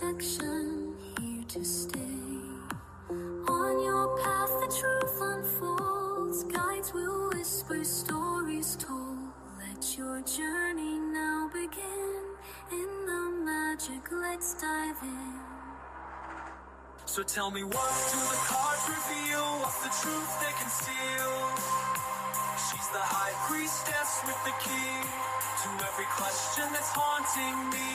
protection, here to stay. On your path the truth unfolds, guides will whisper, stories told. Let your journey now begin. In the magic, let's dive in. So tell me, what do the cards reveal? What's the truth they conceal? She's the high priestess with the key to every question that's haunting me.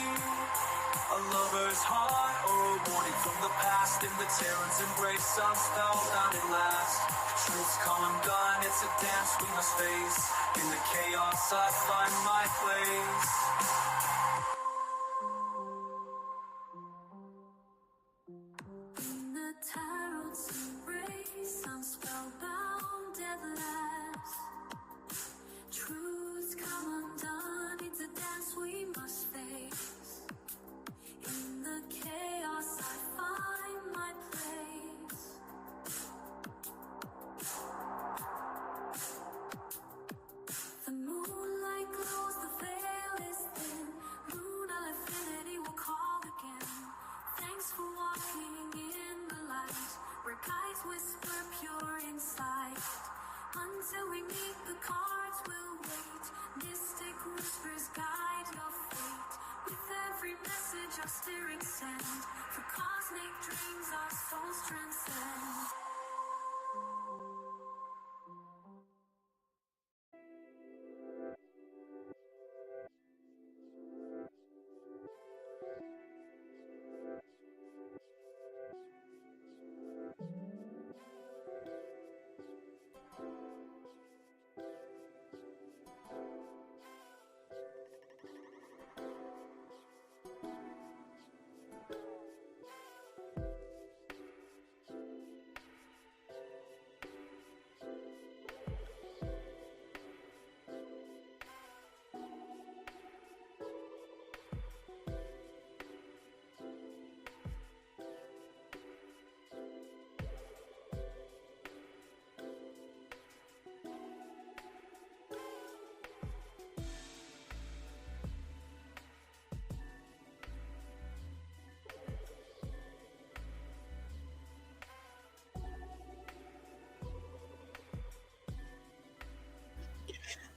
A lover's heart or a warning from the past. In the Terran's embrace, I'm spellbound at last. Truth's come undone, it's a dance we must face. In the chaos I find my place. In the tarot's embrace, I'm spellbound at last. Truth's come undone, it's a dance we must face. In the chaos I find my place. The moonlight glows, the veil is thin. Lunar affinity will call again. Thanks for walking in the light, where guides whisper pure insight. Until we meet, the cards will wait. Mystic whispers guide your fate. With every message our spirits send, for cosmic dreams our souls transcend.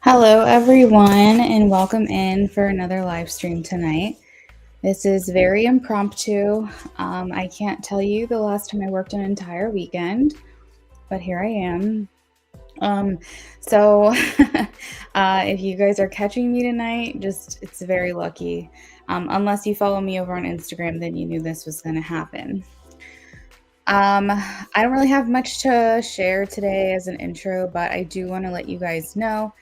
Hello everyone, and welcome in for another live stream tonight. This is very impromptu. I can't tell you the last time I worked an entire weekend, but here I am. If you guys are catching me tonight, it's very lucky. Unless you follow me over on Instagram, then you knew this was going to happen. I don't really have much to share today as an intro, but I do want to let you guys know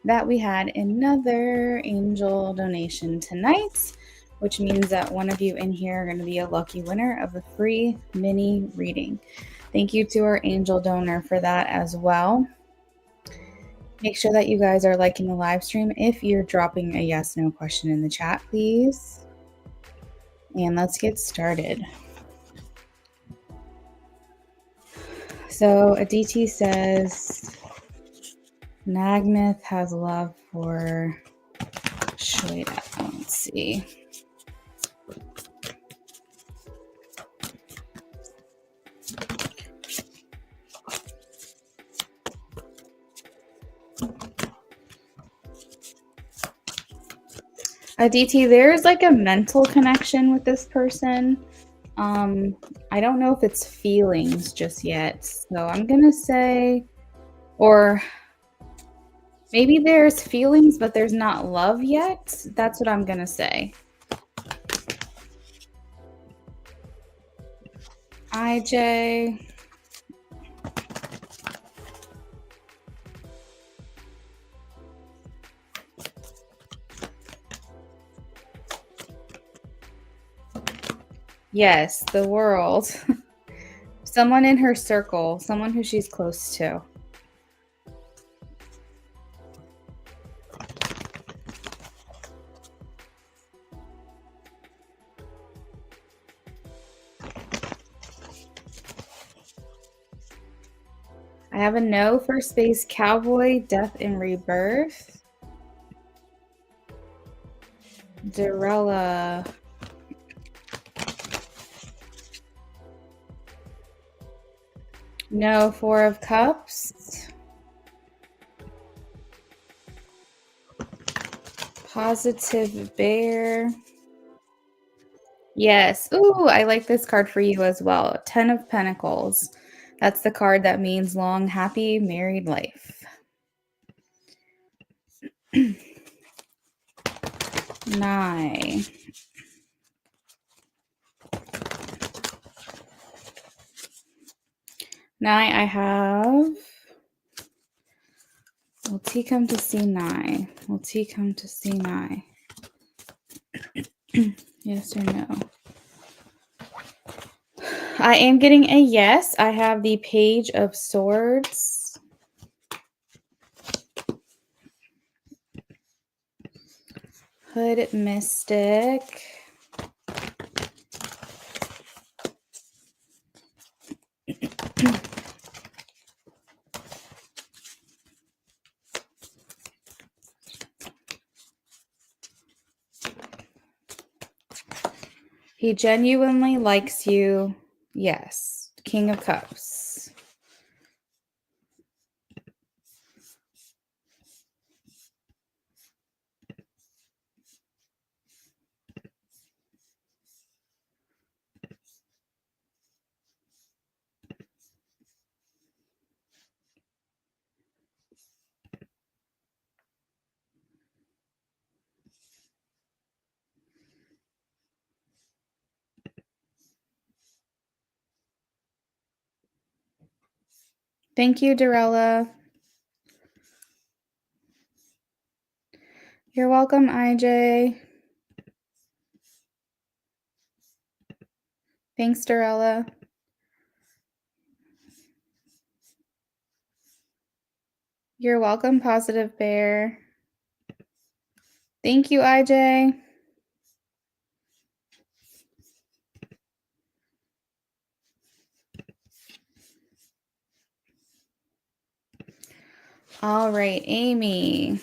that we had another angel donation tonight, which means that one of you in here are going to be a lucky winner of a free mini reading. Thank you to our angel donor for that as well. Make sure that you guys are liking the live stream. If you're dropping a yes/no question in the chat, please. And let's get started. So Aditi says, Nagnath has love for Shweta. Let's see. Aditi, there's like a mental connection with this person. I don't know if it's feelings just yet. So I'm going to say, or maybe there's feelings, but there's not love yet. That's what I'm going to say. IJ. Yes, the world. Someone in her circle, someone who she's close to. I have a no for Space Cowboy, Death and Rebirth. Darella. No, Four of Cups. Positive Bear. Yes. Ooh, I like this card for you as well. Ten of Pentacles. That's the card that means long, happy, married life. Nine. Nine, I have. Will T come to C9? Will T come to C9? Yes or no? I am getting a yes. I have the Page of Swords. Hood Mystic. He genuinely likes you. Yes. King of Cups. Thank you, Dorella. You're welcome, IJ. Thanks, Dorella. You're welcome, Positive Bear. Thank you, IJ. All right, Amy.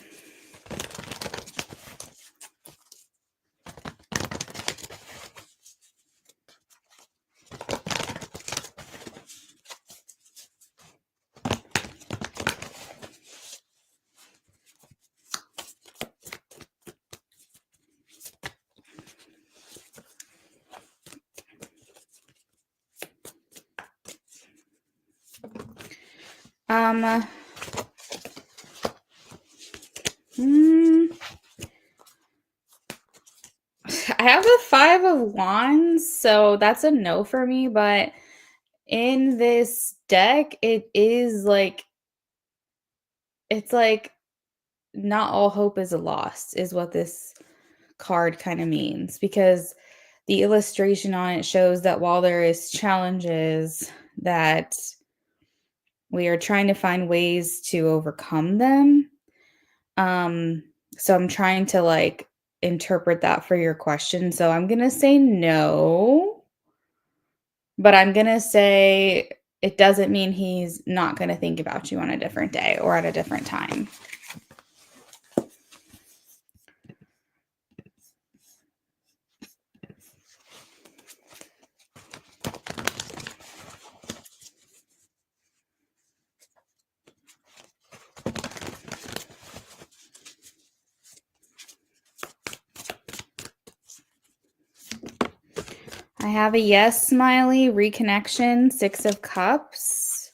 I have the Five of Wands, so that's a no for me, but in this deck, it's like not all hope is lost, is what this card kind of means, because the illustration on it shows that while there is challenges, that we are trying to find ways to overcome them. So I'm trying to like interpret that for your question. So I'm going to say no, but I'm going to say it doesn't mean he's not going to think about you on a different day or at a different time. I have a yes, Smiley, reconnection, Six of Cups.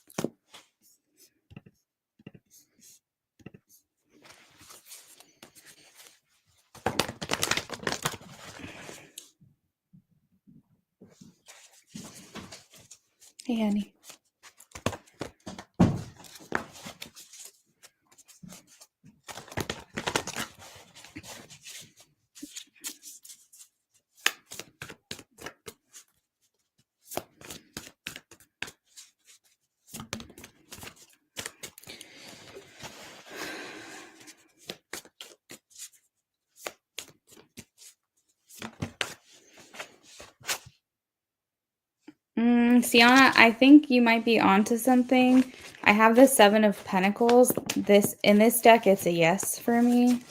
Hey, honey. Sienna, I think you might be onto something. I have the Seven of Pentacles. In this deck, it's a yes for me.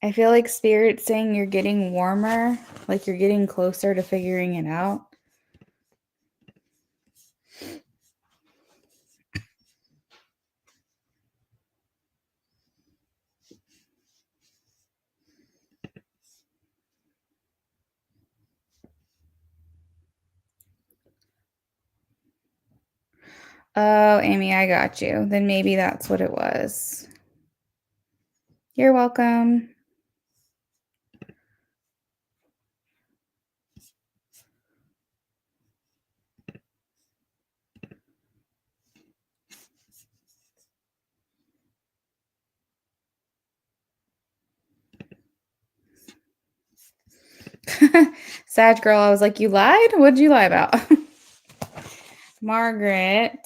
I feel like Spirit's saying you're getting warmer, like you're getting closer to figuring it out. Oh, Amy, I got you. Then maybe that's what it was. You're welcome. Sag girl, I was like, you lied? What did you lie about? Margaret.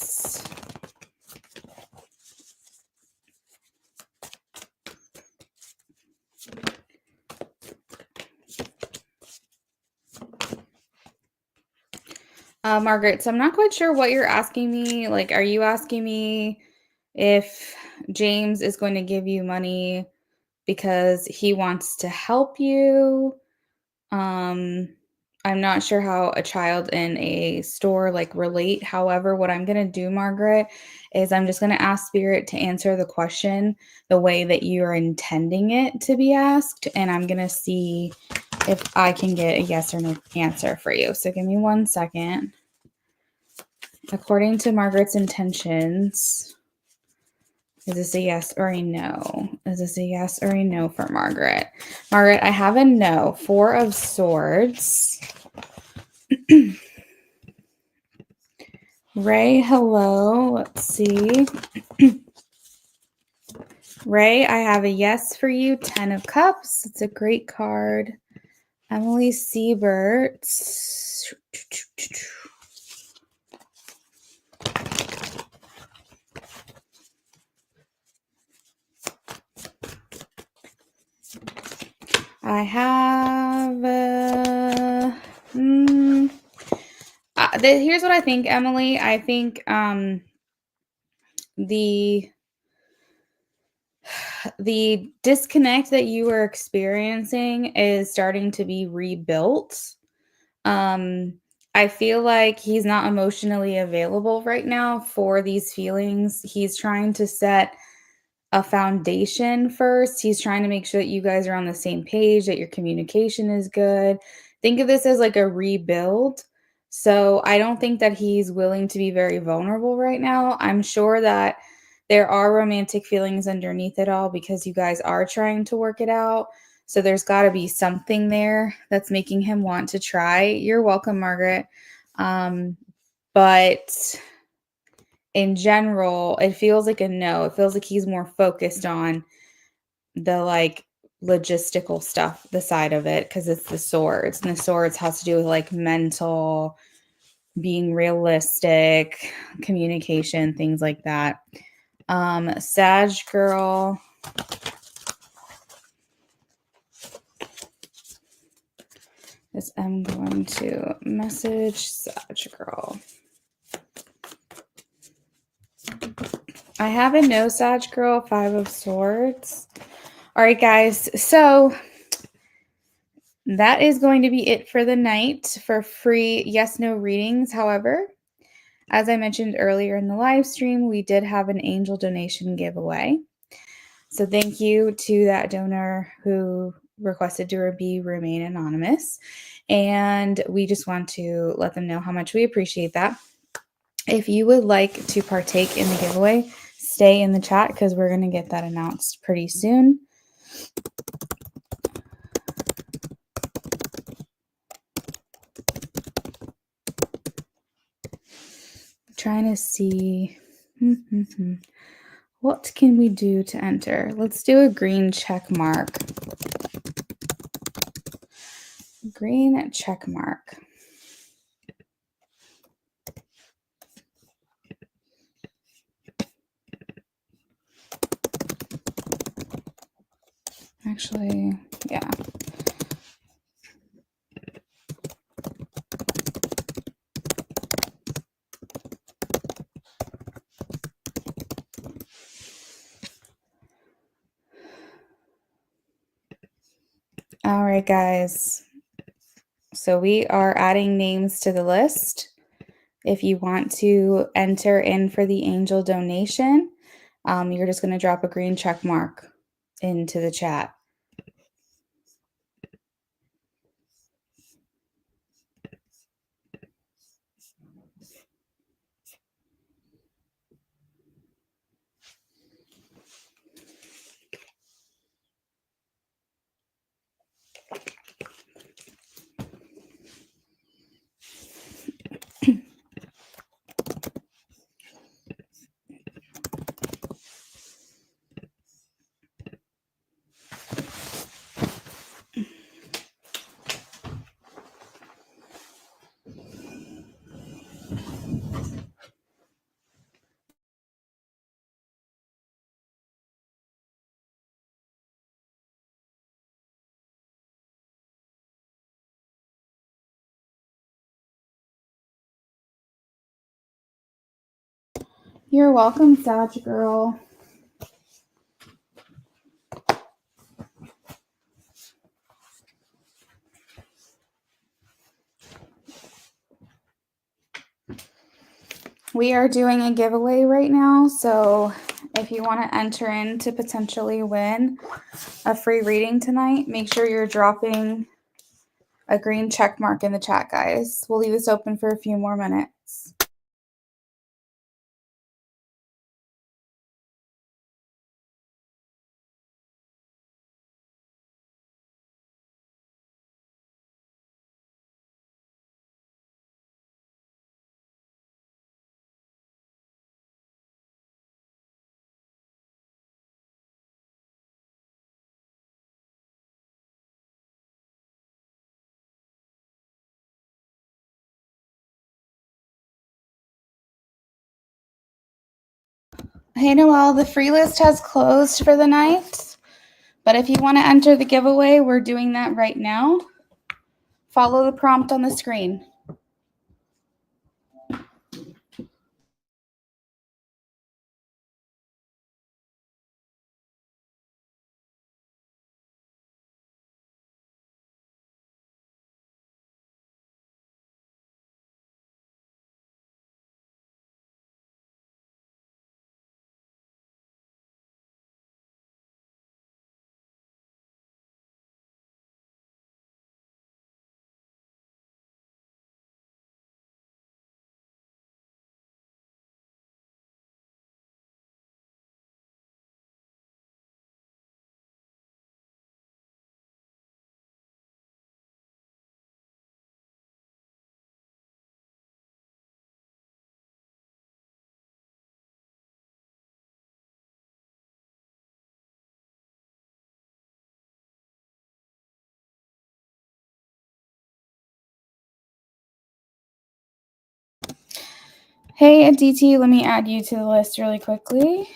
Margaret, so I'm not quite sure what you're asking me. Like, are you asking me if James is going to give you money because he wants to help you? Um, I'm not sure how a child in a store like relate. However, what I'm going to do, Margaret, is I'm just going to ask Spirit to answer the question the way that you are intending it to be asked. And I'm going to see if I can get a yes or no answer for you. So give me 1 second. According to Margaret's intentions, is this a yes or a no? Is this a yes or a no for Margaret? Margaret, I have a no. 4 of Swords. Ray, hello. Let's see. Ray, I have a yes for you. 10 of Cups. It's a great card. Emily Siebert. I have here's what I think, Emily. I think the disconnect that you are experiencing is starting to be rebuilt. I feel like he's not emotionally available right now for these feelings. He's trying to set a foundation first. He's trying to make sure that you guys are on the same page, that your communication is good. Think of this as like a rebuild. So I don't think that he's willing to be very vulnerable right now. I'm sure that there are romantic feelings underneath it all because you guys are trying to work it out. So there's got to be something there that's making him want to try. You're welcome, Margaret. But in general, it feels like a no. It feels like he's more focused on the like logistical stuff, the side of it, because it's the Swords. And the Swords has to do with like mental, being realistic, communication, things like that. Sag girl. Is I'm going to message Sag girl. I have a no Sag girl, 5 of Swords. All right, guys. So that is going to be it for the night for free yes/no readings. However, as I mentioned earlier in the live stream, we did have an angel donation giveaway. So thank you to that donor who requested to remain anonymous. And we just want to let them know how much we appreciate that. If you would like to partake in the giveaway, stay in the chat because we're going to get that announced pretty soon. Trying to see what can we do to enter. Let's do a green check mark. Green check mark. Actually, yeah. All right, guys. So we are adding names to the list. If you want to enter in for the angel donation, you're just going to drop a green check mark into the chat. You're welcome, Sag Girl. We are doing a giveaway right now, so if you want to enter in to potentially win a free reading tonight, make sure you're dropping a green check mark in the chat, guys. We'll leave this open for a few more minutes. Hey, Noelle, the free list has closed for the night, but if you want to enter the giveaway, we're doing that right now. Follow the prompt on the screen. Hey, Aditi, let me add you to the list really quickly.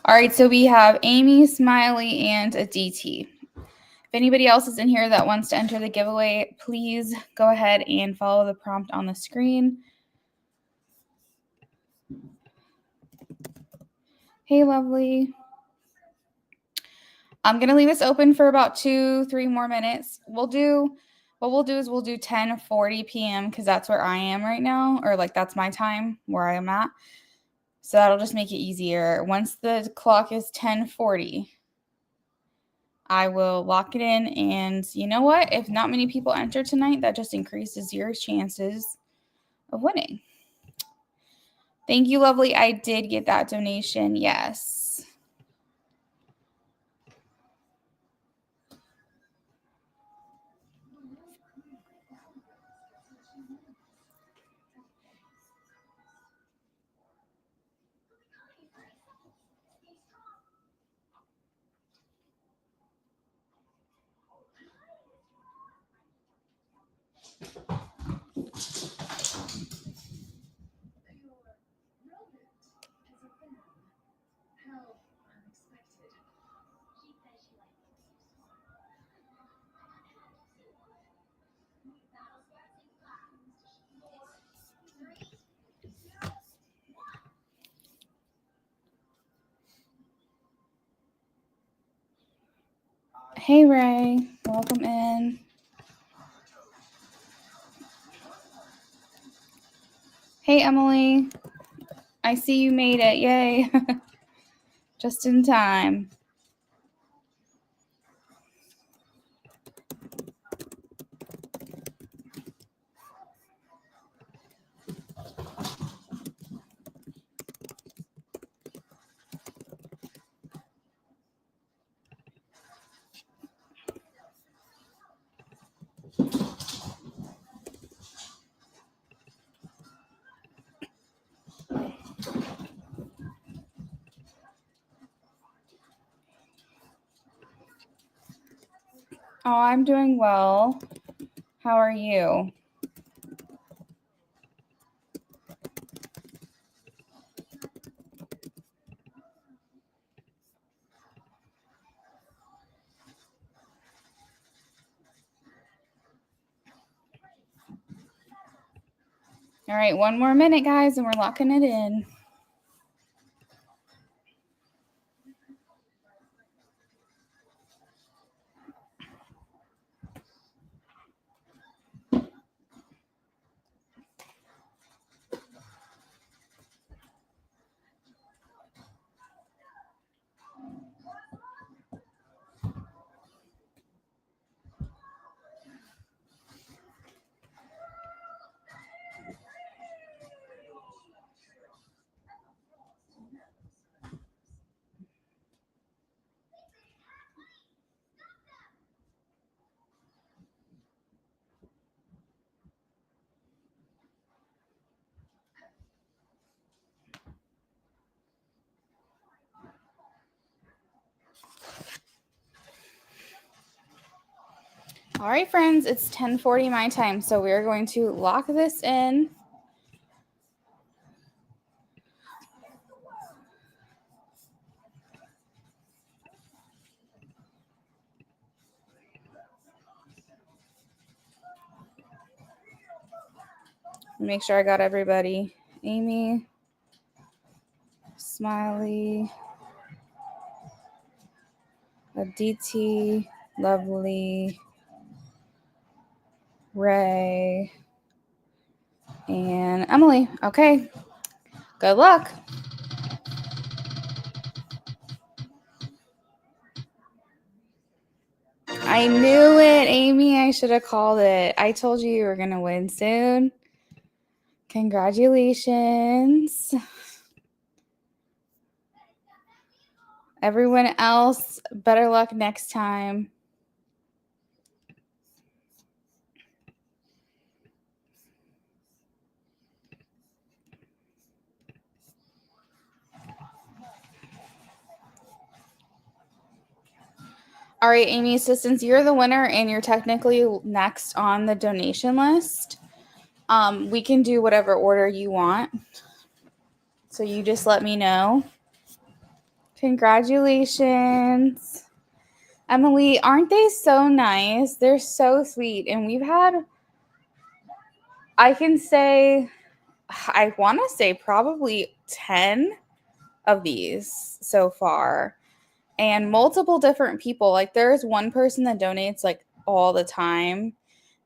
All right, so we have Amy, Smiley, and Aditi. If anybody else is in here that wants to enter the giveaway, please go ahead and follow the prompt on the screen. Hey, lovely. I'm going to leave this open for about 2-3 more minutes. What we'll do is we'll do 10:40 p.m. because that's where I am right now, or like that's my time where I am at. So that'll just make it easier. Once the clock is 10:40, I will lock it in. And you know what? If not many people enter tonight, that just increases your chances of winning. Thank you, lovely. I did get that donation. Yes. Hey, Ray. Welcome in. Hey, Emily. I see you made it. Yay. Just in time. Oh, I'm doing well. How are you? All right, one more minute, guys, and we're locking it in. All right, friends, it's 10:40 my time, so we're going to lock this in. Make sure I got everybody. Amy, Smiley, Aditi, Lovely, Ray, and Emily. Okay, good luck. I knew it, Amy. I should have called it. I told you were going to win soon. Congratulations. Everyone else, better luck next time. All right, Amy, so since you're the winner and you're technically next on the donation list, we can do whatever order you want. So you just let me know. Congratulations. Emily, aren't they so nice? They're so sweet. And we've had, I want to say probably 10 of these so far. And multiple different people. Like there's one person that donates like all the time.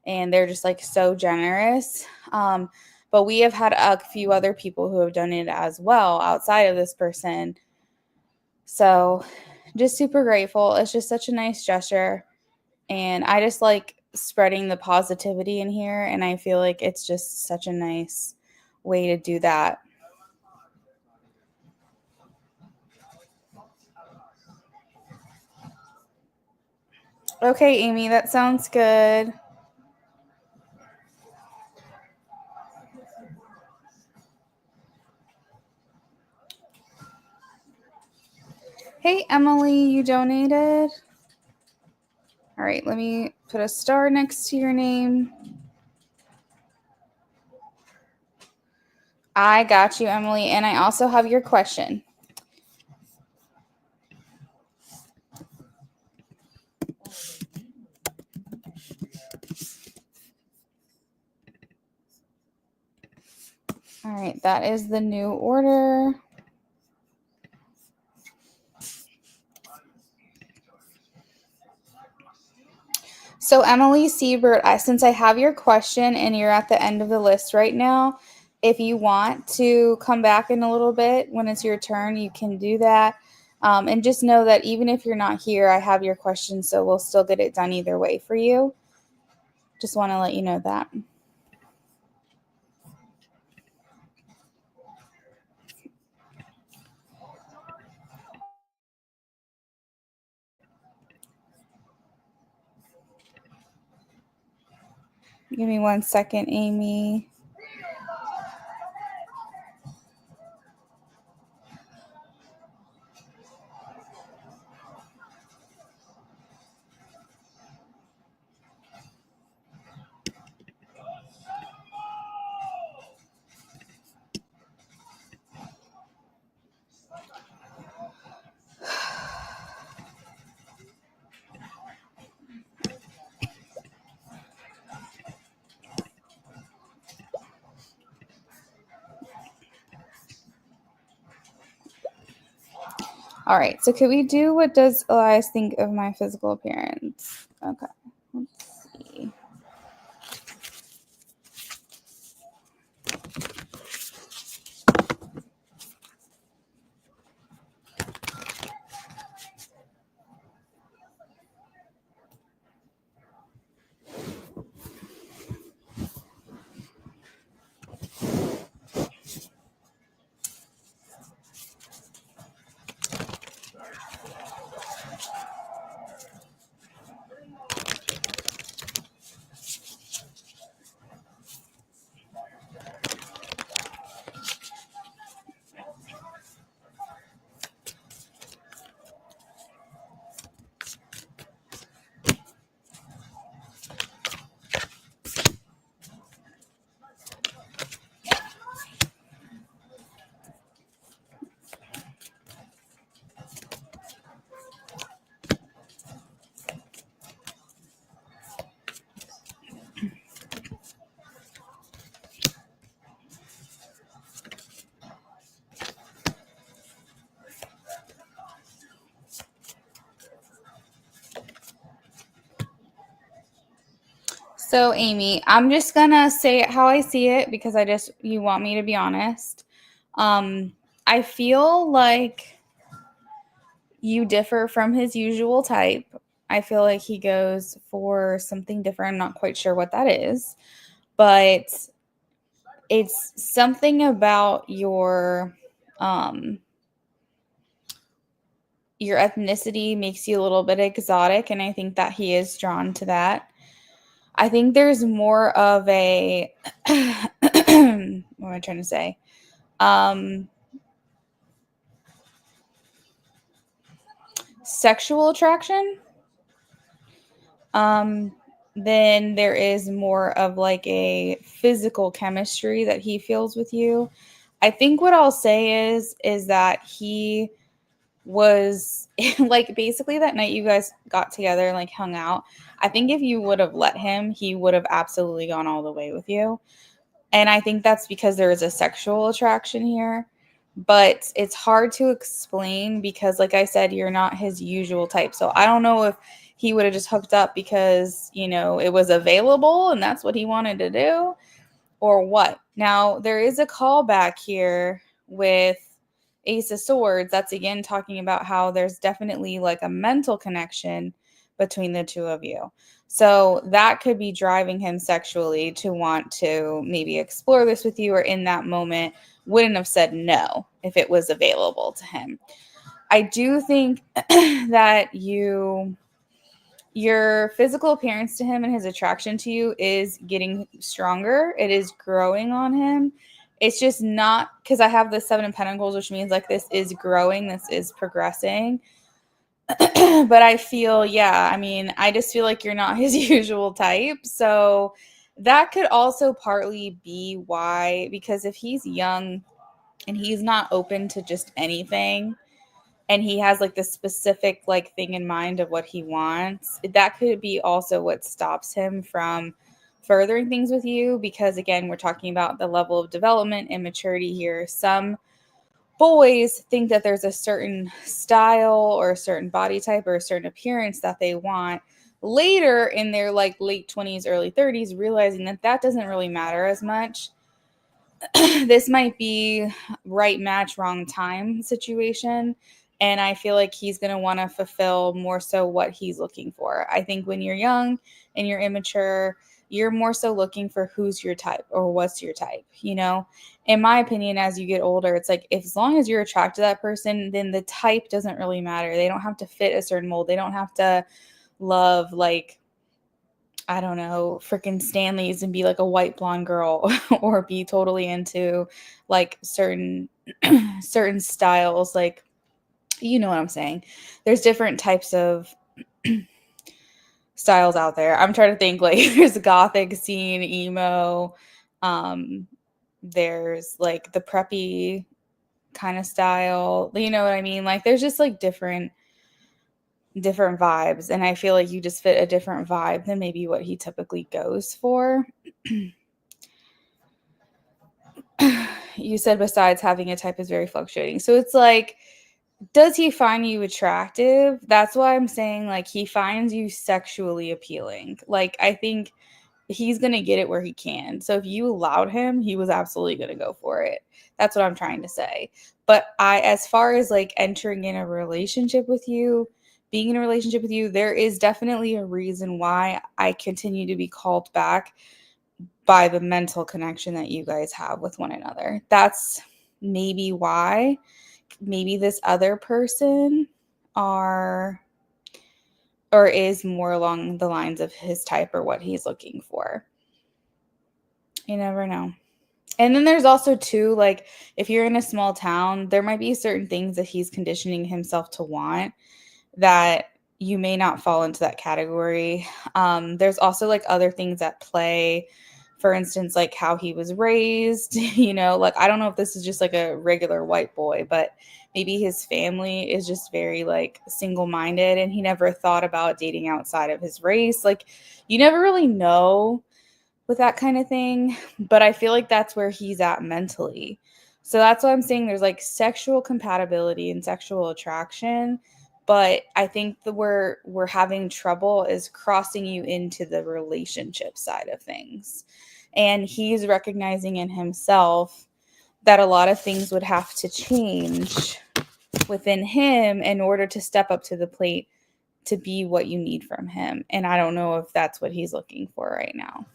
And they're just like so generous. But we have had a few other people who have donated as well outside of this person. So just super grateful. It's just such a nice gesture. And I just like spreading the positivity in here. And I feel like it's just such a nice way to do that. Okay, Amy, that sounds good. Hey, Emily, you donated? All right, let me put a star next to your name. I got you, Emily, and I also have your question. All right, that is the new order. So Emily Siebert, since I have your question and you're at the end of the list right now, if you want to come back in a little bit when it's your turn, you can do that. And just know that even if you're not here, I have your question, so we'll still get it done either way for you. Just want to let you know that. Give me 1 second, Amy. All right, so could we do what does Elias think of my physical appearance? Okay, let's see. So, Amy, I'm just gonna say it how I see it because you want me to be honest. I feel like you differ from his usual type. I feel like he goes for something different. I'm not quite sure what that is, but it's something about your ethnicity makes you a little bit exotic, and I think that he is drawn to that. I think there's more of a what am I trying to say? Sexual attraction. Then there is more of like a physical chemistry that he feels with you. I think what I'll say is that he was like basically that night you guys got together and like hung out. I think if you would have let him, he would have absolutely gone all the way with you. And I think that's because there is a sexual attraction here. But it's hard to explain because, like I said, you're not his usual type. So I don't know if he would have just hooked up because, it was available and that's what he wanted to do or what. Now, there is a callback here with Ace of Swords. That's again talking about how there's definitely like a mental connection between the two of you. So that could be driving him sexually to want to maybe explore this with you, or in that moment wouldn't have said no if it was available to him. I do think that your physical appearance to him and his attraction to you is getting stronger. It is growing on him. It's just not because I have the 7 of Pentacles, which means like this is growing, this is progressing. But I feel, yeah, I mean, I just feel like you're not his usual type. So that could also partly be why, because if he's young and he's not open to just anything, and he has like this specific like thing in mind of what he wants, that could be also what stops him from furthering things with you. Because again, we're talking about the level of development and maturity here. Some boys think that there's a certain style or a certain body type or a certain appearance that they want later in their like late 20s, early 30s, realizing that that doesn't really matter as much. This might be right match, wrong time situation. And I feel like he's going to want to fulfill more so what he's looking for. I think when you're young and you're immature, you're more so looking for who's your type or what's your type. In my opinion, as you get older, it's like if, as long as you're attracted to that person, then the type doesn't really matter. They don't have to fit a certain mold. They don't have to love like, I don't know, freaking Stanley's and be like a white blonde girl or be totally into like certain certain styles. Like, you know what I'm saying? There's different types of styles out there. I'm trying to think, like there's a gothic scene, emo, there's like the preppy kind of style. You know what I mean? Like there's just like different vibes, and I feel like you just fit a different vibe than maybe what he typically goes for. You said besides having a type is very fluctuating. So it's like Does he find you attractive? That's why I'm saying, like, he finds you sexually appealing. Like, I think he's going to get it where he can. So if you allowed him, he was absolutely going to go for it. That's what I'm trying to say. But as far as like entering in a relationship with you, being in a relationship with you, there is definitely a reason why I continue to be called back by the mental connection that you guys have with one another. That's maybe why. Maybe this other person are or is more along the lines of his type or what he's looking for. You never know. And then there's also too, like, if you're in a small town, there might be certain things that he's conditioning himself to want that you may not fall into that category. There's also like other things at play. For instance, like how he was raised, like I don't know if this is just like a regular white boy, but maybe his family is just very like single-minded and he never thought about dating outside of his race. Like you never really know with that kind of thing, but I feel like that's where he's at mentally. So that's why I'm saying there's like sexual compatibility and sexual attraction, but I think that we're having trouble is crossing you into the relationship side of things. And he's recognizing in himself that a lot of things would have to change within him in order to step up to the plate to be what you need from him. And I don't know if that's what he's looking for right now.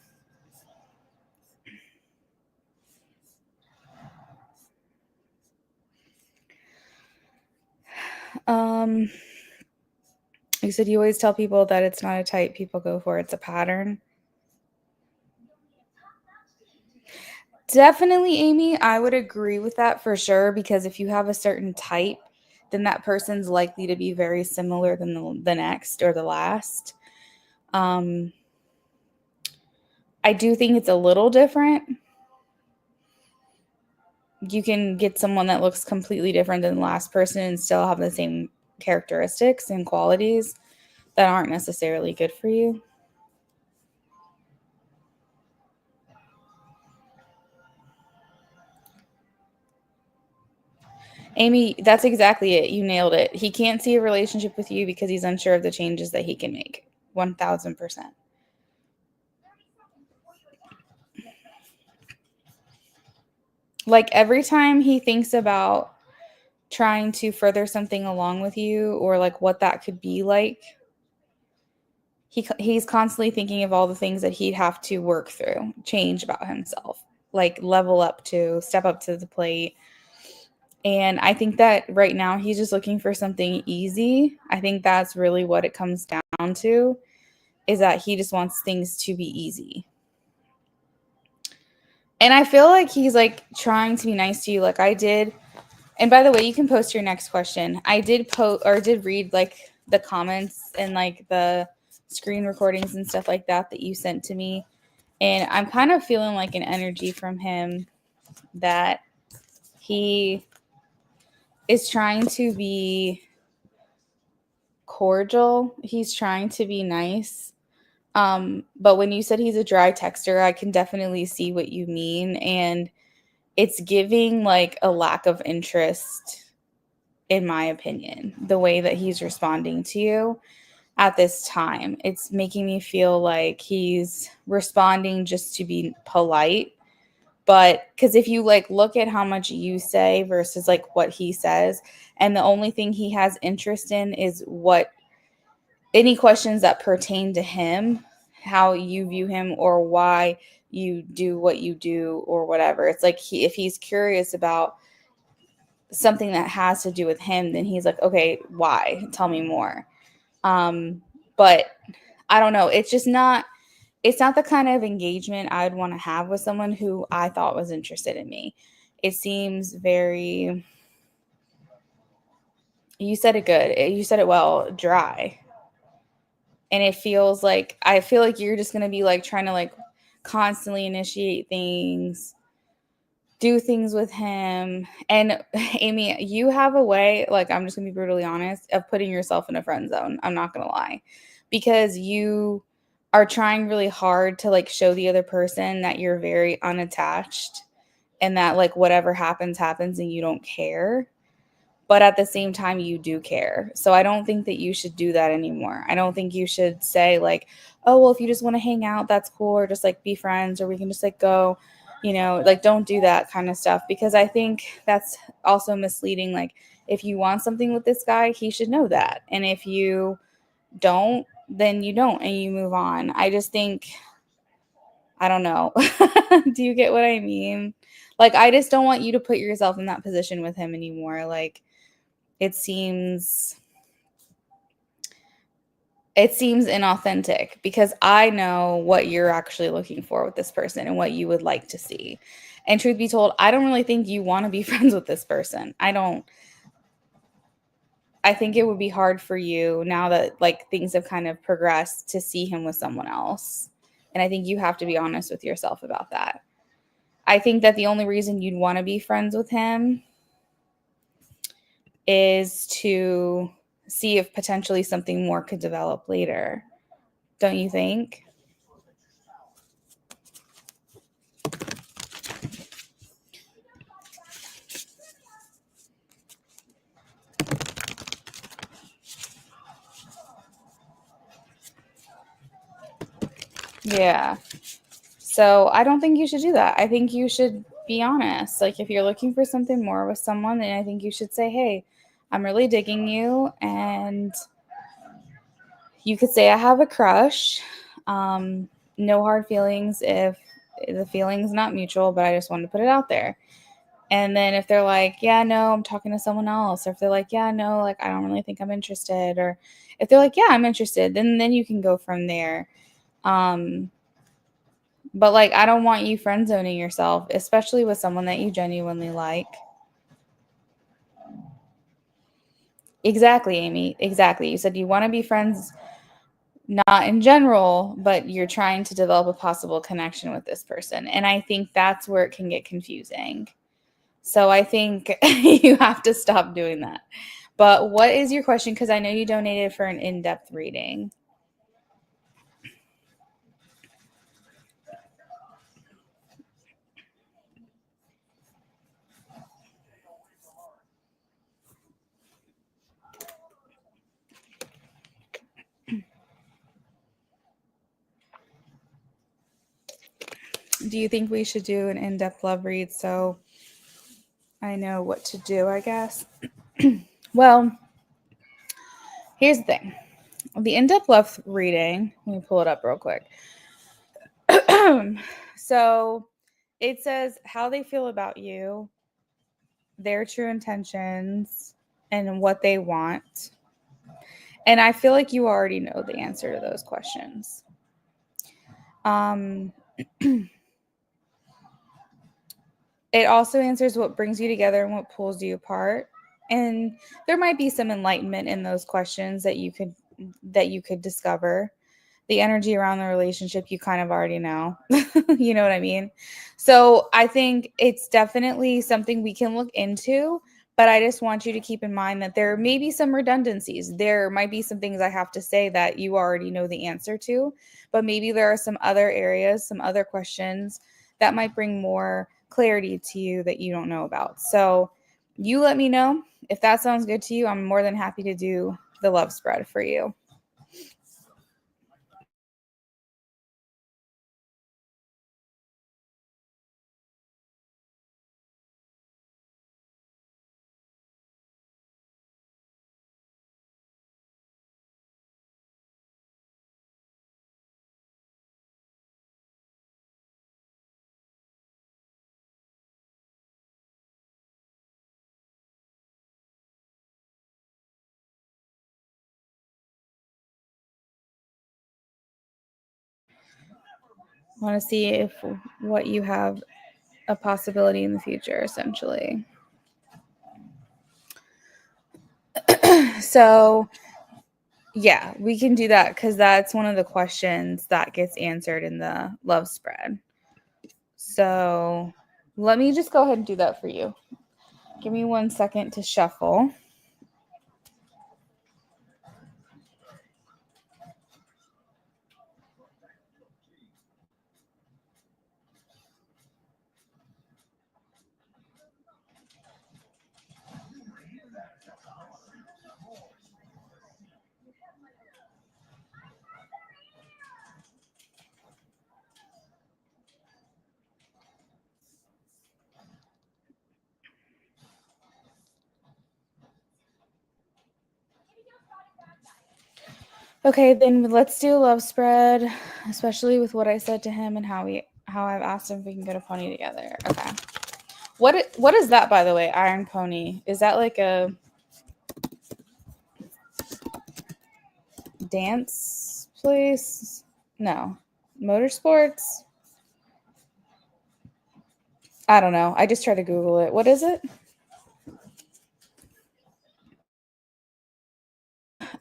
You said you always tell people that it's not a type people go for, it's a pattern. Definitely, Amy, I would agree with that for sure, because if you have a certain type, then that person's likely to be very similar than the next or the last. I do think it's a little different. You can get someone that looks completely different than the last person and still have the same characteristics and qualities that aren't necessarily good for you. Amy, that's exactly it. You nailed it. He can't see a relationship with you because he's unsure of the changes that he can make. 1000%. Like every time he thinks about trying to further something along with you or like what that could be like, he's constantly thinking of all the things that he'd have to work through, change about himself, like level up to, step up to the plate. And I think that right now he's just looking for something easy. I think that's really what it comes down to, is that he just wants things to be easy. And I feel like he's like trying to be nice to you like I did. And by the way, you can post your next question. I did did read like the comments and like the screen recordings and stuff like that you sent to me. And I'm kind of feeling like an energy from him that he is trying to be cordial. He's trying to be nice. But when you said he's a dry texter, I can definitely see what you mean. And it's giving like a lack of interest, in my opinion, the way that he's responding to you at this time. It's making me feel like he's responding just to be polite. But because if you like look at how much you say versus like what he says, and the only thing he has interest in is what any questions that pertain to him, how you view him, or why you do what you do, or whatever. It's like if he's curious about something that has to do with him, then he's like, okay, why? Tell me more. But I don't know. It's not the kind of engagement I would want to have with someone who I thought was interested in me. It seems very, you said it good. You said it well, dry. And it feels like, I feel like you're just going to be like trying to like constantly initiate things, do things with him. And Amy, you have a way, like, I'm just going to be brutally honest, of putting yourself in a friend zone. I'm not going to lie, because you are trying really hard to like show the other person that you're very unattached and that like whatever happens and you don't care. but at the same time you do care. So I don't think that you should do that anymore. I don't think you should say like, oh, well, if you just want to hang out, that's cool, or just like be friends, or we can just like go, like don't do that kind of stuff, because I think that's also misleading. Like, if you want something with this guy, he should know that. And if you don't, then you don't, and you move on. I just think, I don't know. Do you get what I mean? Like, I just don't want you to put yourself in that position with him anymore. Like, it seems inauthentic, because I know what you're actually looking for with this person and what you would like to see. And truth be told, I don't really think you want to be friends with this person. I think it would be hard for you, now that like things have kind of progressed, to see him with someone else. And I think you have to be honest with yourself about that. I think that the only reason you'd want to be friends with him is to see if potentially something more could develop later. Don't you think? Yeah. So I don't think you should do that. I think you should be honest. Like, if you're looking for something more with someone, then I think you should say, hey, I'm really digging you. And you could say, I have a crush. No hard feelings if the feeling's not mutual, but I just wanted to put it out there. And then if they're like, yeah, no, I'm talking to someone else, or if they're like, yeah, no, like I don't really think I'm interested, or if they're like, yeah, I'm interested, then you can go from there. But like, I don't want you friend zoning yourself, especially with someone that you genuinely like. Exactly, Amy. Exactly. You said you want to be friends, not in general, but you're trying to develop a possible connection with this person. And I think that's where it can get confusing. So I think you have to stop doing that. But what is your question? Because I know you donated for an in-depth reading. Do you think we should do an in-depth love read so I know what to do, I guess? Well, here's the thing. The in-depth love reading, let me pull it up real quick. So it says how they feel about you, their true intentions, and what they want. And I feel like you already know the answer to those questions. Um, it also answers what brings you together and what pulls you apart. And there might be some enlightenment in those questions that you could discover. The energy around the relationship, you kind of already know. You know what I mean? So I think it's definitely something we can look into, but I just want you to keep in mind that there may be some redundancies. There might be some things I have to say that you already know the answer to, but maybe there are some other areas, some other questions that might bring more clarity to you that you don't know about. So you let me know if that sounds good to you. I'm more than happy to do the love spread for you. I want to see if what you have a possibility in the future, essentially. So, yeah, we can do that because that's one of the questions that gets answered in the love spread. So, let me just go ahead and do that for you. Give me 1 second to shuffle. Okay, then let's do a love spread, especially with what I said to him and how I've asked him if we can get a pony together. Okay. What is that, by the way? Iron Pony. Is that like a dance place? No. Motorsports? I don't know. I just tried to Google it. What is it?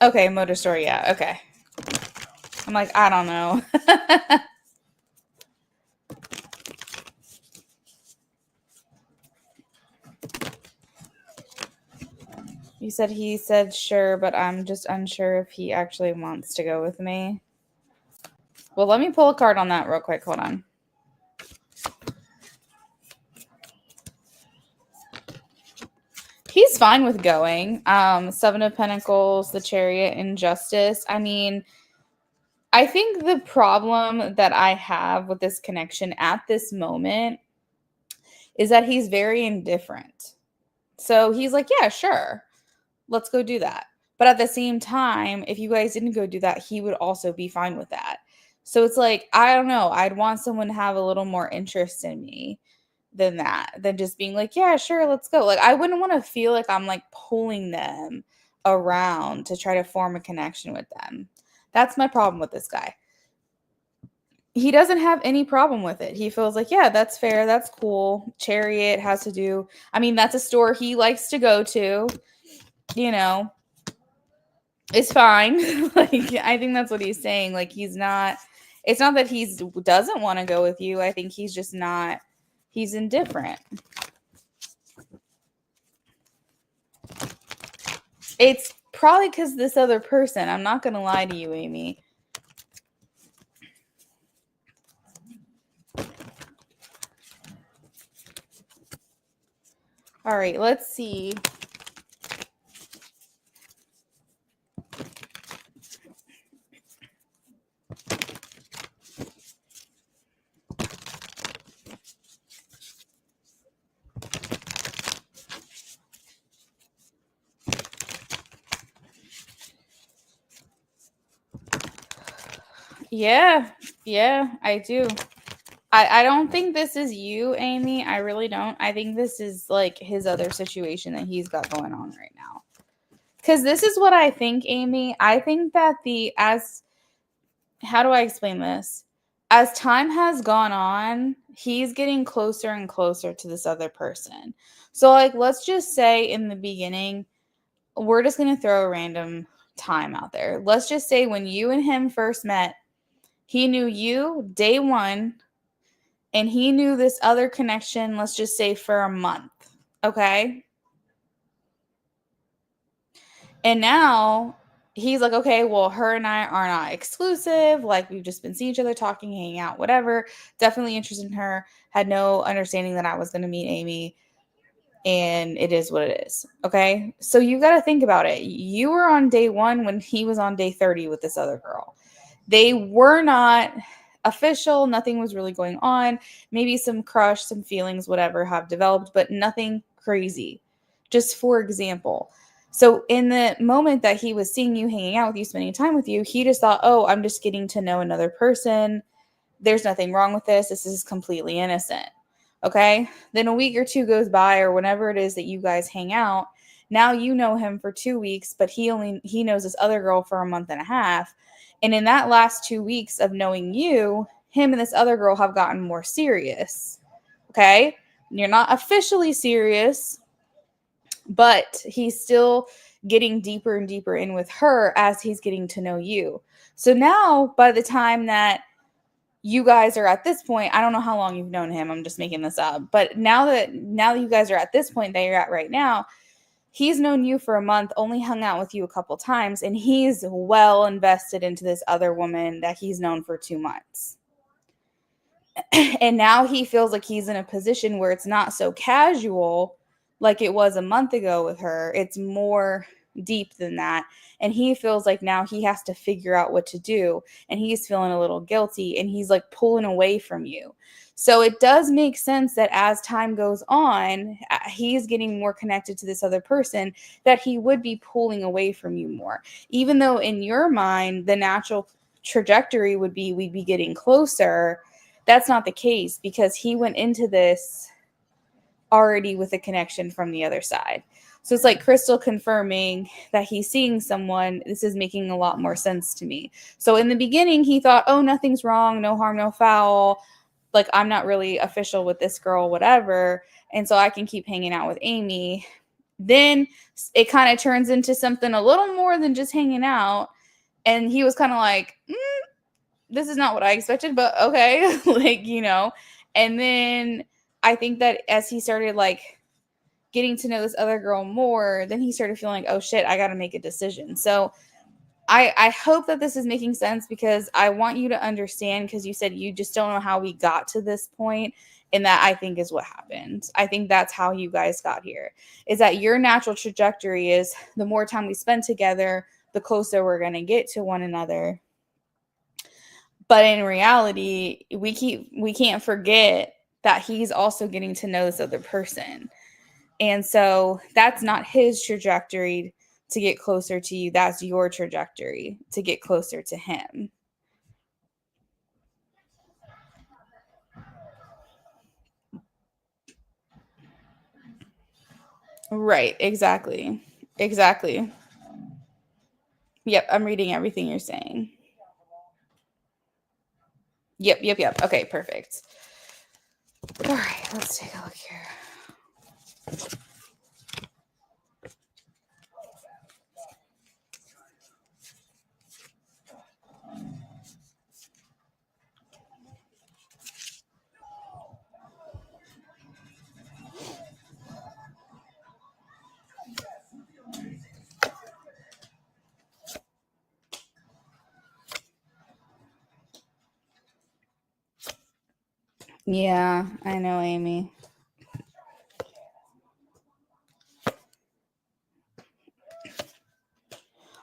Okay, motor store. Yeah. Okay. I'm like, I don't know. he said sure, but I'm just unsure if he actually wants to go with me. Well, let me pull a card on that real quick. Hold on. He's fine with going. Seven of Pentacles, the Chariot, and Justice. I mean, I think the problem that I have with this connection at this moment is that he's very indifferent. So he's like, yeah, sure, let's go do that. But at the same time, if you guys didn't go do that, he would also be fine with that. So it's like, I don't know. I'd want someone to have a little more interest in me than that, than just being like, yeah, sure, let's go. Like, I wouldn't want to feel like I'm like pulling them around to try to form a connection with them. That's my problem with this guy. He doesn't have any problem with it. He feels like, yeah, that's fair. That's cool. Chariot has to do, I mean, that's a store he likes to go to, you know, it's fine. Like, I think that's what he's saying. Like, it's not that he doesn't want to go with you. I think he's just not, he's indifferent. It's probably because this other person, I'm not going to lie to you, Amy. All right, let's see. Yeah, I do. I don't think this is you, Amy. I really don't. I think this is like his other situation that he's got going on right now. Because this is what I think, Amy. I think that how do I explain this? As time has gone on, he's getting closer and closer to this other person. So, like, let's just say in the beginning, we're just going to throw a random time out there. Let's just say when you and him first met, he knew you day one, and he knew this other connection, let's just say for a month. Okay. And now he's like, okay, well, her and I are not exclusive. Like, we've just been seeing each other, talking, hanging out, whatever. Definitely interested in her. Had no understanding that I was going to meet Amy. And it is what it is. Okay. So you got to think about it. You were on day one when he was on day 30 with this other girl. They were not official. Nothing was really going on. Maybe some crush, some feelings, whatever have developed, but nothing crazy. Just for example. So in the moment that he was seeing you, hanging out with you, spending time with you, he just thought, oh, I'm just getting to know another person. There's nothing wrong with this. This is completely innocent. Okay. Then a week or two goes by, or whenever it is that you guys hang out. Now you know him for 2 weeks, but he knows this other girl for a month and a half. And in that last 2 weeks of knowing you, him and this other girl have gotten more serious. Okay. You're not officially serious, but he's still getting deeper and deeper in with her as he's getting to know you. So now, by the time that you guys are at this point, I don't know how long you've known him, I'm just making this up, but now that you guys are at this point that you're at right now, he's known you for a month, only hung out with you a couple times, and he's well invested into this other woman that he's known for 2 months. And now he feels like he's in a position where it's not so casual like it was a month ago with her. It's more deep than that. And he feels like now he has to figure out what to do. And he's feeling a little guilty and he's like pulling away from you. So it does make sense that as time goes on, he's getting more connected to this other person, that he would be pulling away from you more. Even though in your mind, the natural trajectory would be we'd be getting closer, that's not the case because he went into this already with a connection from the other side. So it's like Crystal confirming that he's seeing someone. This is making a lot more sense to me. So in the beginning, he thought, oh, nothing's wrong, no harm, no foul. Like, I'm not really official with this girl, whatever. And so I can keep hanging out with Amy. Then it kind of turns into something a little more than just hanging out. And he was kind of like, this is not what I expected, but okay. Like, you know. And then I think that as he started like getting to know this other girl more, then he started feeling like, oh shit, I got to make a decision. So I hope that this is making sense because I want you to understand, because you said you just don't know how we got to this point, and that I think is what happened. I think that's how you guys got here, is that your natural trajectory is the more time we spend together, the closer we're going to get to one another. But in reality, we can't forget that he's also getting to know this other person. And so that's not his trajectory to get closer to you. That's your trajectory to get closer to him. Right. Exactly. Exactly. Yep. I'm reading everything you're saying. Yep. Yep. Yep. Okay. Perfect. All right. Let's take a look here. Yeah, I know, Amy.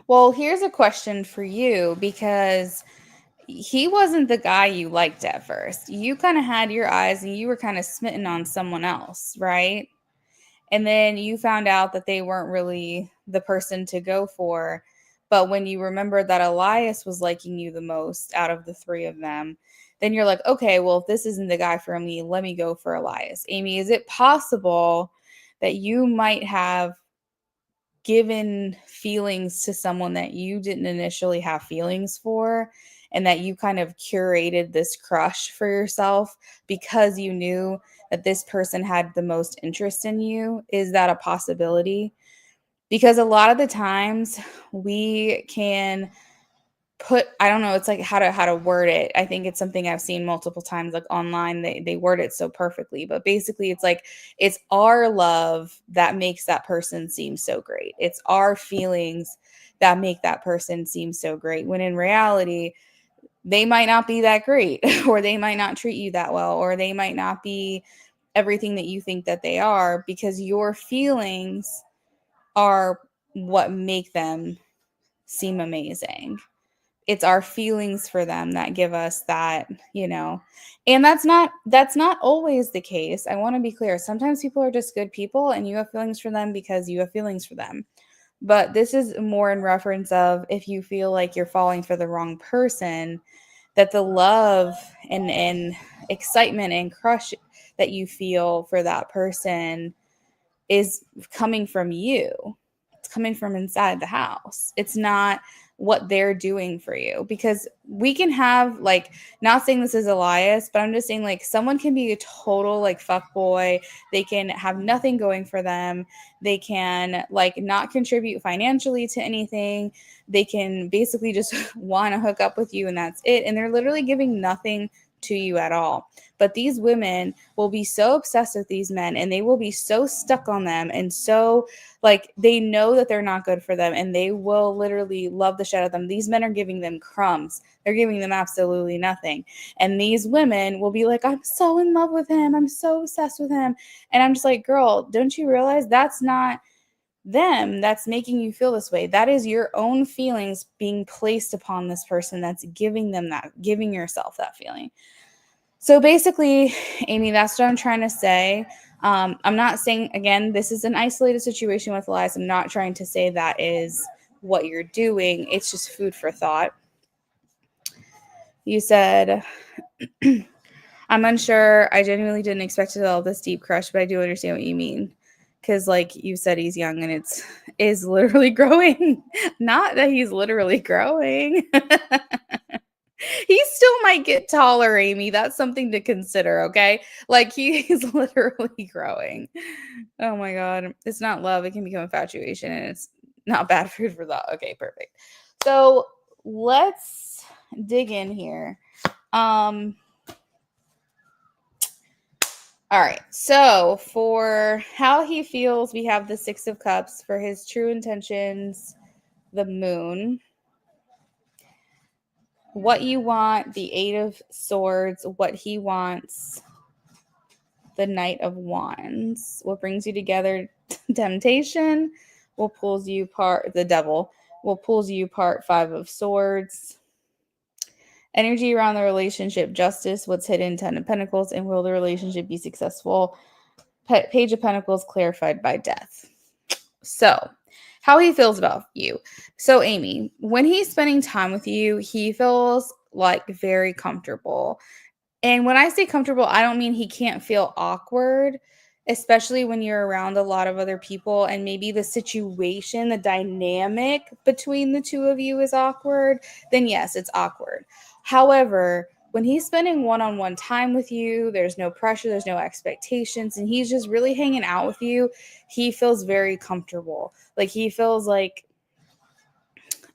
Well, here's a question for you, because he wasn't the guy you liked at first. You kind of had your eyes and you were kind of smitten on someone else, right? And then you found out that they weren't really the person to go for. But when you remembered that Elias was liking you the most out of the three of them, then you're like, okay, well, if this isn't the guy for me, let me go for Elias. Amy, is it possible that you might have given feelings to someone that you didn't initially have feelings for, and that you kind of curated this crush for yourself because you knew that this person had the most interest in you? Is that a possibility? Because a lot of the times we can put, I don't know, it's like how to word it. I think it's something I've seen multiple times, like online. They word it so perfectly, but basically it's like it's our love that makes that person seem so great. It's our feelings that make that person seem so great, when in reality they might not be that great or they might not treat you that well, or they might not be everything that you think that they are, because your feelings are what make them seem amazing. It's our feelings for them that give us that, you know. And that's not always the case. I want to be clear. Sometimes people are just good people and you have feelings for them because you have feelings for them. But this is more in reference of, if you feel like you're falling for the wrong person, that the love and excitement and crush that you feel for that person is coming from you. It's coming from inside the house. It's not what they're doing for you. Because we can have, like, not saying this is Elias, but I'm just saying, like, someone can be a total like fuck boy. They can have nothing going for them. They can like not contribute financially to anything. They can basically just want to hook up with you and that's it. And they're literally giving nothing to you at all. But these women will be so obsessed with these men, and they will be so stuck on them, and so like they know that they're not good for them, and they will literally love the shit out of them. These men are giving them crumbs. They're giving them absolutely nothing. And these women will be like, I'm so in love with him. I'm so obsessed with him. And I'm just like, girl, don't you realize that's not them that's making you feel this way. That is your own feelings being placed upon this person that's giving them that, giving yourself that feeling. So basically, Amy, that's what I'm trying to say. I'm not saying, again, this is an isolated situation with Elias. I'm not trying to say that is what you're doing. It's just food for thought. You said, I'm unsure. I genuinely didn't expect to all this deep crush, but I do understand what you mean. Because, like you said, he's young and it's is literally growing. Not that he's literally growing. He still might get taller, Amy. That's something to consider, okay? Like he's literally growing. Oh my god. It's not love, it can become infatuation, and it's not bad food for thought. Okay, perfect. So let's dig in here. All right. So for how he feels, we have the Six of Cups. For his true intentions, the Moon. What you want, the Eight of Swords. What he wants, the Knight of Wands. What brings you together, temptation. What pulls you apart, the Devil. What pulls you apart, Five of Swords. Energy around the relationship, Justice. What's hidden, Ten of Pentacles. And will the relationship be successful? Page of Pentacles, clarified by Death. So, how he feels about you. So, Amy, when he's spending time with you, he feels like very comfortable. And when I say comfortable, I don't mean he can't feel awkward, especially when you're around a lot of other people and maybe the situation, the dynamic between the two of you is awkward, then yes, it's awkward. However, when he's spending one-on-one time with you, there's no pressure, there's no expectations, and he's just really hanging out with you, he feels very comfortable. Like he feels like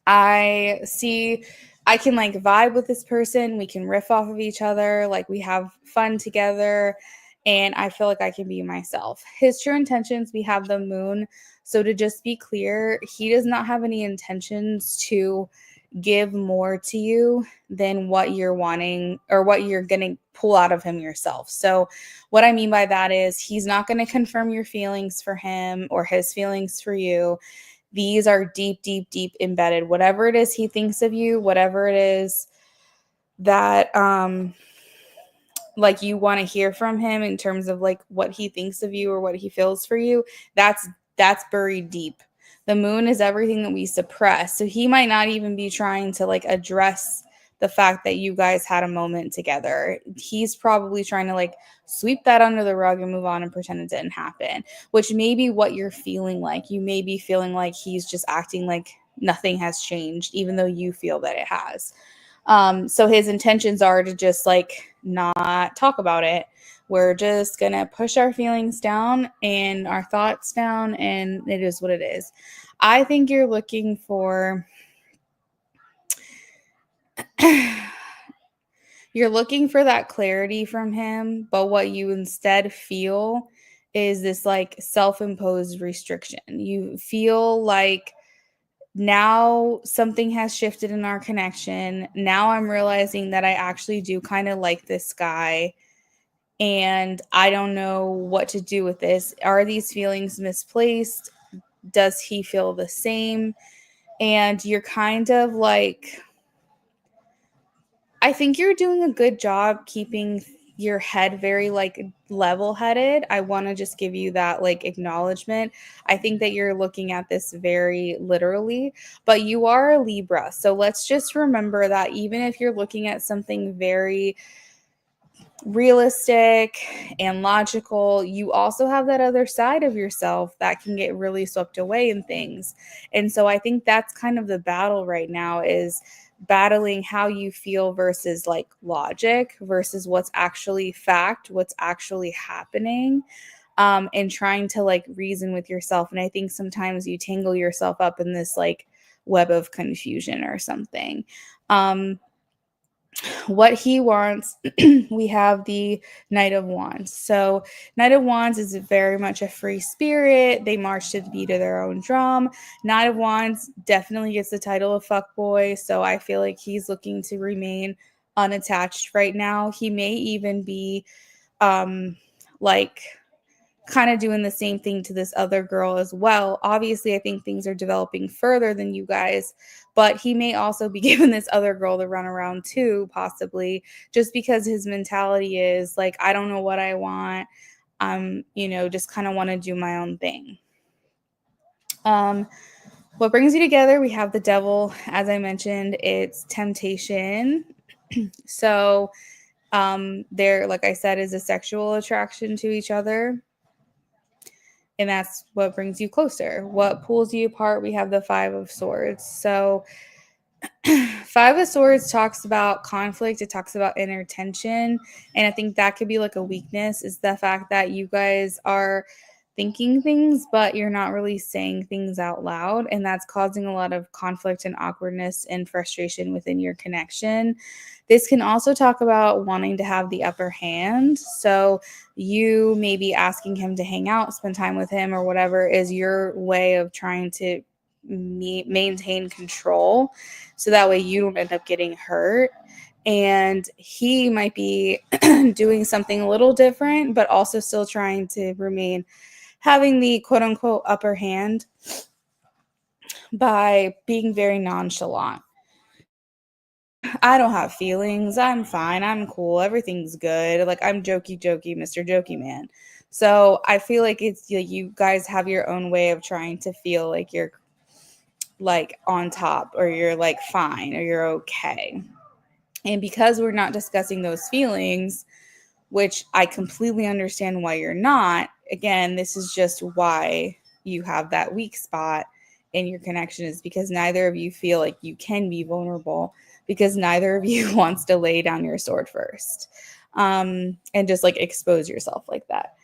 I can like vibe with this person. We can riff off of each other. Like we have fun together. And I feel like I can be myself. His true intentions, we have the Moon. So to just be clear, he does not have any intentions to give more to you than what you're wanting or what you're going to pull out of him yourself. So what I mean by that is he's not going to confirm your feelings for him or his feelings for you. These are deep, deep, deep embedded. Whatever it is he thinks of you, whatever it is that like you want to hear from him in terms of like what he thinks of you or what he feels for you, that's buried deep. The Moon is everything that we suppress. So he might not even be trying to like address the fact that you guys had a moment together. He's probably trying to like sweep that under the rug and move on and pretend it didn't happen, which may be what you're feeling like. You may be feeling like he's just acting like nothing has changed, even though you feel that it has. So his intentions are to just like not talk about it. We're just going to push our feelings down and our thoughts down, and it is what it is. I think you're looking for you're looking for that clarity from him, but what you instead feel is this like self-imposed restriction. You feel like now something has shifted in our connection. Now I'm realizing that I actually do kind of like this guy and I don't know what to do with this. Are these feelings misplaced? Does he feel the same? And you're kind of like, I think you're doing a good job keeping your head very like level headed. I want to just give you that like acknowledgement. I think that you're looking at this very literally, but you are a Libra. So let's just remember that even if you're looking at something very realistic and logical, you also have that other side of yourself that can get really swept away in things. And so I think that's kind of the battle right now, is battling how you feel versus like logic versus what's actually fact, what's actually happening, and trying to like reason with yourself. And I think sometimes you tangle yourself up in this like web of confusion or something. What he wants, we have the Knight of Wands. So Knight of Wands is very much a free spirit. They march to the beat of their own drum. Knight of Wands definitely gets the title of fuckboy. So I feel like he's looking to remain unattached right now. He may even be like kind of doing the same thing to this other girl as well. Obviously, I think things are developing further than you guys, but he may also be giving this other girl the runaround too, possibly, just because his mentality is like, I don't know what I want. Just kind of want to do my own thing. What brings you together? We have the devil, as I mentioned, it's temptation. So, there, like I said, is a sexual attraction to each other. And that's what brings you closer. What pulls you apart? We have the Five of Swords. So, Five of Swords talks about conflict, it talks about inner tension. And I think that could be like a weakness, is the fact that you guys are thinking things, but you're not really saying things out loud. And that's causing a lot of conflict and awkwardness and frustration within your connection. This can also talk about wanting to have the upper hand. So you may be asking him to hang out, spend time with him, or whatever is your way of trying to maintain control, so that way you don't end up getting hurt. And he might be doing something a little different, but also still trying to remain having the quote unquote upper hand by being very nonchalant. I don't have feelings. I'm fine. I'm cool. Everything's good. Like, I'm jokey, Mr. Jokey Man. So I feel like it's like you guys have your own way of trying to feel like you're like on top, or you're like fine, or you're okay. And because we're not discussing those feelings, which I completely understand why you're not, again, this is just why you have that weak spot in your connection, is because neither of you feel like you can be vulnerable, because neither of you wants to lay down your sword first, and just like expose yourself like that.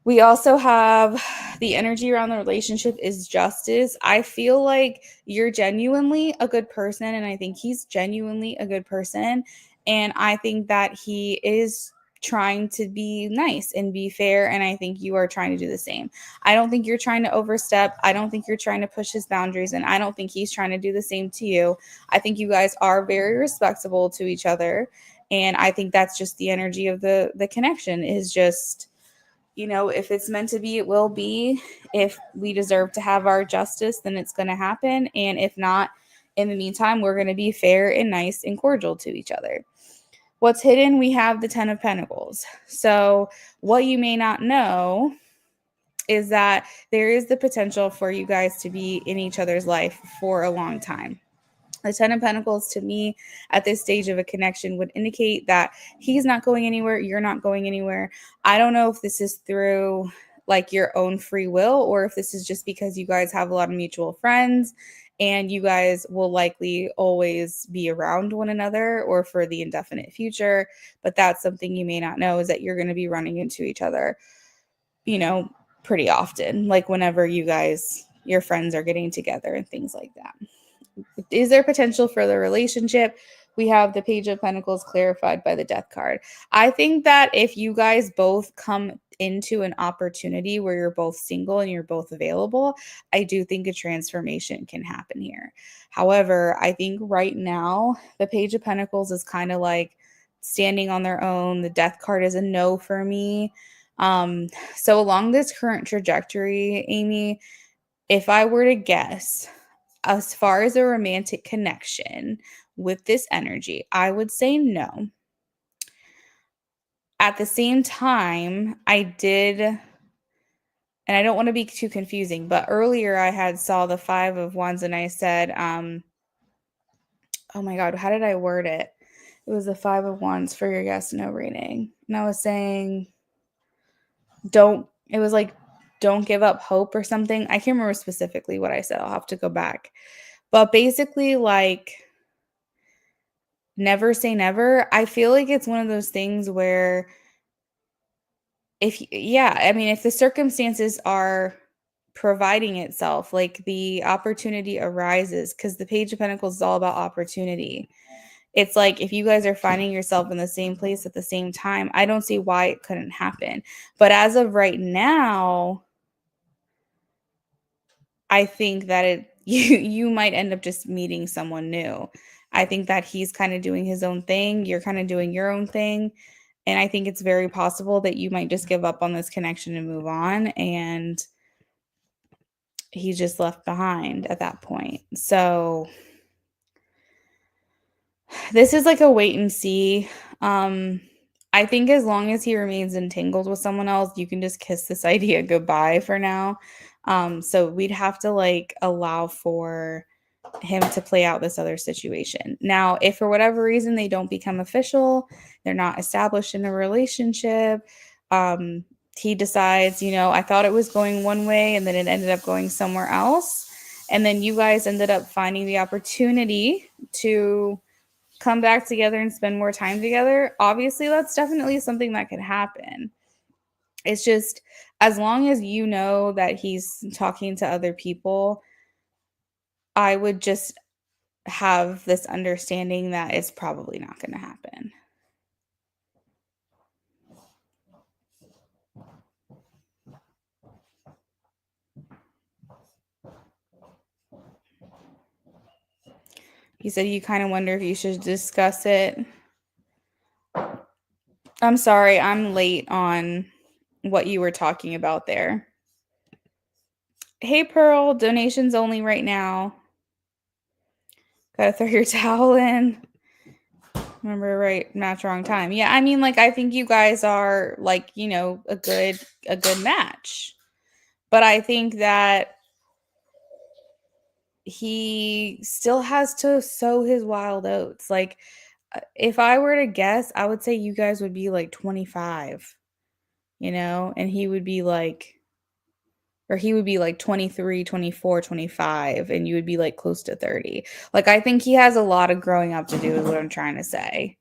We also have the energy around the relationship is justice. I feel like you're genuinely a good person, and I think he's genuinely a good person. And I think that he is trying to be nice and be fair. And I think you are trying to do the same. I don't think you're trying to overstep. I don't think you're trying to push his boundaries. And I don't think he's trying to do the same to you. I think you guys are very respectable to each other. And I think that's just the energy of the connection, is just, if it's meant to be, it will be. If we deserve to have our justice, then it's going to happen. And if not, in the meantime, we're going to be fair and nice and cordial to each other. What's hidden? We have the Ten of Pentacles. So, what you may not know is that there is the potential for you guys to be in each other's life for a long time. The Ten of Pentacles, to me, at this stage of a connection, would indicate that he's not going anywhere, you're not going anywhere. I don't know if this is through like your own free will, or if this is just because you guys have a lot of mutual friends and you guys will likely always be around one another, or for the indefinite future. But that's something you may not know, is that you're going to be running into each other, pretty often, like whenever your friends are getting together and things like that. Is there potential for the relationship? We have the Page of Pentacles clarified by the Death card. I think that if you guys both come into an opportunity where you're both single and you're both available, I do think a transformation can happen here. However, I think right now the Page of Pentacles is kind of like standing on their own. The Death card is a no for me. So along this current trajectory, Amy, if I were to guess, as far as a romantic connection with this energy, I would say no. At the same time, I did, and I don't want to be too confusing, but earlier I had saw the Five of Wands and I said, oh my God, how did I word it? It was the Five of Wands for your yes, no reading. And I was saying, it was like, don't give up hope or something. I can't remember specifically what I said. I'll have to go back. But basically, like, never say never. I feel like it's one of those things where if the circumstances are providing itself, like the opportunity arises, because the Page of Pentacles is all about opportunity. It's like if you guys are finding yourself in the same place at the same time, I don't see why it couldn't happen. But as of right now, I think that you might end up just meeting someone new. I think that he's kind of doing his own thing, you're kind of doing your own thing. And I think it's very possible that you might just give up on this connection and move on. And he's just left behind at that point. So this is like a wait and see. Um, I think as long as he remains entangled with someone else, you can just kiss this idea goodbye for now. So we'd have to like allow for him to play out this other situation. Now, if for whatever reason they don't become official, they're not established in a relationship, um, he decides, I thought it was going one way and then it ended up going somewhere else. And then you guys ended up finding the opportunity to come back together and spend more time together. Obviously, that's definitely something that could happen. It's just as long as you know that he's talking to other people, I would just have this understanding that it's probably not going to happen. You said you kind of wonder if you should discuss it. I'm sorry, I'm late on what you were talking about there. Hey, Pearl, donations only right now. Gotta throw your towel in. Remember, right? Match wrong time. Yeah, I mean, like, I think you guys are like, a good match. But I think that he still has to sow his wild oats. Like, if I were to guess, I would say you guys would be like 25, and he would be like 23, 24, 25, and you would be like close to 30. Like, I think he has a lot of growing up to do, is what I'm trying to say.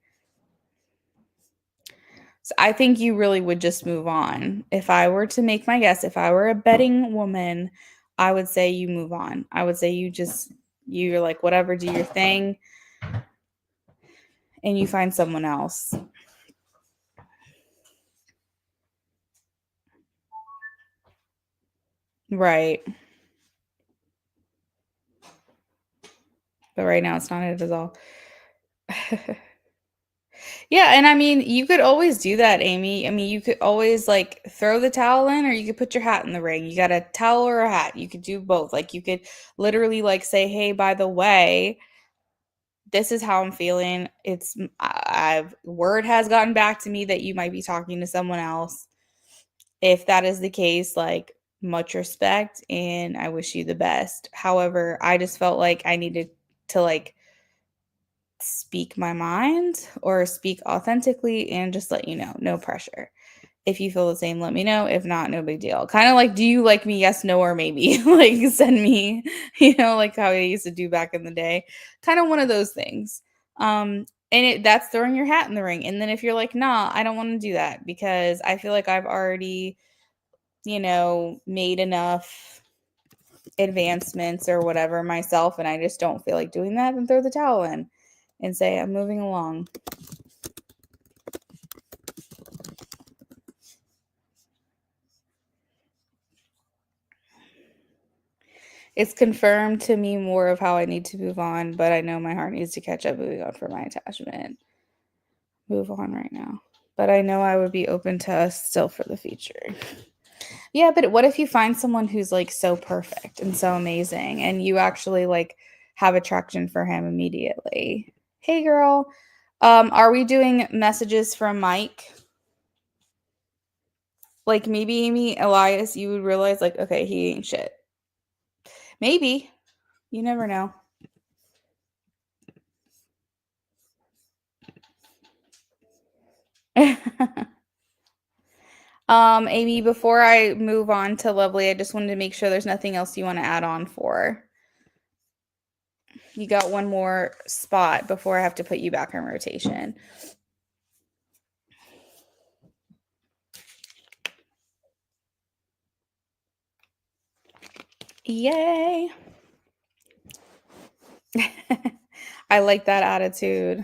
So I think you really would just move on. If I were to make my guess, if I were a betting woman, I would say you move on. I would say you're like, whatever, do your thing, and you find someone else. Right. But right now it's not it at all. Yeah, and I mean, you could always do that, Amy. I mean, you could always like throw the towel in or you could put your hat in the ring. You got a towel or a hat. You could do both. Like you could literally like say, "Hey, by the way, this is how I'm feeling. I've word has gotten back to me that you might be talking to someone else. If that is the case, like much respect and I wish you the best. However, I just felt like I needed to like speak my mind or speak authentically and just let you know, no pressure. If you feel the same, let me know. If not, no big deal. Kind of like, do you like me? Yes, no, or maybe. Like, send me, like how I used to do back in the day. Kind of one of those things. That's throwing your hat in the ring. And then if you're like, nah, I don't want to do that because I feel like I've already, made enough advancements or whatever myself, and I just don't feel like doing that, then throw the towel in and say, I'm moving along. It's confirmed to me more of how I need to move on, but I know my heart needs to catch up moving on for my attachment. Move on right now. But I know I would be open to us still for the future. Yeah, but what if you find someone who's like so perfect and so amazing and you actually like have attraction for him immediately? Hey girl, are we doing messages from Mike? Like maybe Amy, Elias, you would realize like, okay, he ain't shit. Maybe. You never know. Amy, before I move on to Lovely, I just wanted to make sure there's nothing else you want to add on for. You got one more spot before I have to put you back in rotation. Yay. I like that attitude.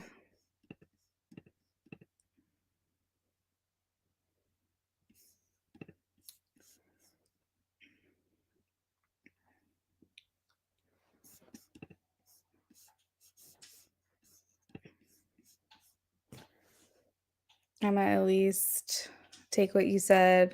I might at least take what you said.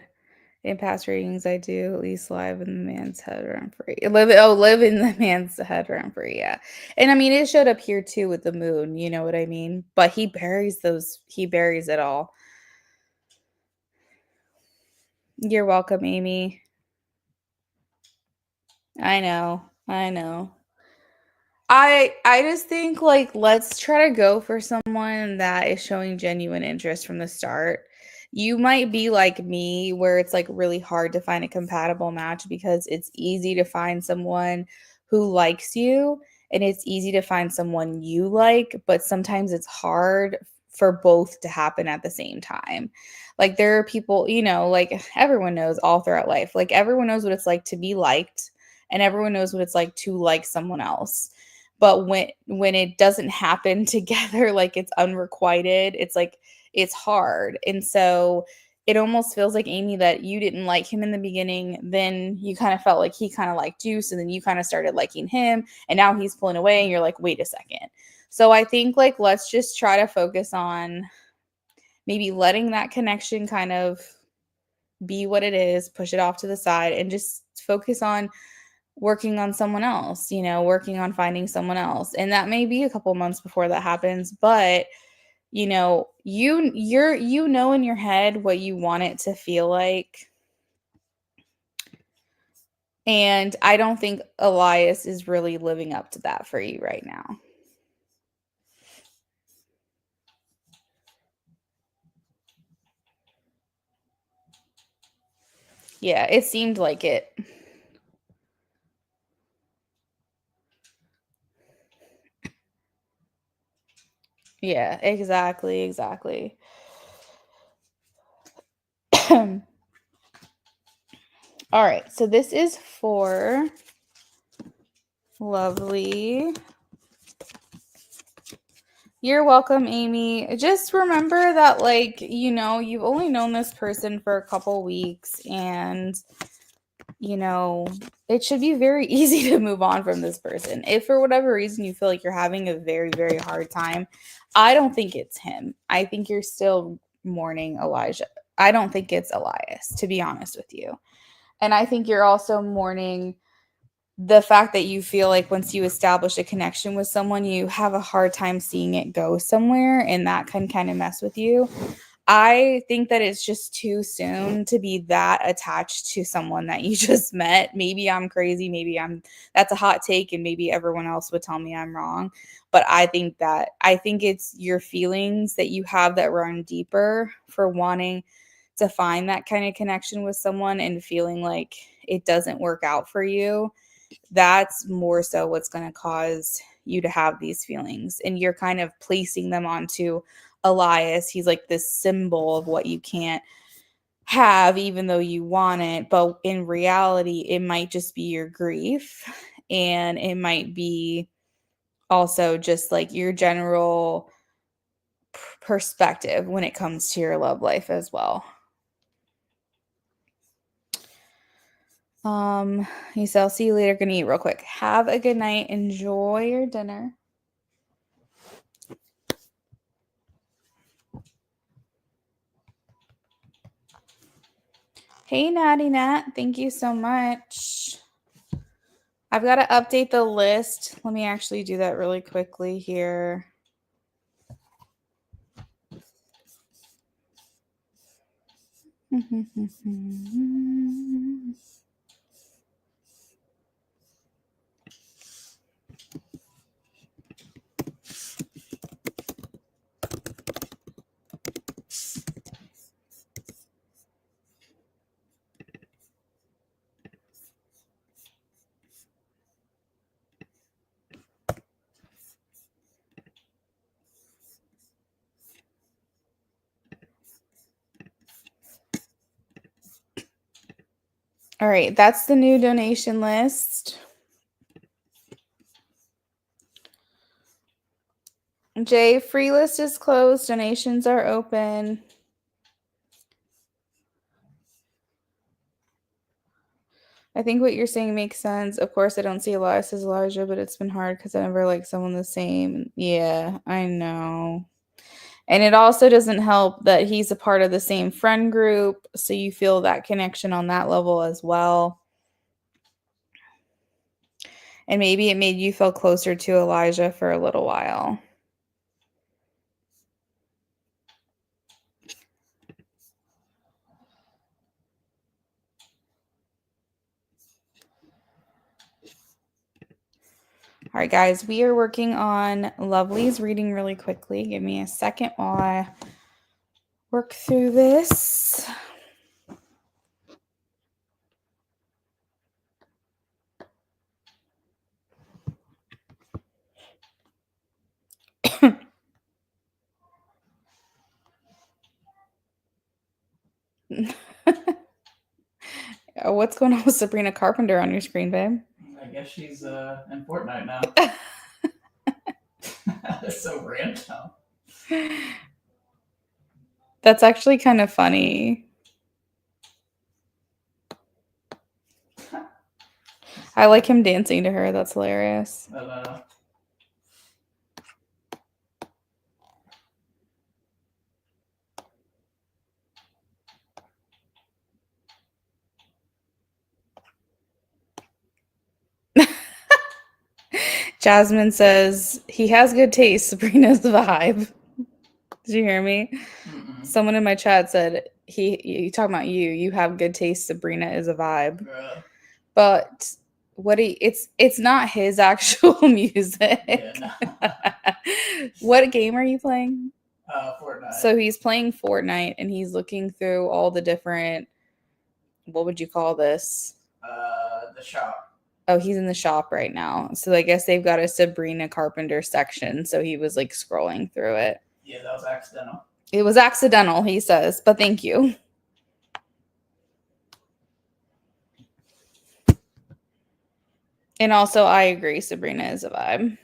In past readings, I do at least live in the man's head rent free. Live in the man's head rent free. Yeah, and I mean it showed up here too with the moon. You know what I mean? But he buries those. He buries it all. You're welcome, Amy. I know. I know. I just think like let's try to go for someone that is showing genuine interest from the start. You might be like me where it's like really hard to find a compatible match because it's easy to find someone who likes you and it's easy to find someone you like, but sometimes it's hard for both to happen at the same time. Like there are people, like everyone knows all throughout life. Like everyone knows what it's like to be liked and everyone knows what it's like to like someone else, but when it doesn't happen together, like it's unrequited, it's like it's hard. And so it almost feels like, Amy, that you didn't like him in the beginning, then you kind of felt like he kind of liked you, so then you kind of started liking him and now he's pulling away and you're like, wait a second. So I think like let's just try to focus on maybe letting that connection kind of be what it is, push it off to the side and just focus on working on someone else, working on finding someone else. And that may be a couple months before that happens, but you know in your head what you want it to feel like. And I don't think Elias is really living up to that for you right now. Yeah, it seemed like it. Yeah, exactly. All right, so this is for lovely. You're welcome, Amy. Just remember that, like, you've only known this person for a couple weeks, and, it should be very easy to move on from this person. If for whatever reason you feel like you're having a very, very hard time, I don't think it's him. I think you're still mourning Elijah. I don't think it's Elias, to be honest with you. And I think you're also mourning the fact that you feel like once you establish a connection with someone, you have a hard time seeing it go somewhere, and that can kind of mess with you. I think that it's just too soon to be that attached to someone that you just met. Maybe I'm crazy, that's a hot take, and maybe everyone else would tell me I'm wrong. But I think it's your feelings that you have that run deeper for wanting to find that kind of connection with someone and feeling like it doesn't work out for you. That's more so what's going to cause you to have these feelings. And you're kind of placing them onto Elias. He's like this symbol of what you can't have, even though you want it. But in reality, it might just be your grief. And it might be also just like your general perspective when it comes to your love life as well. He said, I'll see you later. Gonna eat real quick. Have a good night. Enjoy your dinner. Hey, Natty Nat. Thank you so much. I've got to update the list. Let me actually do that really quickly here. All right, that's the new donation list. Jay, free list is closed. Donations are open. I think what you're saying makes sense. Of course, I don't see Elias as Elijah, but it's been hard because I never like someone the same. Yeah, I know. And it also doesn't help that he's a part of the same friend group, so you feel that connection on that level as well. And maybe it made you feel closer to Elijah for a little while. All right, guys, we are working on Lovely's reading really quickly. Give me a second while I work through this. What's going on with Sabrina Carpenter on your screen, babe? I guess she's in Fortnite now. That's so random. That's actually kind of funny. I like him dancing to her. That's hilarious. Jasmine says, he has good taste. Sabrina's the vibe. Did you hear me? Mm-mm. Someone in my chat said, you talking about you have good taste. Sabrina is a vibe. But it's not his actual music. Yeah, no. What game are you playing? Fortnite. So he's playing Fortnite and he's looking through all the different, what would you call this? The shop. Oh, he's in the shop right now. So I guess they've got a Sabrina Carpenter section. So he was like scrolling through it. Yeah, that was accidental. It was accidental, he says, but thank you. And also, I agree, Sabrina is a vibe.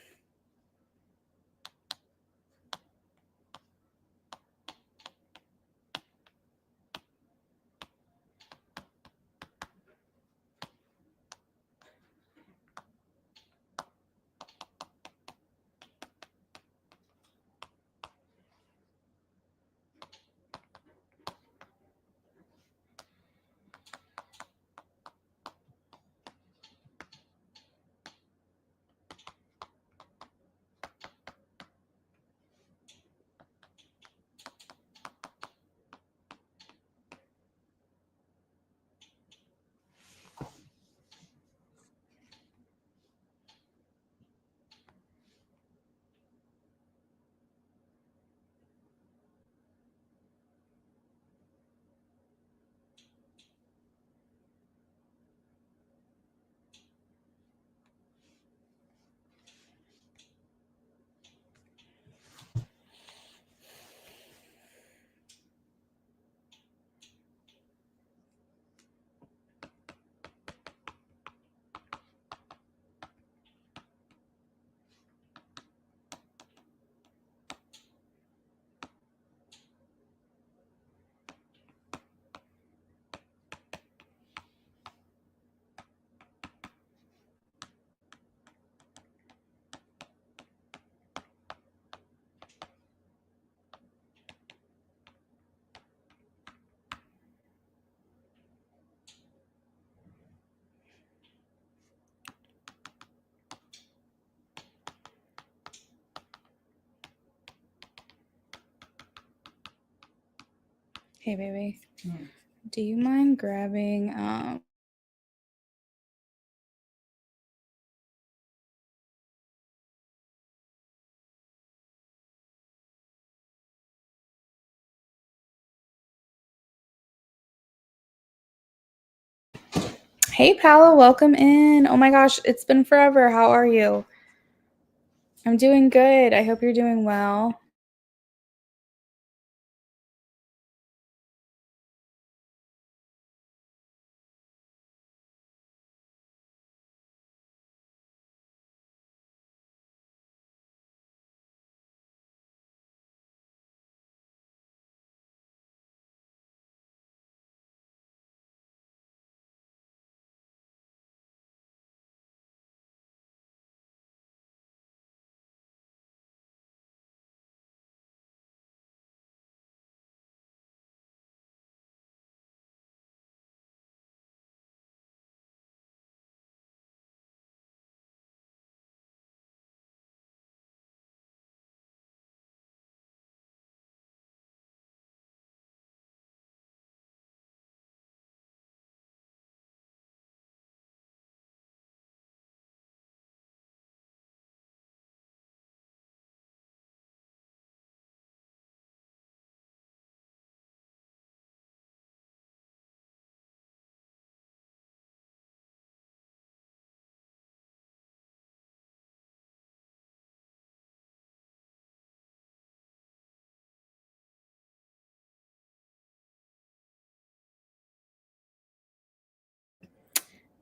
Hey, baby. Do you mind grabbing Hey, Paolo, welcome in. Oh my gosh, it's been forever. How are you? I'm doing good. I hope you're doing well.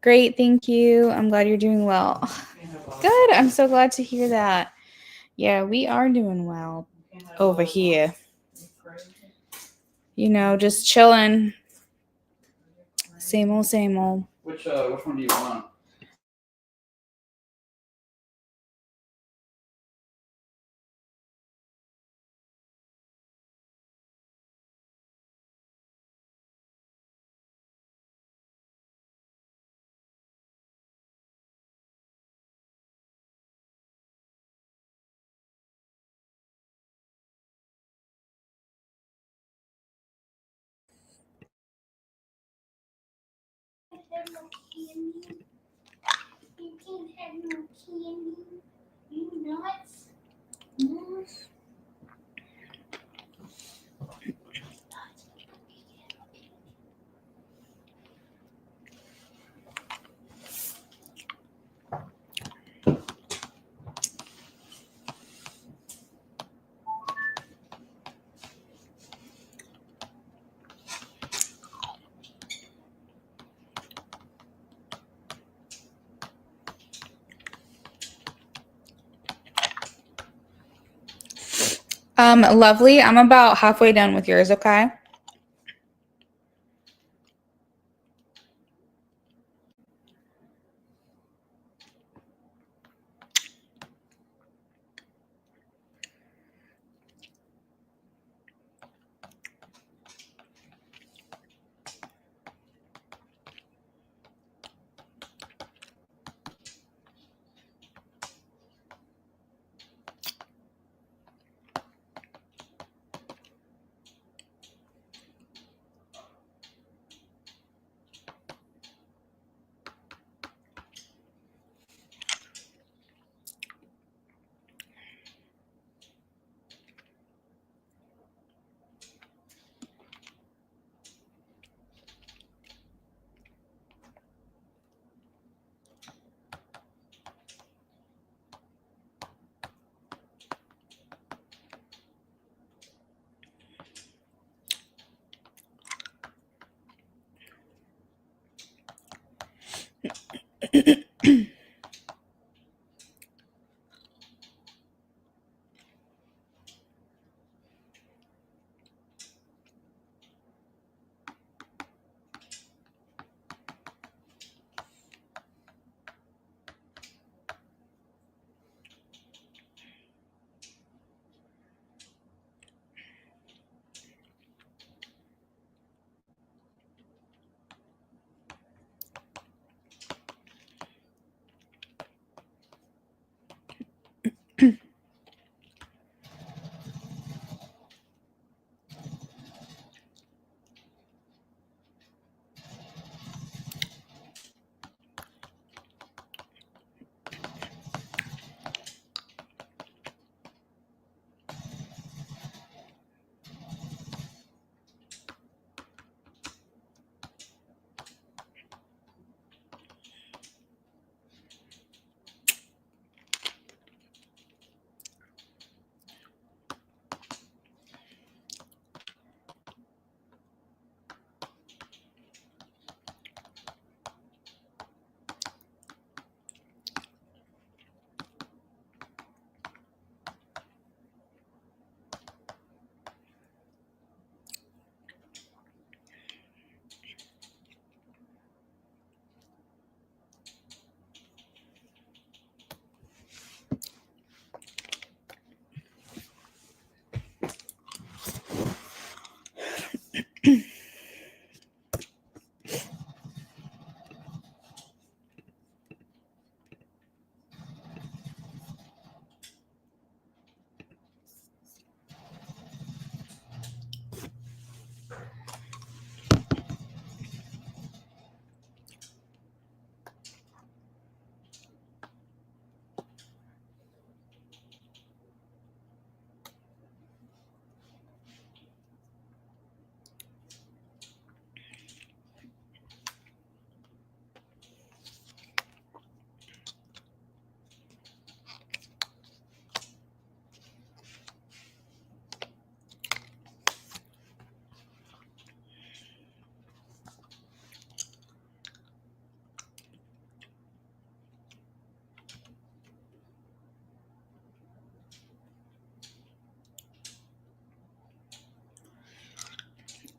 Great, thank you. I'm glad you're doing well. Good, I'm so glad to hear that. Yeah, we are doing well over here. You know, just chilling. Same old, same old. Which one do you want? There's no candy. You can't have no candy. You nuts? Lovely. I'm about halfway done with yours, okay?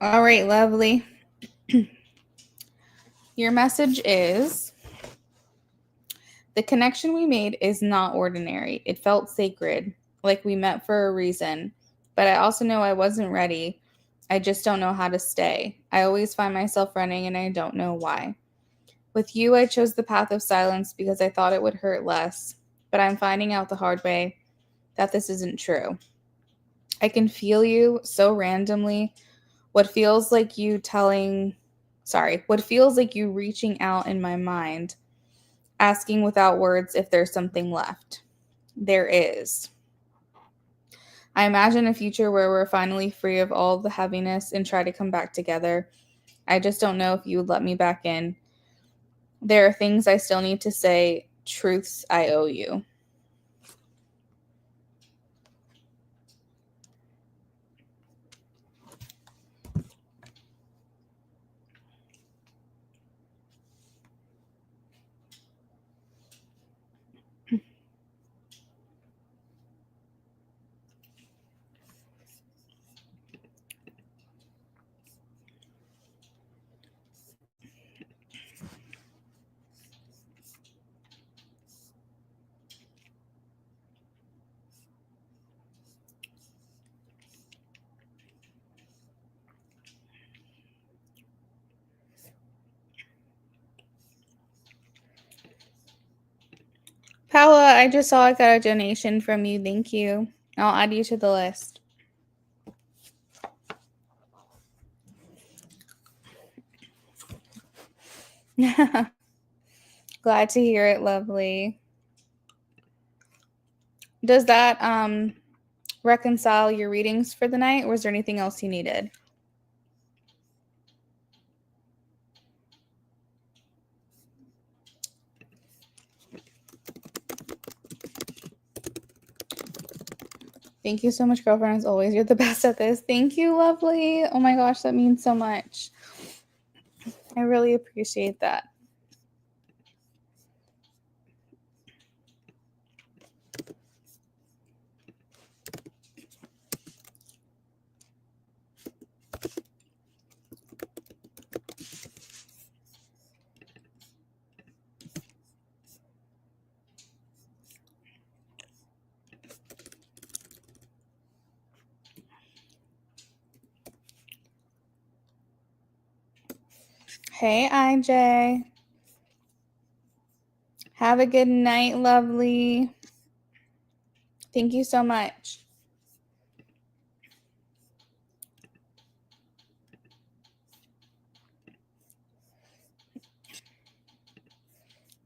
All right, lovely. Your message is, the connection we made is not ordinary. It felt sacred, like we met for a reason. But I also know I wasn't ready. I just don't know how to stay. I always find myself running and I don't know why. With you, I chose the path of silence because I thought it would hurt less. But I'm finding out the hard way that this isn't true. I can feel you so randomly. What feels like you reaching out in my mind, asking without words if there's something left. There is. I imagine a future where we're finally free of all the heaviness and try to come back together. I just don't know if you would let me back in. There are things I still need to say, truths I owe you. Paula, I just saw I got a donation from you. Thank you. I'll add you to the list. Glad to hear it, lovely. Does that reconcile your readings for the night, or is there anything else you needed? Thank you so much, girlfriend. As always, you're the best at this. Thank you, lovely. Oh my gosh, that means so much. I really appreciate that. Hey, IJ. Have a good night, lovely. Thank you so much.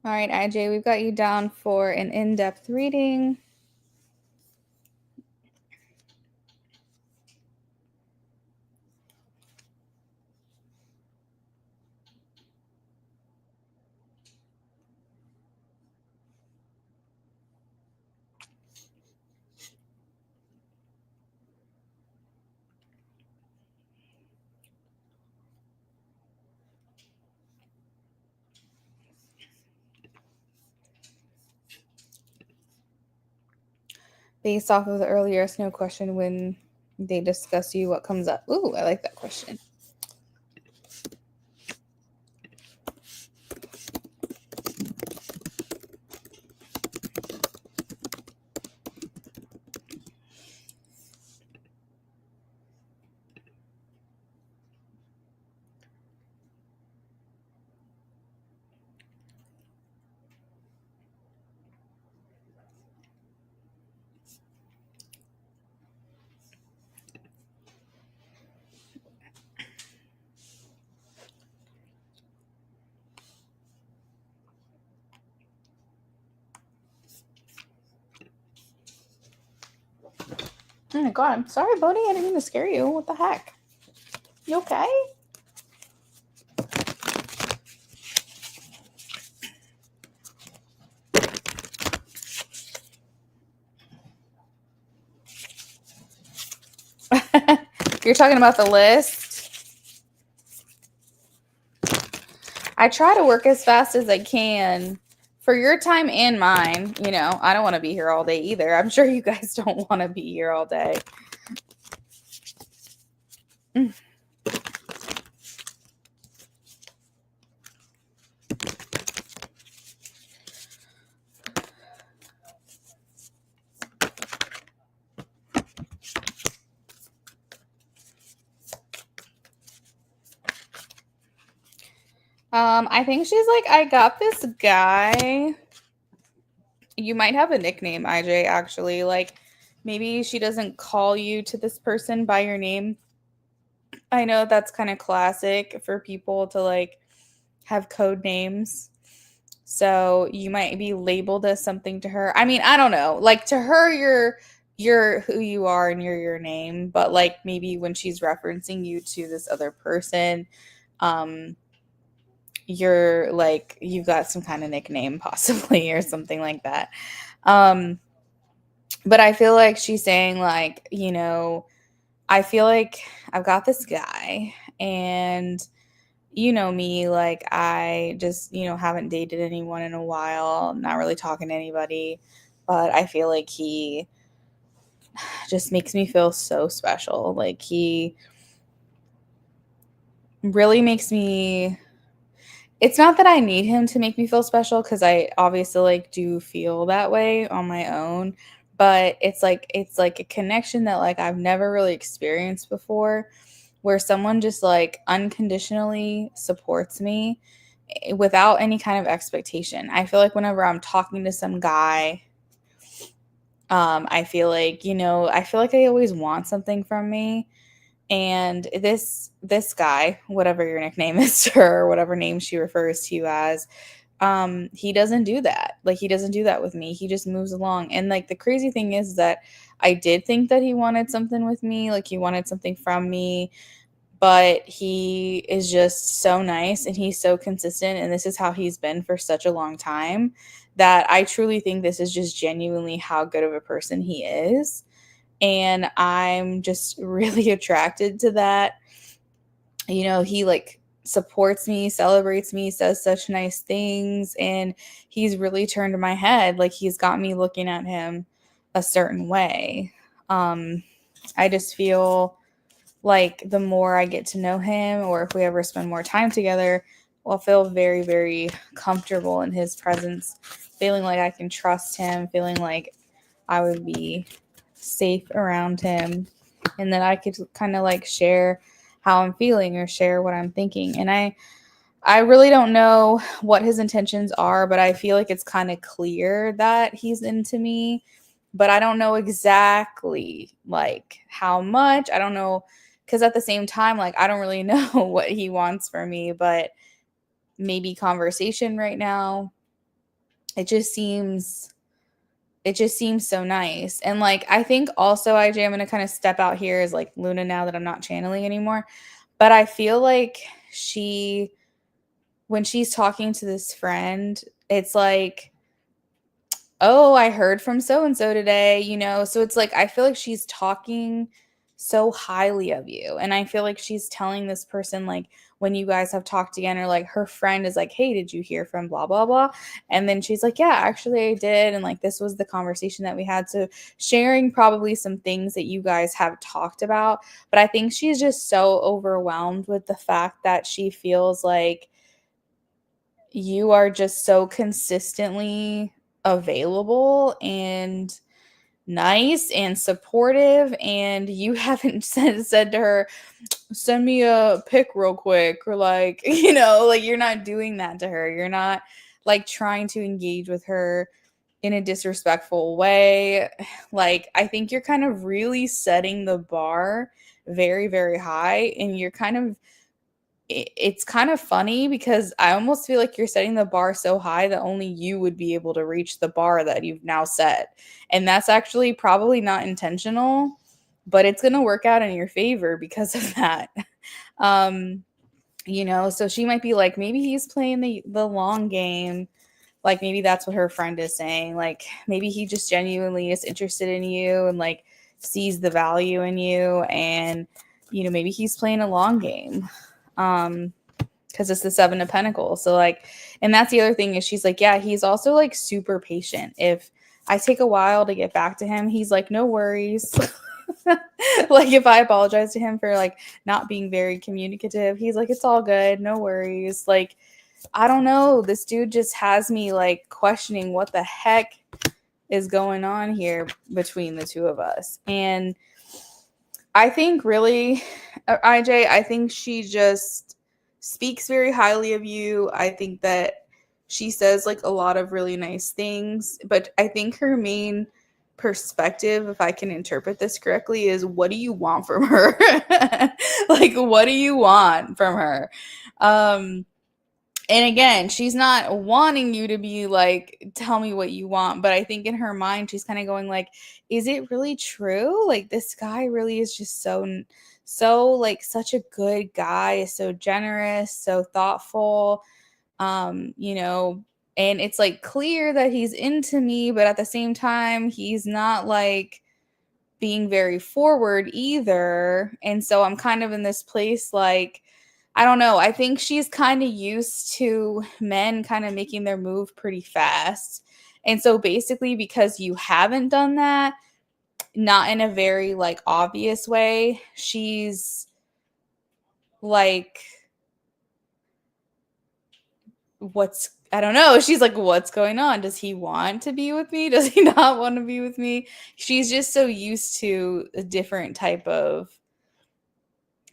All right, IJ, we've got you down for an in-depth reading. Based off of the earlier snow question, when they discuss you, what comes up? Ooh, I like that question. Oh my god, I'm sorry, Bodhi. I didn't mean to scare you. What the heck? You okay? You're talking about the list? I try to work as fast as I can for your time and mine. You know, I don't want to be here all day either. I'm sure you guys don't want to be here all day. I think she's like, I got this guy. You might have a nickname, IJ, actually. Like, maybe she doesn't call you to this person by your name. I know that's kind of classic for people to like have code names. So you might be labeled as something to her. I mean, I don't know. Like to her, you're who you are and you're your name. But like maybe when she's referencing you to this other person, um, you're like you've got some kind of nickname possibly or something like that. Um, but I feel like she's saying like, I feel like I've got this guy and you know me, like I just, haven't dated anyone in a while, not really talking to anybody, but I feel like he just makes me feel so special. Like he really makes me it's not that I need him to make me feel special cuz I obviously like do feel that way on my own, but it's like a connection that like I've never really experienced before where someone just like unconditionally supports me without any kind of expectation. I feel like whenever I'm talking to some guy, I feel like, I feel like they always want something from me. And this guy, whatever your nickname is to her, or whatever name she refers to you as, he doesn't do that. Like he doesn't do that with me. He just moves along. And like the crazy thing is that I did think that he wanted something with me, like he wanted something from me, but he is just so nice and he's so consistent and this is how he's been for such a long time that I truly think this is just genuinely how good of a person he is, and I'm just really attracted to that. He like supports me, celebrates me, says such nice things, and he's really turned my head. Like he's got me looking at him a certain way. I just feel like the more I get to know him, or if we ever spend more time together, I'll feel very, very comfortable in his presence, feeling like I can trust him, feeling like I would be safe around him, and that I could kind of like share how I'm feeling or share what I'm thinking. And I really don't know what his intentions are, but I feel like it's kind of clear that he's into me, but I don't know exactly like how much. I don't know, because at the same time, like I don't really know what he wants from me, but maybe conversation right now. It just seems so nice. And like I think also IJ, I'm gonna kind of step out here as like Luna now that I'm not channeling anymore. But I feel like when she's talking to this friend, it's like, oh, I heard from so and so today, So it's like I feel like she's talking so highly of you. And I feel like she's telling this person, like, when you guys have talked again, or like her friend is like, hey, did you hear from blah, blah, blah? And then she's like, yeah, actually, I did. And like, this was the conversation that we had. So sharing probably some things that you guys have talked about. But I think she's just so overwhelmed with the fact that she feels like you are just so consistently available and nice and supportive, and you haven't said to her, send me a pic real quick, or like like you're not doing that to her. You're not like trying to engage with her in a disrespectful way. Like I think you're kind of really setting the bar very, very high, and you're kind of it's kind of funny because I almost feel like you're setting the bar so high that only you would be able to reach the bar that you've now set. And that's actually probably not intentional, but it's going to work out in your favor because of that. Um, so she might be like, maybe he's playing the long game. Like maybe that's what her friend is saying. Like maybe he just genuinely is interested in you and like sees the value in you, and maybe he's playing a long game. Because it's the 7 of Pentacles. So like, and that's the other thing is she's like, yeah, he's also like super patient. If I take a while to get back to him, he's like, no worries. Like if I apologize to him for like not being very communicative, he's like, it's all good, no worries. Like, I don't know, this dude just has me like questioning what the heck is going on here between the two of us. And I think really, IJ, I think she just speaks very highly of you. I think that she says like a lot of really nice things, but I think her main perspective, if I can interpret this correctly, is what do you want from her? Like, what do you want from her? And again, she's not wanting you to be like, tell me what you want. But I think in her mind, she's kind of going like, is it really true? Like, this guy really is just so like such a good guy, so generous, so thoughtful. You know, and it's like clear that he's into me, but at the same time, he's not like being very forward either. And so I'm kind of in this place like, I don't know. I think she's kind of used to men kind of making their move pretty fast. And so basically, because you haven't done that, not in a very like obvious way, she's like, I don't know. She's like, what's going on? Does he want to be with me? Does he not want to be with me? She's just so used to a different type of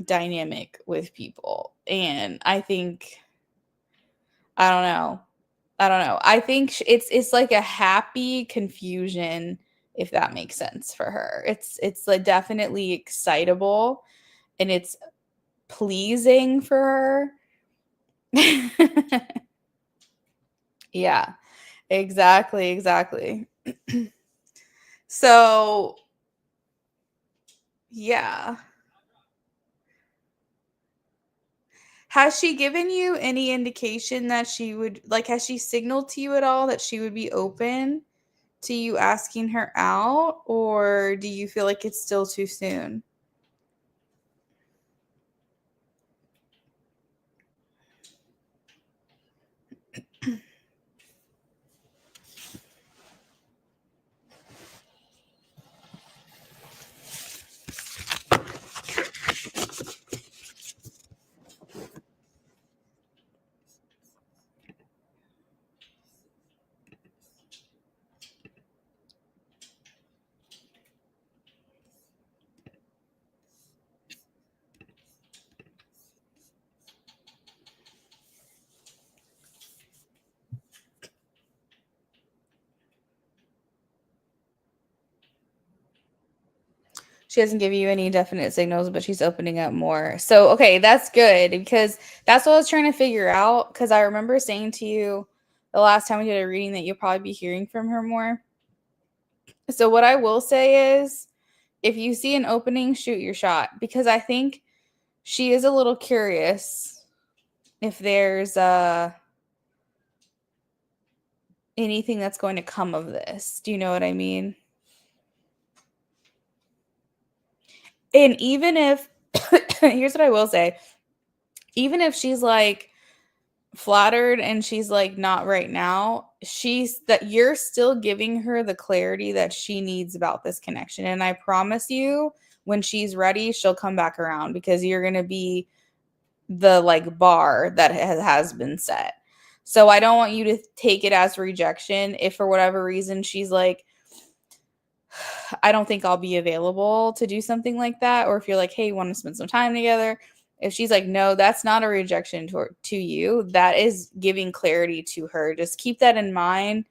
dynamic with people. And I think, I don't know. I think it's like a happy confusion, if that makes sense for her. It's like definitely excitable and it's pleasing for her. Yeah. Exactly. So, yeah. Has she given you any indication that she would like has she signaled to you at all that she would be open to you asking her out, or do you feel like it's still too soon? She doesn't give you any definite signals, but she's opening up more. So, okay, that's good because that's what I was trying to figure out. Because I remember saying to you the last time we did a reading that you'll probably be hearing from her more. So, what I will say is if you see an opening, shoot your shot because I think she is a little curious if there's anything that's going to come of this. Do you know what I mean? And even if, here's what I will say, even if she's like flattered and she's like, not right now, she's that you're still giving her the clarity that she needs about this connection. And I promise you, when she's ready, she'll come back around because you're going to be the like bar that has been set. So I don't want you to take it as rejection if for whatever reason she's like, I don't think I'll be available to do something like that. Or if you're like, hey, you want to spend some time together? If she's like, no, that's not a rejection to you. That is giving clarity to her. Just keep that in mind.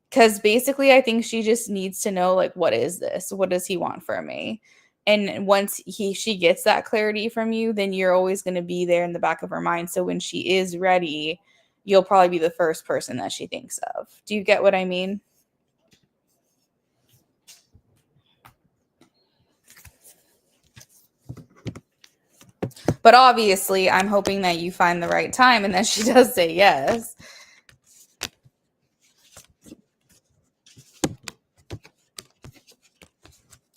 Because basically, I think she just needs to know, like, what is this? What does he want from me? And once she gets that clarity from you, then you're always going to be there in the back of her mind. So when she is ready, you'll probably be the first person that she thinks of. Do you get what I mean? But obviously, I'm hoping that you find the right time and that she does say yes.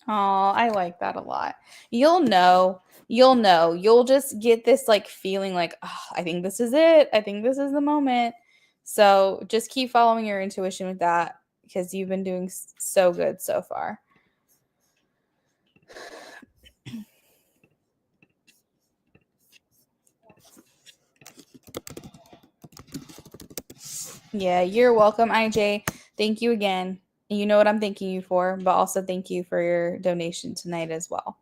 Oh, I like that a lot. You'll know. You'll just get this like feeling like, oh, I think this is it. I think this is the moment. So just keep following your intuition with that because you've been doing so good so far. Yeah, you're welcome, IJ. Thank you again. You know what I'm thanking you for, but also thank you for your donation tonight as well.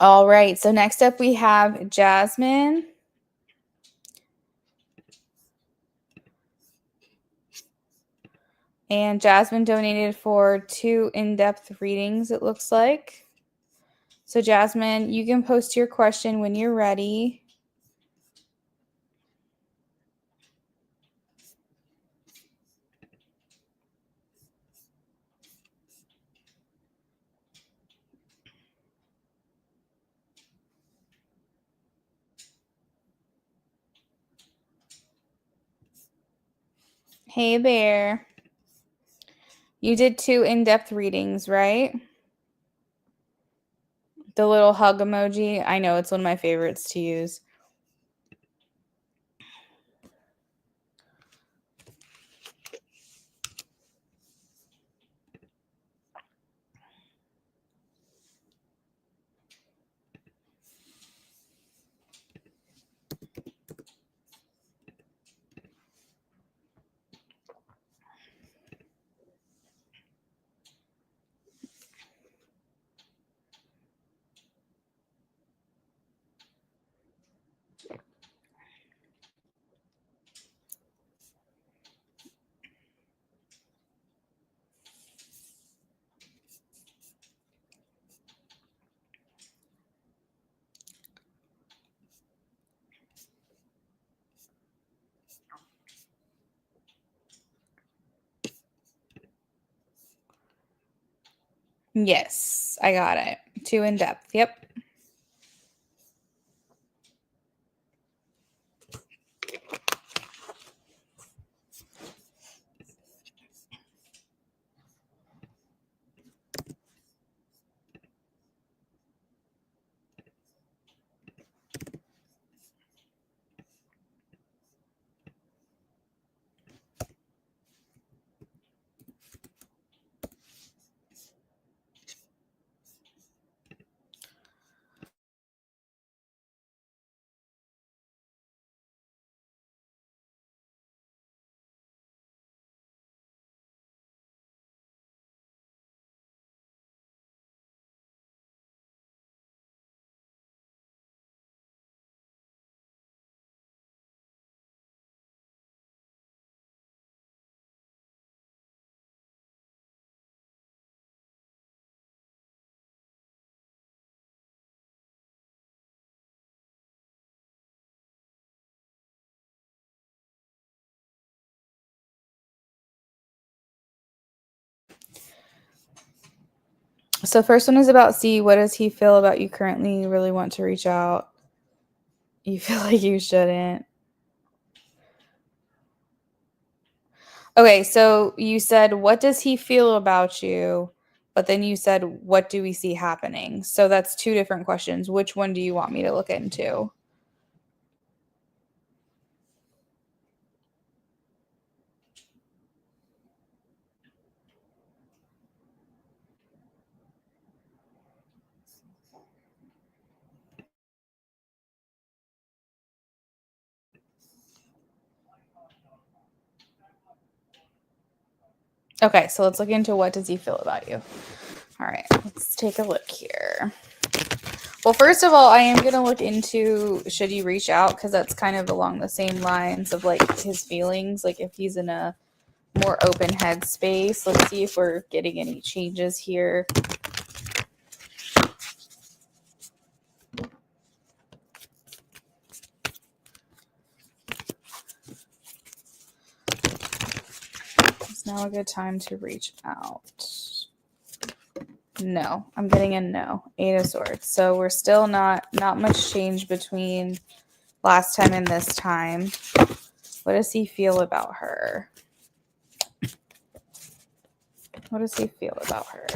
All right, so next up we have Jasmine. And Jasmine donated for 2 in-depth readings, it looks like. So Jasmine, you can post your question when you're ready. Hey there. You did 2 in-depth readings, right? The little hug emoji. I know, it's one of my favorites to use. Yes, I got it. 2 in-depth. Yep. So first one is about C. What does he feel about you currently? You really want to reach out. You feel like you shouldn't. Okay, so you said, what does he feel about you? But then you said, what do we see happening? So that's 2 different questions. Which one do you want me to look into? Okay, so let's look into what does he feel about you. All right, let's take a look here. Well, first of all, I am going to look into should he reach out, because that's kind of along the same lines of like his feelings, like if he's in a more open headspace. Let's see if we're getting any changes here. It's now a good time to reach out. No, I'm getting a no. 8 of Swords. So we're still not much change between last time and this time. What does he feel about her? What does he feel about her?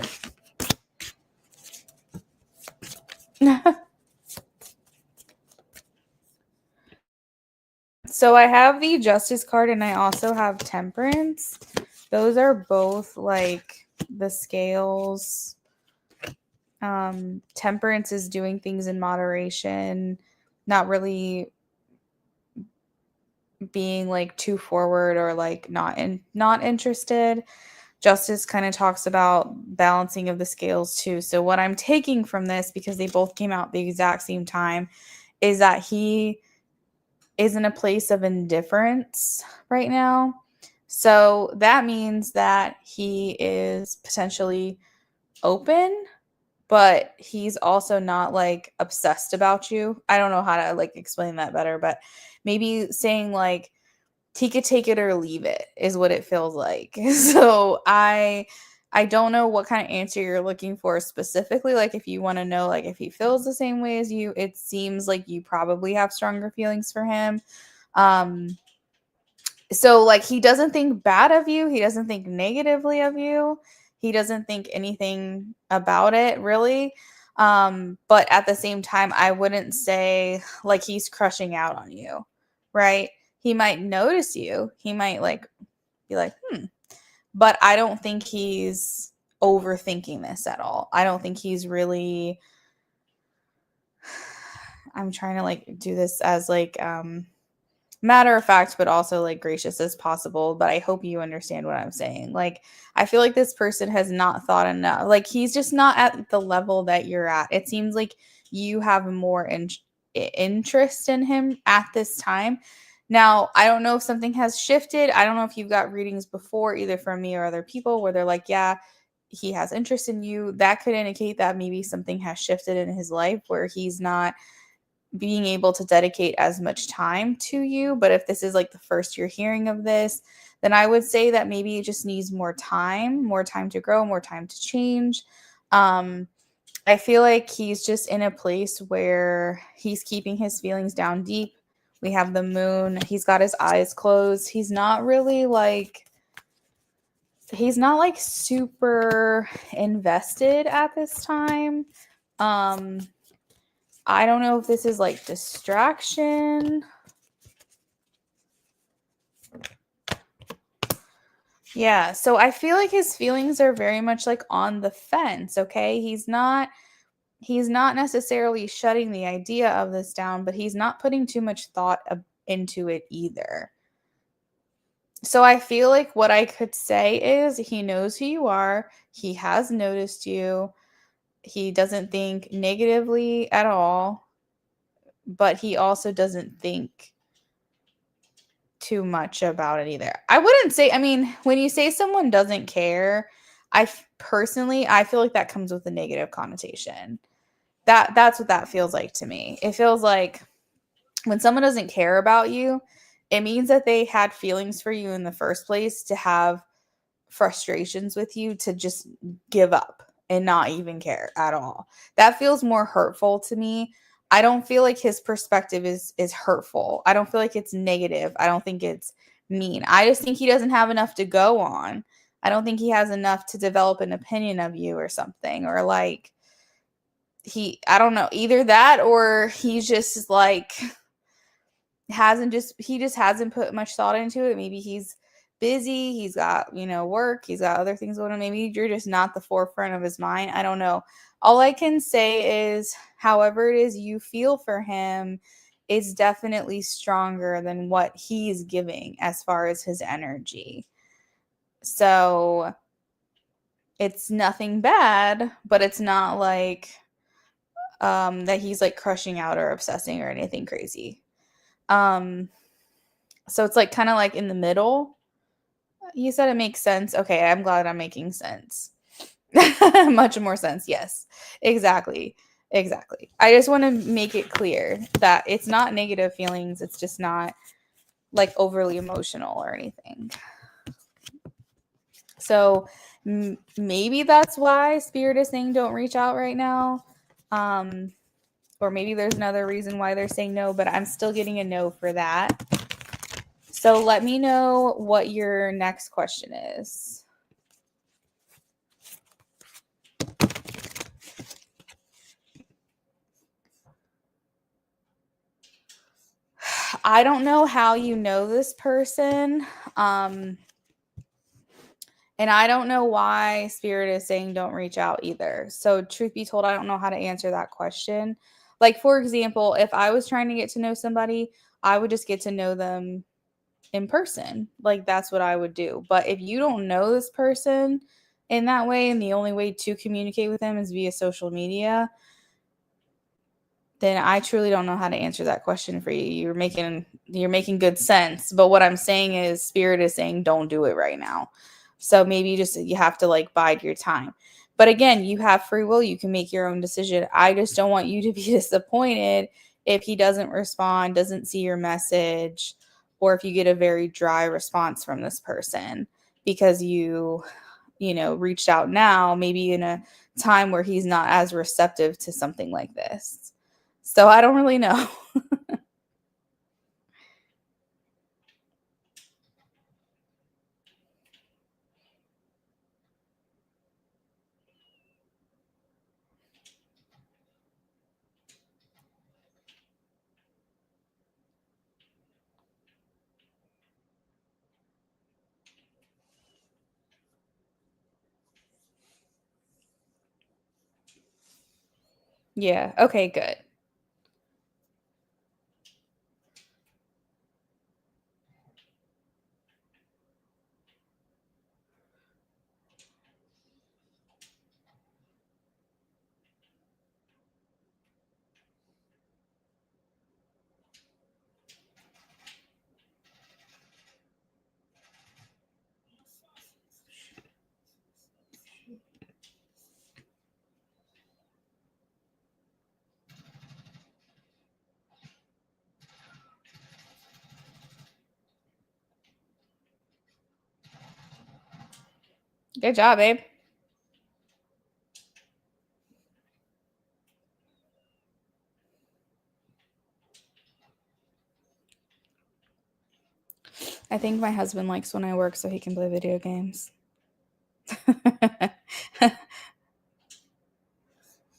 So I have the Justice card and I also have Temperance. Those are both like the scales. Temperance is doing things in moderation, not really being like too forward or like not interested. Justice kind of talks about balancing of the scales too. So what I'm taking from this, because they both came out the exact same time, is that he is in a place of indifference right now. So that means that he is potentially open, but he's also not like obsessed about you. I don't know how to like explain that better, but maybe saying like he could take it or leave it is what it feels like. So I don't know what kind of answer you're looking for specifically. Like if you want to know like if he feels the same way as you, it seems like you probably have stronger feelings for him. So like he doesn't think bad of you, he doesn't think negatively of you, he doesn't think anything about it really. But at the same time, I wouldn't say like he's crushing out on you, right? He might notice you, he might like be like but I don't think he's overthinking this at all. I don't think he's really, I'm trying to like do this as like matter of fact, but also like gracious as possible. But I hope you understand what I'm saying. Like, I feel like this person has not thought enough. Like, he's just not at the level that you're at. It seems like you have more interest in him at this time. Now, I don't know if something has shifted. I don't know if you've got readings before, either from me or other people, where they're like, yeah, he has interest in you. That could indicate that maybe something has shifted in his life where he's not being able to dedicate as much time to you. But if this is like the first you're hearing of this, then I would say that maybe it just needs more time to grow, more time to change. I feel like he's just in a place where he's keeping his feelings down deep. We have the moon. He's got his eyes closed. He's not like super invested at this time. I don't know if this is like distraction. Yeah, so I feel like his feelings are very much like on the fence, okay? He's not necessarily shutting the idea of this down, but he's not putting too much thought into it either. So I feel like what I could say is he knows who you are. He has noticed you. He doesn't think negatively at all, but he also doesn't think too much about it either. I wouldn't say, I mean, when you say someone doesn't care, personally, I feel like that comes with a negative connotation. That's what that feels like to me. It feels like when someone doesn't care about you, it means that they had feelings for you in the first place, to have frustrations with you, to just give up and not even care at all. That feels more hurtful to me. I don't feel like his perspective is hurtful. I don't feel like it's negative. I don't think it's mean. I just think he doesn't have enough to go on. I don't think he has enough to develop an opinion of you or something, or like I don't know, either that or he's just like he just hasn't put much thought into it. Maybe he's busy, he's got, work, he's got other things going on. Maybe you're just not the forefront of his mind. I don't know. All I can say is, however it is you feel for him is definitely stronger than what he's giving as far as his energy. So it's nothing bad, but it's not like that he's like crushing out or obsessing or anything crazy. So it's like kind of like in the middle. You said it makes sense. Okay, I'm glad I'm making sense. Much more sense. Yes, exactly. Exactly. I just want to make it clear that it's not negative feelings. It's just not like overly emotional or anything. So maybe that's why Spirit is saying don't reach out right now. Or maybe there's another reason why they're saying no, but I'm still getting a no for that. So let me know what your next question is. I don't know how you know this person. And I don't know why Spirit is saying don't reach out either. So truth be told, I don't know how to answer that question. Like, for example, if I was trying to get to know somebody, I would just get to know them in person. Like, that's what I would do. But if you don't know this person in that way, and the only way to communicate with them is via social media, then I truly don't know how to answer that question for you. You're making good sense. But what I'm saying is, Spirit is saying don't do it right now. So maybe you have to like bide your time. But again, you have free will. You can make your own decision. I just don't want you to be disappointed if he doesn't respond, doesn't see your message, or if you get a very dry response from this person because you reached out now, maybe in a time where he's not as receptive to something like this. So I don't really know. Yeah. Okay, good. Good job, babe. I think my husband likes when I work so he can play video games.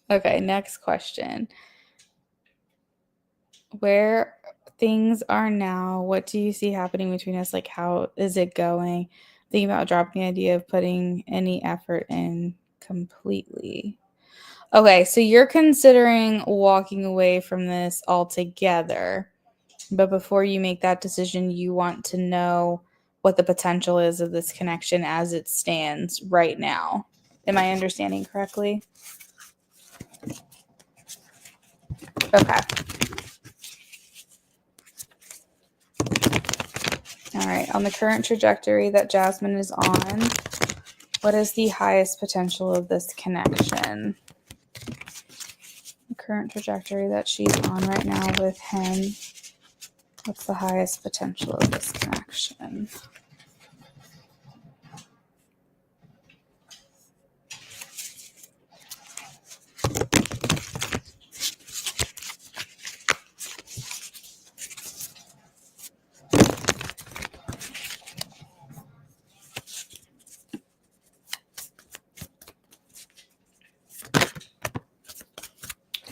Okay, next question. Where things are now, what do you see happening between us? Like, how is it going? Thinking about dropping the idea of putting any effort in completely. Okay, so you're considering walking away from this altogether. But before you make that decision, you want to know what the potential is of this connection as it stands right now. Am I understanding correctly? Okay. All right. On the current trajectory that Jasmine is on, what is the highest potential of this connection? The current trajectory that she's on right now with him, what's the highest potential of this connection?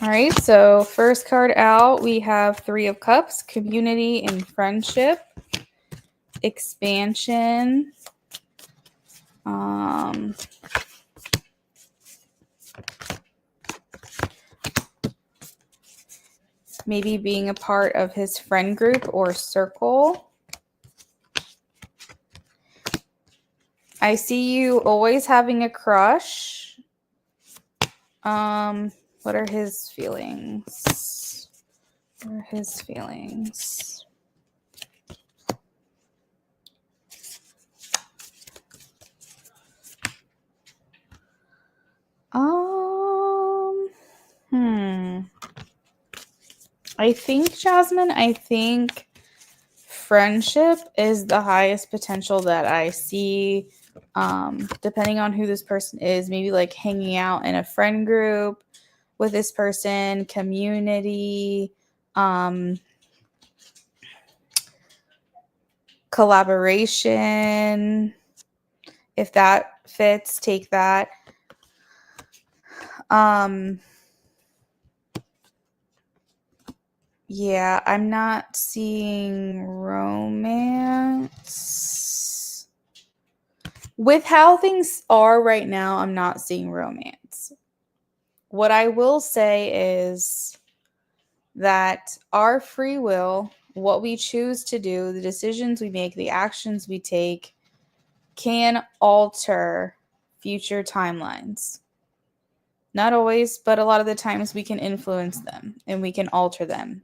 All right, so first card out, we have Three of Cups, community and friendship, expansion, maybe being a part of his friend group or circle. I see you always having a crush. What are his feelings? What are his feelings? I think, Jasmine, friendship is the highest potential that I see. Depending on who this person is, maybe like hanging out in a friend group with this person, community, collaboration. If that fits, take that. Yeah, I'm not seeing romance. With how things are right now, I'm not seeing romance. What I will say is that our free will what we choose to do, the decisions we make, the actions we take can alter future timelines. Not always, but a lot of the times we can influence them and we can alter them.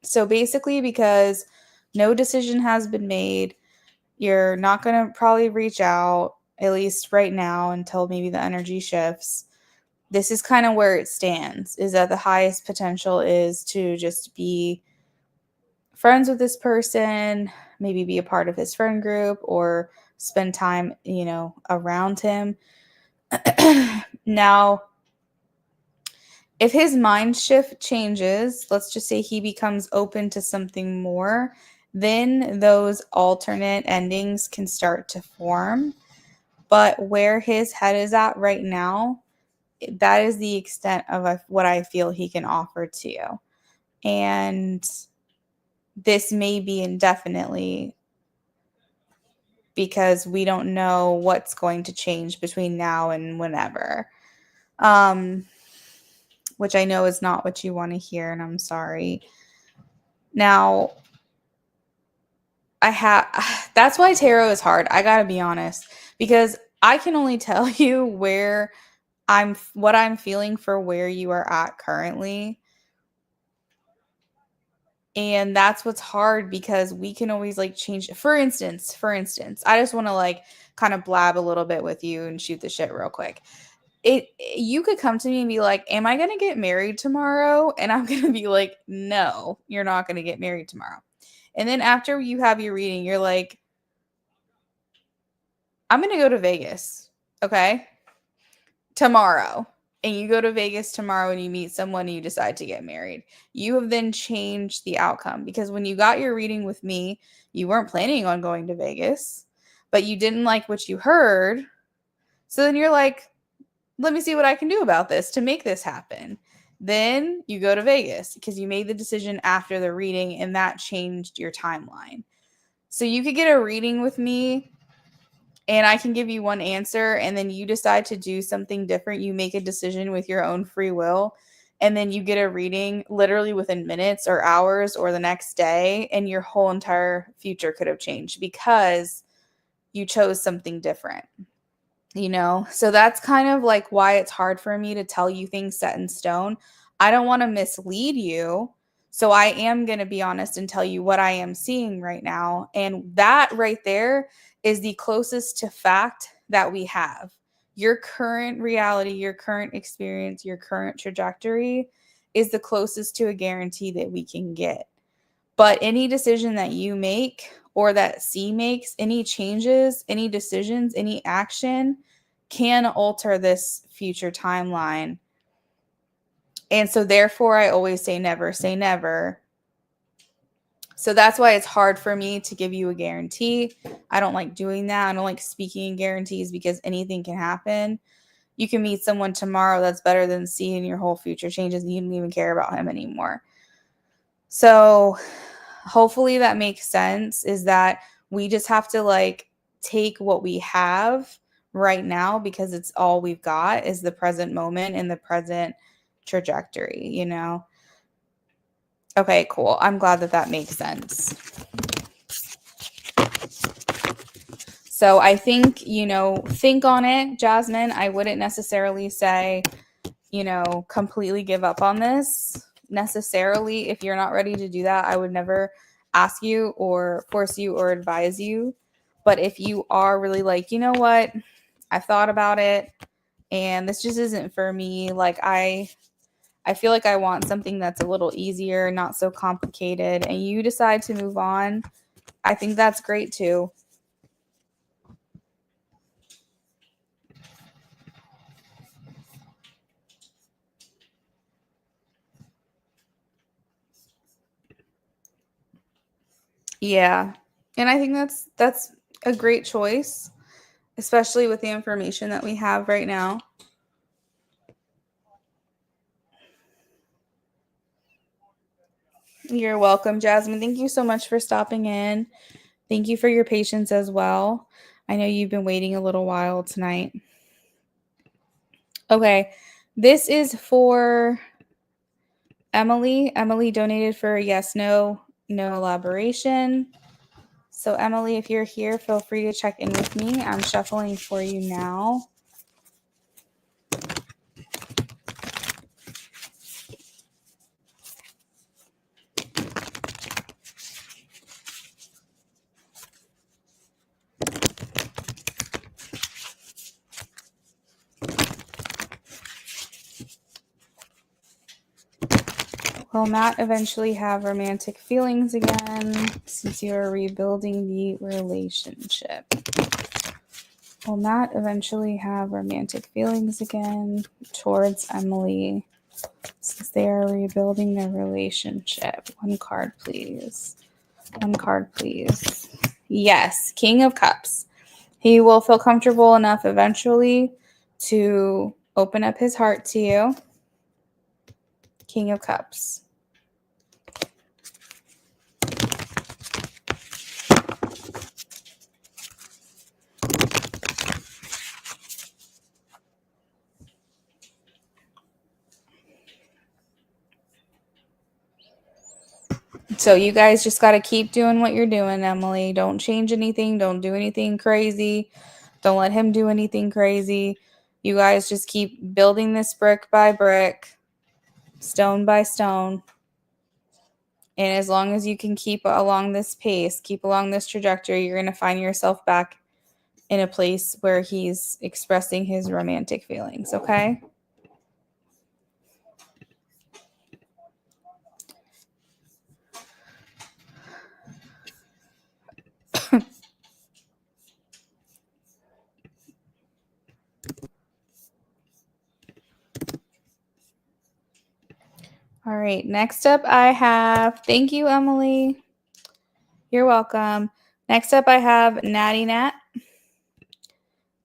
So basically, because no decision has been made, you're not going to probably reach out, at least right now, until maybe the energy shifts. This is kind of where it stands, is that the highest potential is to just be friends with this person, maybe be a part of his friend group or spend time, around him. Now, if his mind shift changes, let's just say he becomes open to something more, then those alternate endings can start to form. But where his head is at right now, that is the extent of what I feel he can offer to you. And this may be indefinitely, because we don't know what's going to change between now and whenever. Which I know is not what you want to hear, and I'm sorry. Now, that's why tarot is hard. I got to be honest, because I can only tell you what I'm feeling for where you are at currently. And that's what's hard, because we can always change. For instance, I just want to kind of blab a little bit with you and shoot the shit real quick. You could come to me and be like, am I going to get married tomorrow? And I'm going to be like, no, you're not going to get married tomorrow. And then after you have your reading, you're like, I'm going to go to Vegas. Okay. Tomorrow. And you go to Vegas tomorrow and you meet someone and you decide to get married. You have then changed the outcome, because when you got your reading with me, you weren't planning on going to Vegas, but you didn't like what you heard. So then you're like, let me see what I can do about this to make this happen. Then you go to Vegas because you made the decision after the reading, and that changed your timeline. So you could get a reading with me and I can give you one answer, and then you decide to do something different. You make a decision with your own free will, and then you get a reading literally within minutes or hours or the next day, and your whole entire future could have changed because you chose something different. So that's kind of why it's hard for me to tell you things set in stone. I don't want to mislead you. So I am going to be honest and tell you what I am seeing right now. And that right there is the closest to fact that we have. Your current reality, your current experience, your current trajectory is the closest to a guarantee that we can get. But any decision that you make or that C makes, any changes, any decisions, any action can alter this future timeline. And so therefore, I always say never say never. So that's why it's hard for me to give you a guarantee. I don't like doing that. I don't like speaking in guarantees because anything can happen. You can meet someone tomorrow that's better than C, and your whole future changes and you don't even care about him anymore. So hopefully that makes sense, is that we just have to take what we have right now, because it's all we've got is the present moment and the present trajectory, Okay, cool. I'm glad that makes sense. So I think, think on it, Jasmine. I wouldn't necessarily say, completely give up on this necessarily. If you're not ready to do that, I would never ask you or force you or advise you. But if you are really you know what, I've thought about it and this just isn't for me. I feel like I want something that's a little easier, not so complicated, and you decide to move on, I think that's great too. Yeah. And I think that's a great choice, especially with the information that we have right now. You're welcome, Jasmine. Thank you so much for stopping in. Thank you for your patience as well. I know you've been waiting a little while tonight. Okay. This is for Emily. Emily donated for a yes, no no elaboration. So Emily, if you're here, feel free to check in with me. I'm shuffling for you now. Will Matt eventually have romantic feelings again since you are rebuilding the relationship? Will Matt eventually have romantic feelings again towards Emily since they are rebuilding their relationship? One card, please. One card, please. Yes, King of Cups. He will feel comfortable enough eventually to open up his heart to you. King of Cups. So you guys just got to keep doing what you're doing, Emily. Don't change anything. Don't do anything crazy. Don't let him do anything crazy. You guys just keep building this brick by brick, stone by stone. And as long as you can keep along this pace, keep along this trajectory, you're going to find yourself back in a place where he's expressing his romantic feelings, okay? All right, next up I have, thank you, Emily. You're welcome. Next up I have Natty Nat.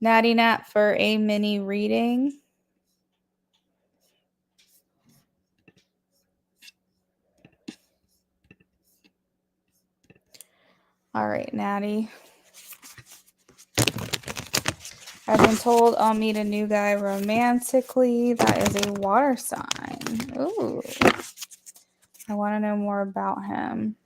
Natty Nat for a mini reading. All right, Natty. I've been told I'll meet a new guy romantically. That is a water sign. Ooh. I want to know more about him.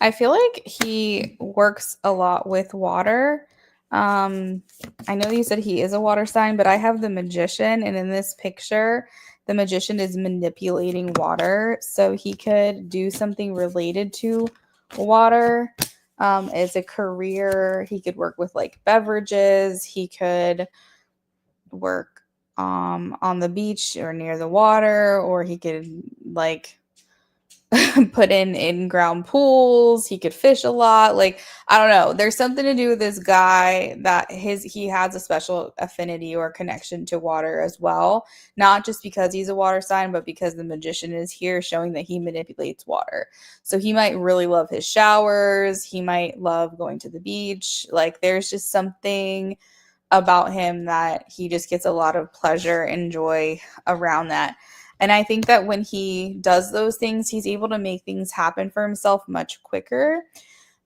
I feel like he works a lot with water. I know you said he is a water sign, but I have the Magician, and in this picture, the Magician is manipulating water. So he could do something related to water. As a career, he could work with like beverages. He could work on the beach or near the water, or he could like put in ground pools. He could fish a lot. Like, I don't know, there's something to do with this guy that he has a special affinity or connection to water as well, not just because he's a water sign, but because the Magician is here showing that he manipulates water. So he might really love his showers. He might love going to the beach. Like, there's just something about him that he just gets a lot of pleasure and joy around that. And I think that when he does those things, he's able to make things happen for himself much quicker.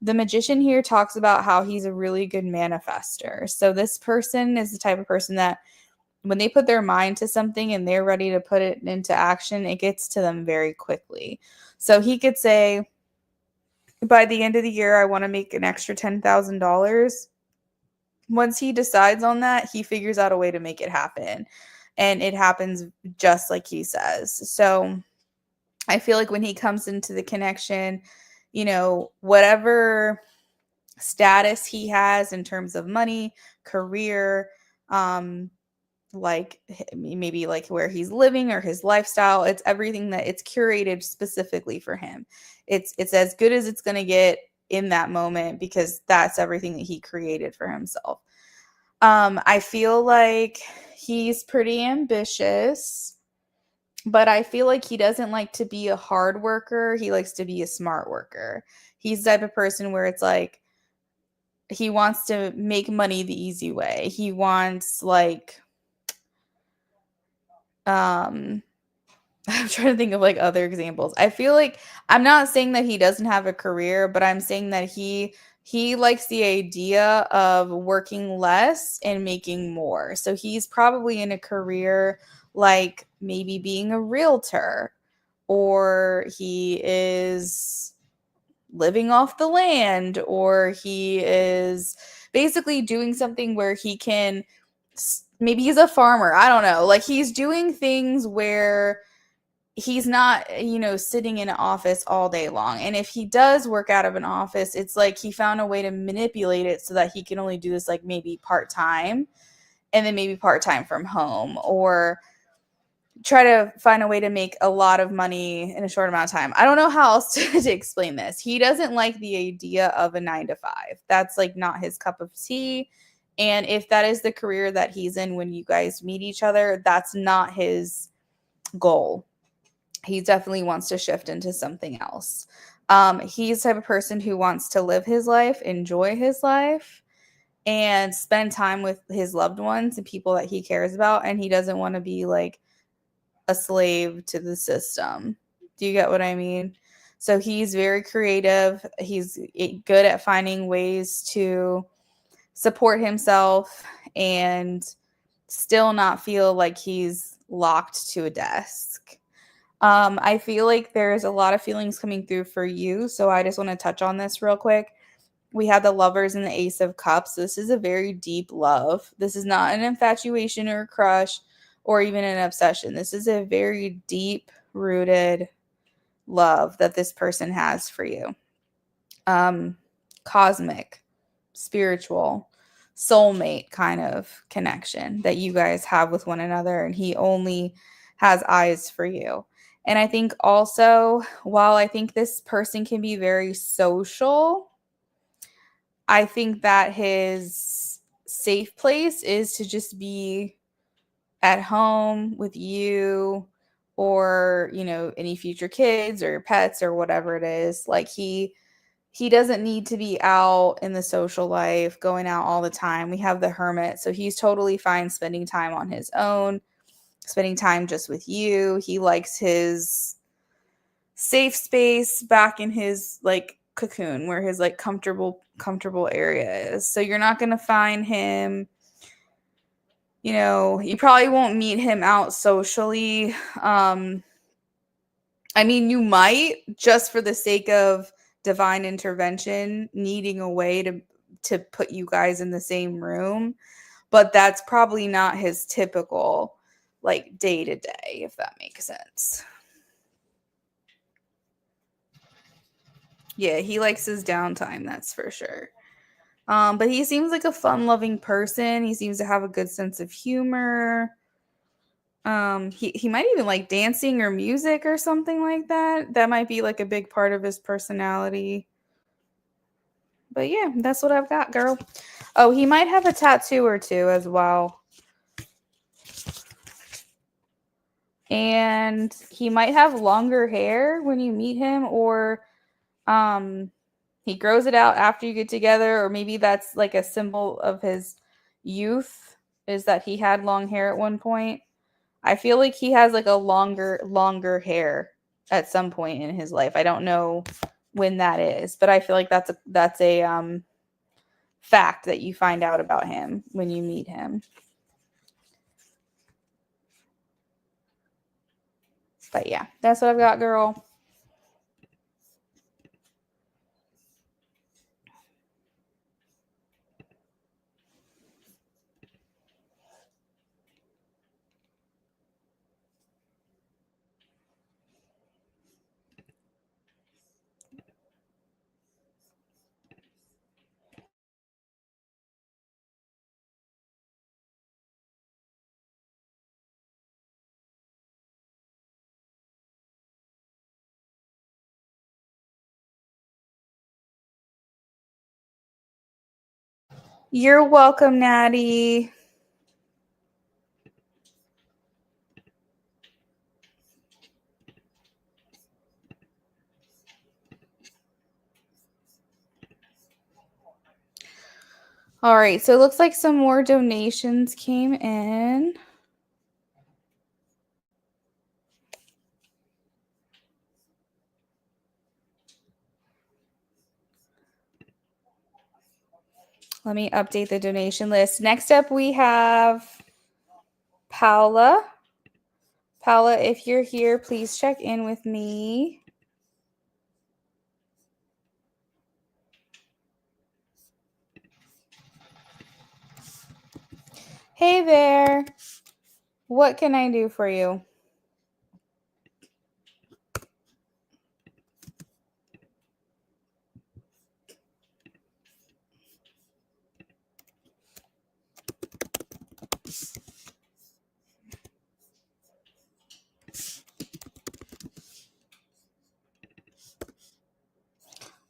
The Magician here talks about how he's a really good manifester. So this person is the type of person that when they put their mind to something and they're ready to put it into action, it gets to them very quickly. So he could say, by the end of the year, I want to make an extra $10,000. Once he decides on that, he figures out a way to make it happen. And it happens just like he says. So I feel like when he comes into the connection, whatever status he has in terms of money, career, like maybe like where he's living or his lifestyle, it's everything that it's curated specifically for him. It's as good as it's going to get in that moment because that's everything that he created for himself. I feel like he's pretty ambitious, but I feel like he doesn't like to be a hard worker. He likes to be a smart worker. he's the type of person where it's like he wants to make money the easy way. He wants like I'm trying to think of like other examples. I feel like I'm not saying that he doesn't have a career, but I'm saying that he likes the idea of working less and making more. So he's probably in a career like maybe being a realtor, or he is living off the land, or he is basically doing something where he can maybe he's a farmer. I don't know. Like he's doing things where he's not, sitting in an office all day long. And if he does work out of an office, it's like he found a way to manipulate it so that he can only do this like maybe part-time, and then maybe part-time from home, or try to find a way to make a lot of money in a short amount of time. I don't know how else to explain this. He doesn't like the idea of a 9 to 5. That's like not his cup of tea. And if that is the career that he's in when you guys meet each other, that's not his goal. He definitely wants to shift into something else. He's the type of person who wants to live his life, enjoy his life, and spend time with his loved ones and people that he cares about. And he doesn't want to be like a slave to the system. Do you get what I mean? So he's very creative. He's good at finding ways to support himself and still not feel like he's locked to a desk. I feel like there's a lot of feelings coming through for you, so I just want to touch on this real quick. We have the Lovers and the Ace of Cups. This is a very deep love. This is not an infatuation or a crush or even an obsession. This is a very deep-rooted love that this person has for you. Cosmic, spiritual, soulmate kind of connection that you guys have with one another, and he only has eyes for you. And I think also, while I think this person can be very social, I think that his safe place is to just be at home with you, or, any future kids or pets or whatever it is. Like he doesn't need to be out in the social life, going out all the time. We have the Hermit, so he's totally fine spending time on his own, spending time just with you. He likes his safe space back in his like cocoon, where his like comfortable area is. So you're not going to find him, you probably won't meet him out socially. I mean, you might, just for the sake of divine intervention, needing a way to put you guys in the same room, but that's probably not his typical like day to day, if that makes sense. Yeah, he likes his downtime, that's for sure. But he seems like a fun-loving person. He seems to have a good sense of humor. He might even like dancing or music or something like that. That might be like a big part of his personality. But yeah, that's what I've got, girl. Oh, he might have a tattoo or two as well. And he might have longer hair when you meet him, or he grows it out after you get together, or maybe that's like a symbol of his youth, is that he had long hair at one point. I feel like he has like a longer hair at some point in his life. I don't know when that is, but I feel like that's a fact that you find out about him when you meet him. But yeah, that's what I've got, girl. You're welcome, Natty. All right, so it looks like some more donations came in. Let me update the donation list. Next up, we have Paula. Paula, if you're here, please check in with me. Hey there. What can I do for you?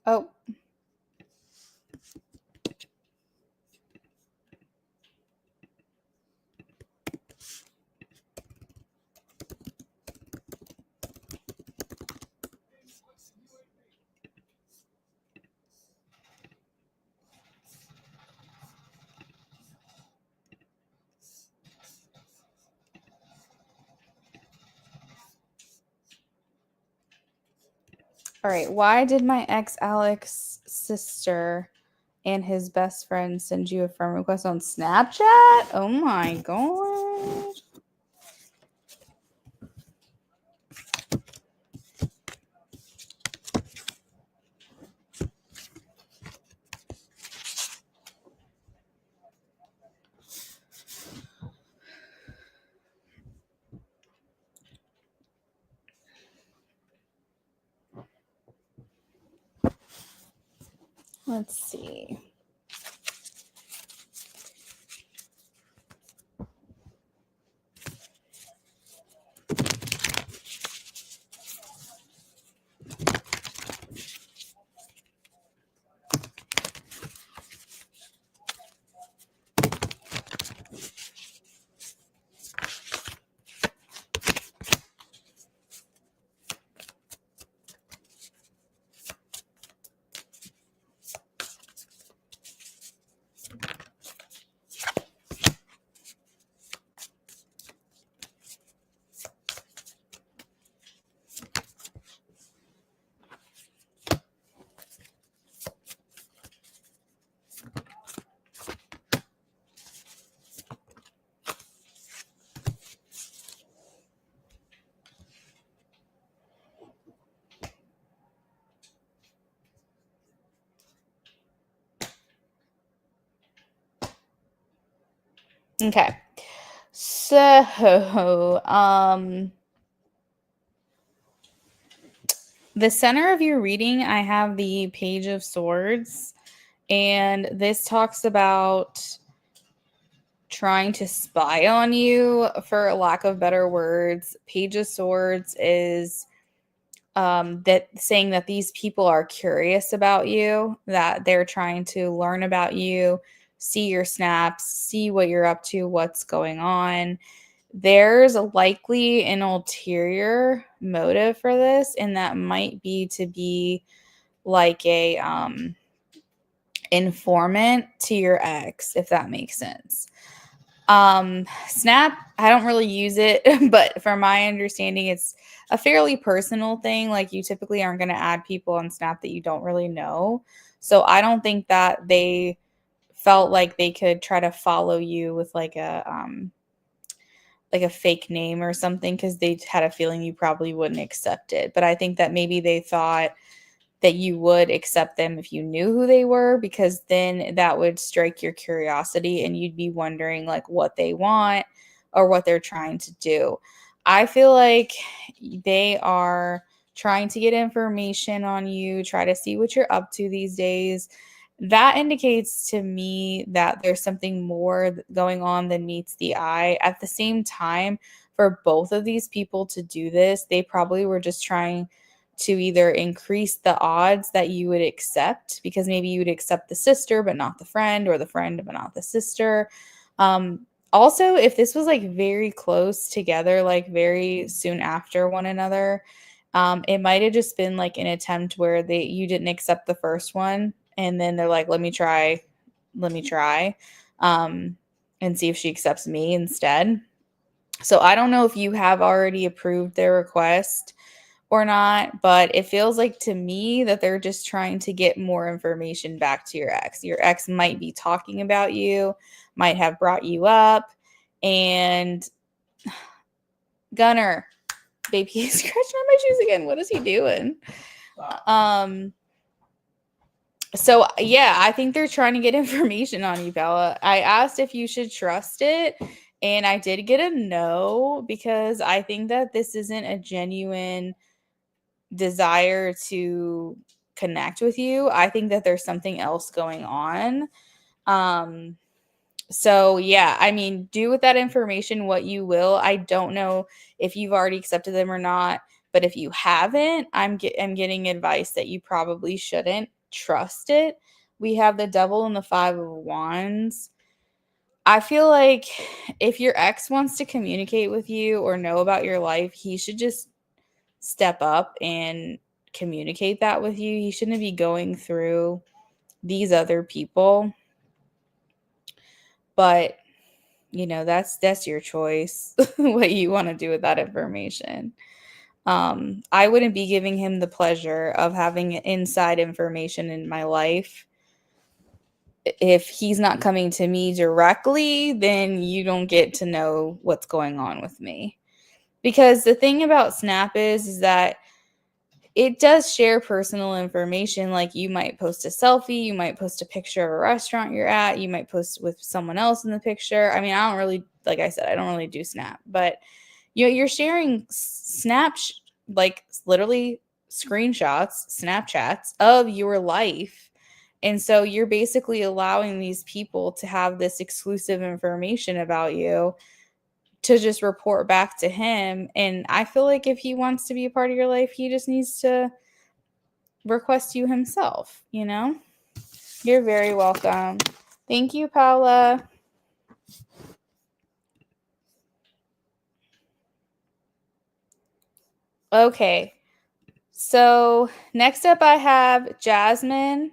Oh. All right. Why did my ex Alex's sister and his best friend send you a friend request on Snapchat? Oh my god. Let's see. Okay. So, the center of your reading, I have the Page of Swords, and this talks about trying to spy on you, for lack of better words. Page of Swords is that saying that these people are curious about you, that they're trying to learn about you, see your snaps, see what you're up to, what's going on. There's likely an ulterior motive for this, and that might be to be like a informant to your ex, if that makes sense. Snap, I don't really use it, but from my understanding, it's a fairly personal thing. Like, you typically aren't going to add people on Snap that you don't really know. So I don't think that they felt like they could try to follow you with like a fake name or something, because they had a feeling you probably wouldn't accept it. But I think that maybe they thought that you would accept them if you knew who they were, because then that would strike your curiosity and you'd be wondering like what they want or what they're trying to do. I feel like they are trying to get information on you, try to see what you're up to these days. That indicates to me that there's something more going on than meets the eye. At the same time, for both of these people to do this, they probably were just trying to either increase the odds that you would accept, because maybe you would accept the sister but not the friend, or the friend but not the sister. Also, if this was like very close together, like very soon after one another, it might have just been like an attempt where you didn't accept the first one, and then they're like, let me try let me try, and see if she accepts me instead. So I don't know if you have already approved their request or not, but it feels like to me that they're just trying to get more information back to your ex. Your ex might be talking about you, might have brought you up, and Gunner, baby, he's scratching on my shoes again. What is he doing? So yeah, I think they're trying to get information on you, Bella. I asked if you should trust it, and I did get a no, because I think that this isn't a genuine desire to connect with you. I think that there's something else going on. So yeah, I mean, do with that information what you will. I don't know if you've already accepted them or not, but if you haven't, I'm getting advice that you probably shouldn't trust it. We have the Devil and the Five of Wands. I feel like if your ex wants to communicate with you or know about your life, he should just step up and communicate that with you. He shouldn't be going through these other people. But that's your choice, what you want to do with that information. I wouldn't be giving him the pleasure of having inside information in my life. If he's not coming to me directly, then you don't get to know what's going on with me. Because the thing about Snap is that it does share personal information. Like, you might post a selfie, you might post a picture of a restaurant you're at, you might post with someone else in the picture. I mean, I don't really, like I said, I don't really do Snap, but you're sharing like literally screenshots, Snapchats of your life. And so you're basically allowing these people to have this exclusive information about you to just report back to him. And I feel like if he wants to be a part of your life, he just needs to request you himself, You're very welcome. Thank you, Paula. Okay. So next up I have Jasmine.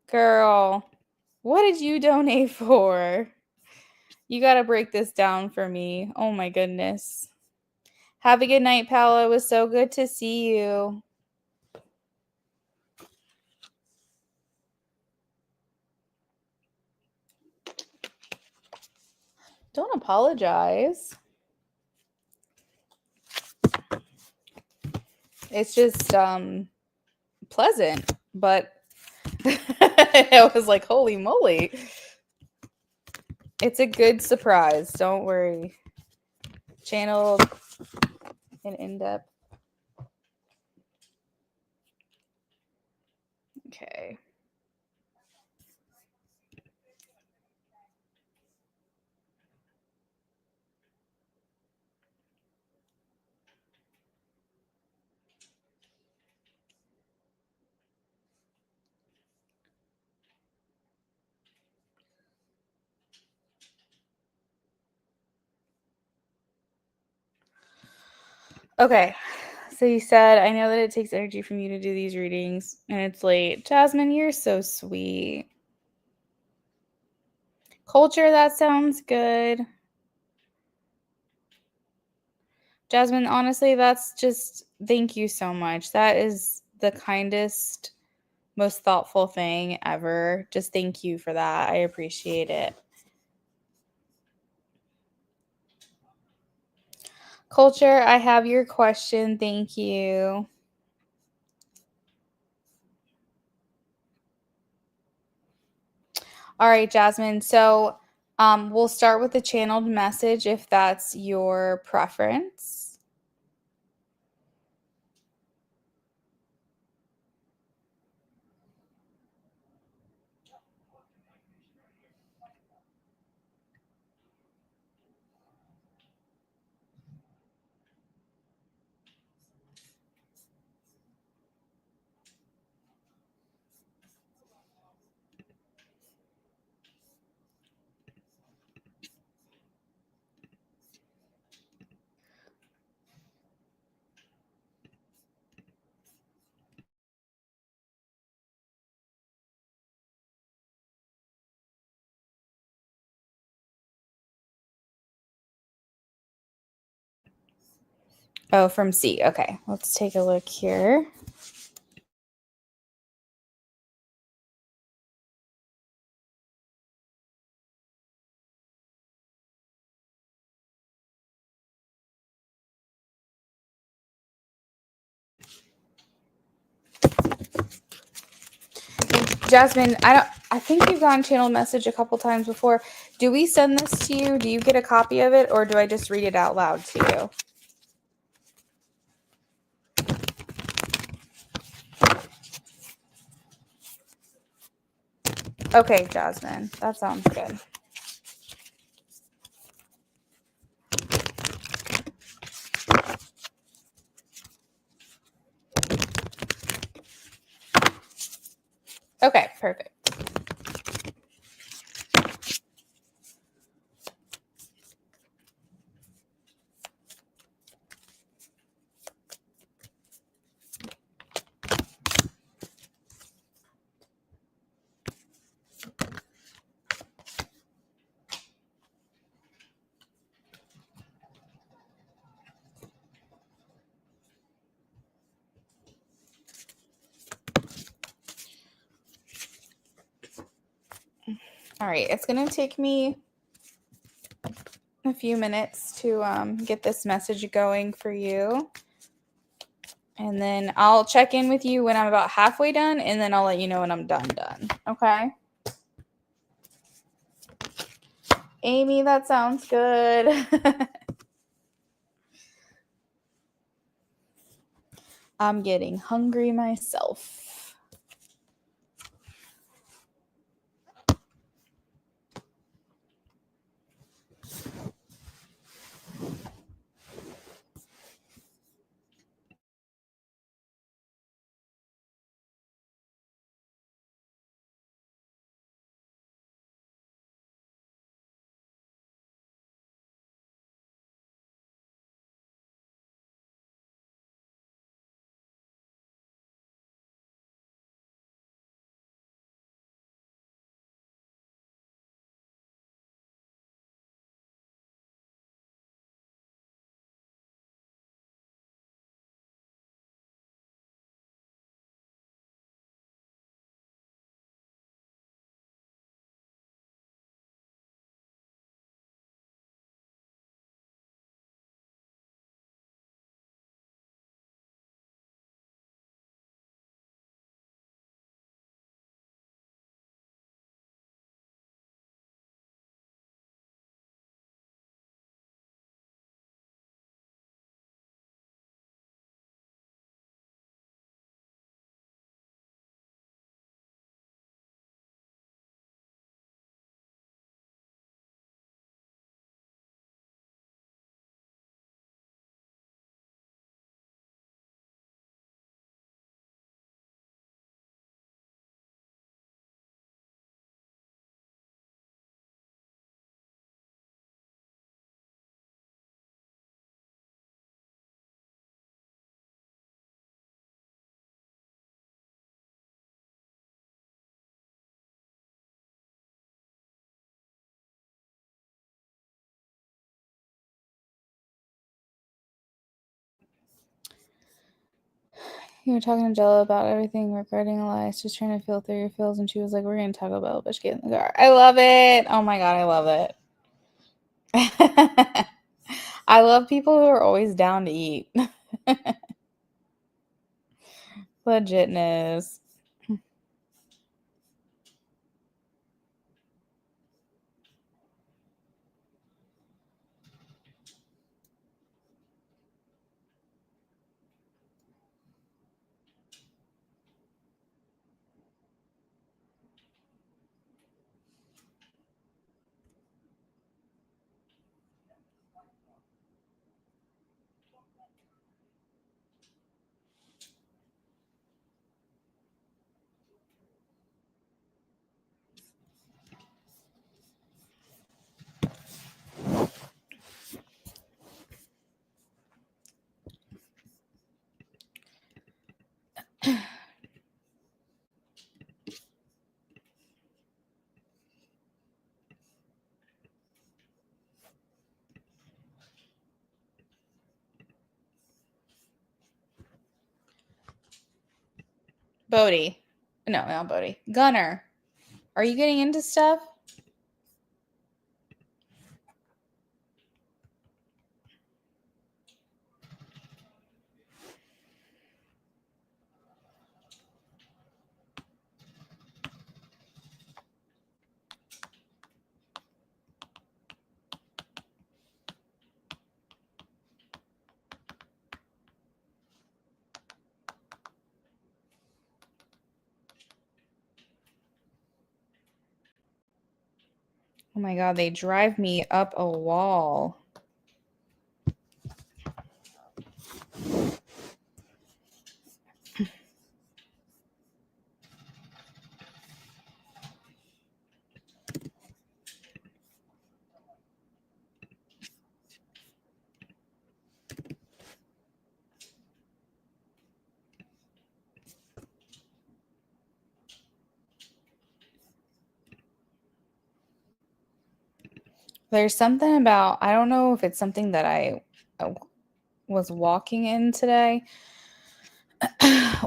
Girl, what did you donate for? You got to break this down for me. Oh my goodness. Have a good night, Paula. It was so good to see you. Don't apologize. It's just pleasant, but I was like, holy moly. It's a good surprise. Don't worry. Channeled and in-depth. Okay. Okay. So you said, I know that it takes energy from you to do these readings, and it's late. Jasmine, you're so sweet. Culture, that sounds good. Jasmine, honestly, that's just, thank you so much. That is the kindest, most thoughtful thing ever. Just thank you for that. I appreciate it. Culture, I have your question. Thank you. All right, Jasmine. So we'll start with the channeled message if that's your preference. Oh, from C. Okay, let's take a look here. Jasmine, I think you've gotten channel message a couple times before. Do we send this to you? Do you get a copy of it, or do I just read it out loud to you? Okay, Jasmine, that sounds good. Okay, perfect. All right, it's going to take me a few minutes to get this message going for you. And then I'll check in with you when I'm about halfway done, and then I'll let you know when I'm done. Okay? Amy, that sounds good. I'm getting hungry myself. You were talking to Jella about everything regarding Elias, just trying to feel through your feels, and she was like, "We're gonna Taco Bell, bitch, get in the car." I love it. Oh my god, I love it. I love people who are always down to eat. Legitness. Bodie. No, not Bodie. Gunner. Are you getting into stuff? Oh my God, they drive me up a wall. There's something about, I don't know if it's something that I was walking in today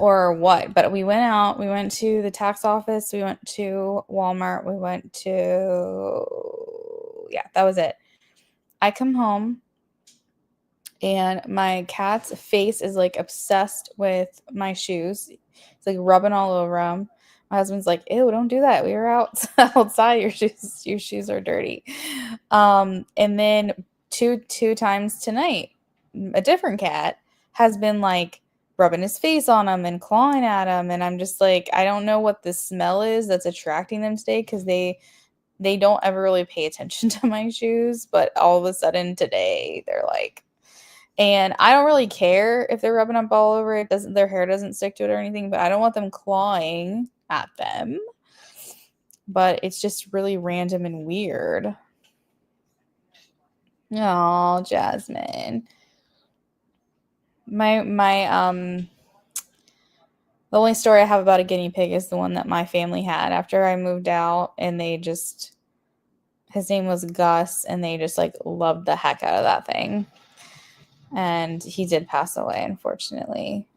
or what, but we went out, we went to the tax office, we went to Walmart, we went to, yeah, that was it. I come home and my cat's face is like obsessed with my shoes. It's like rubbing all over them. My husband's like, "Ew, don't do that. We were outside. Your shoes are dirty." And then two times tonight, a different cat has been like rubbing his face on him and clawing at him, and I'm just like, I don't know what the smell is that's attracting them today because they don't ever really pay attention to my shoes, but all of a sudden today they're like. And I don't really care if they're rubbing up all over it. Doesn't their hair doesn't stick to it or anything, but I don't want them clawing at them. But it's just really random and weird. Oh, Jasmine. The only story I have about a guinea pig is the one that my family had after I moved out, and his name was Gus, and they just like loved the heck out of that thing. And he did pass away, unfortunately.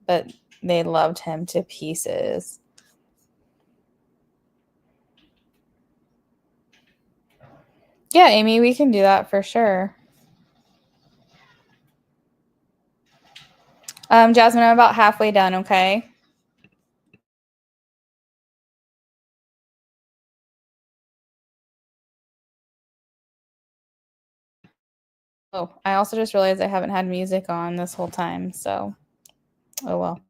But they loved him to pieces. Yeah, Amy, we can do that for sure. Jasmine, I'm about halfway done, okay? Oh, I also just realized I haven't had music on this whole time, so oh well.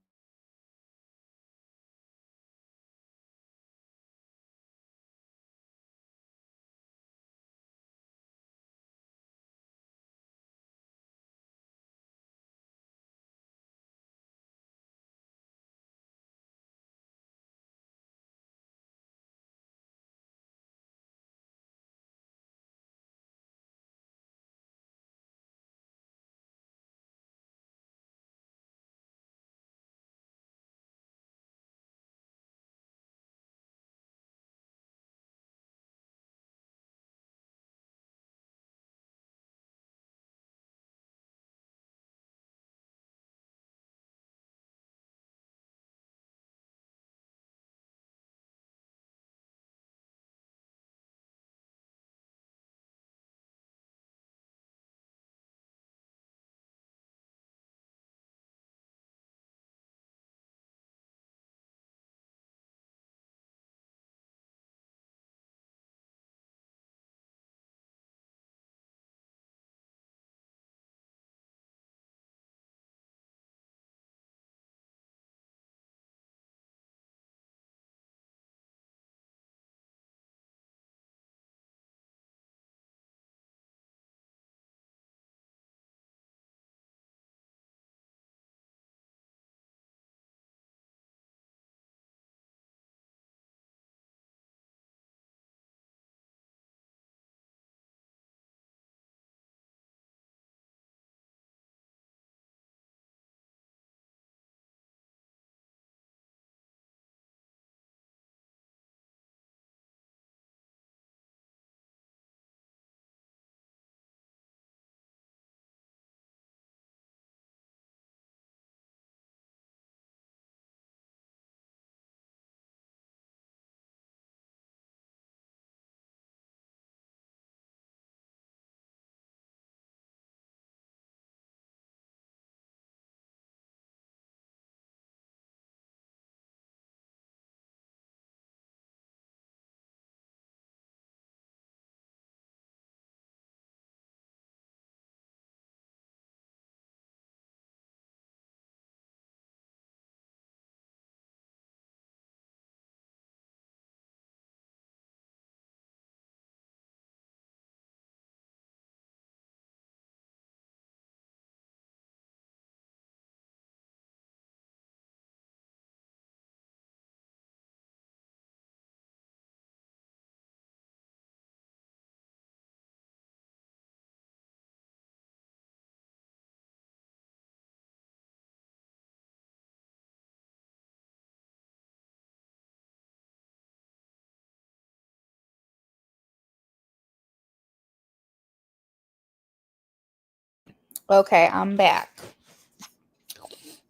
Okay, I'm back.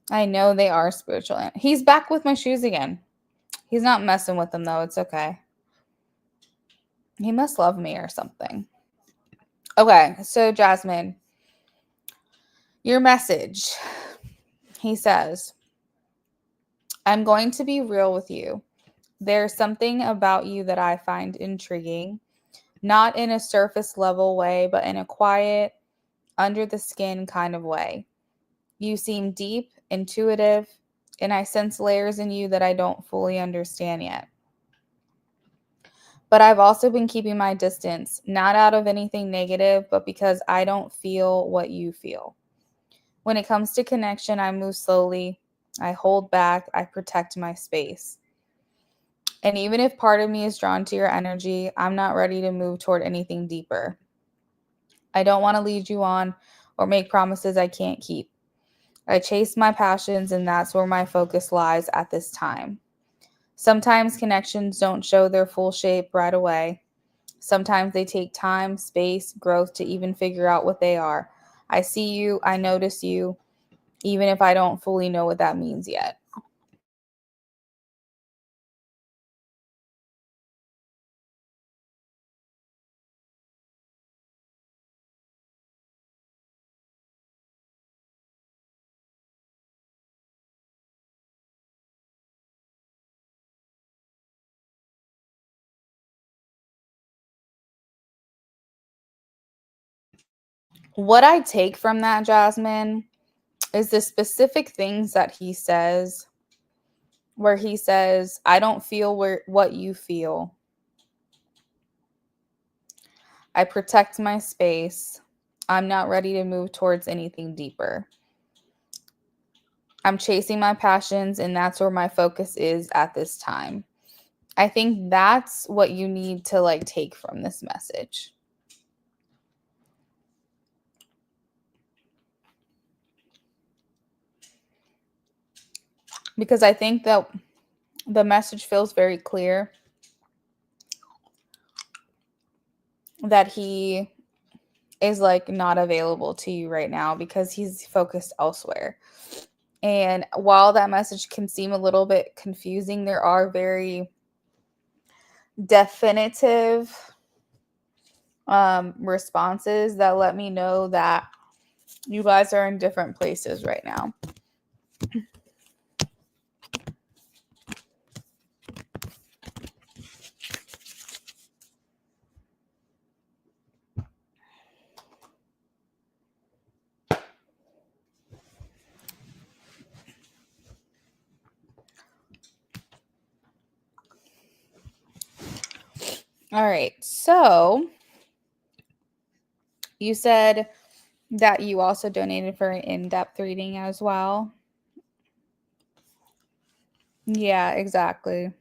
I know they are spiritual. He's back with my shoes again. He's not messing with them, though. It's okay. He must love me or something. Okay, so Jasmine, your message. He says, I'm going to be real with you. There's something about you that I find intriguing, not in a surface level way, but in a quiet, under the skin kind of way. You seem deep, intuitive, and I sense layers in you that I don't fully understand yet. But I've also been keeping my distance, not out of anything negative, but because I don't feel what you feel. When it comes to connection, I move slowly, I hold back, I protect my space. And even if part of me is drawn to your energy, I'm not ready to move toward anything deeper. I don't want to lead you on or make promises I can't keep. I chase my passions, and that's where my focus lies at this time. Sometimes connections don't show their full shape right away. Sometimes they take time, space, growth to even figure out what they are. I see you, I notice you, even if I don't fully know what that means yet. What I take from that, Jasmine, is the specific things that he says, where he says, I don't feel what you feel. I protect my space. I'm not ready to move towards anything deeper. I'm chasing my passions, and that's where my focus is at this time. I think that's what you need to like take from this message. Because I think that the message feels very clear that he is like not available to you right now because he's focused elsewhere. And while that message can seem a little bit confusing, there are very definitive responses that let me know that you guys are in different places right now. All right. So you said that you also donated for an in-depth reading as well. Yeah, exactly.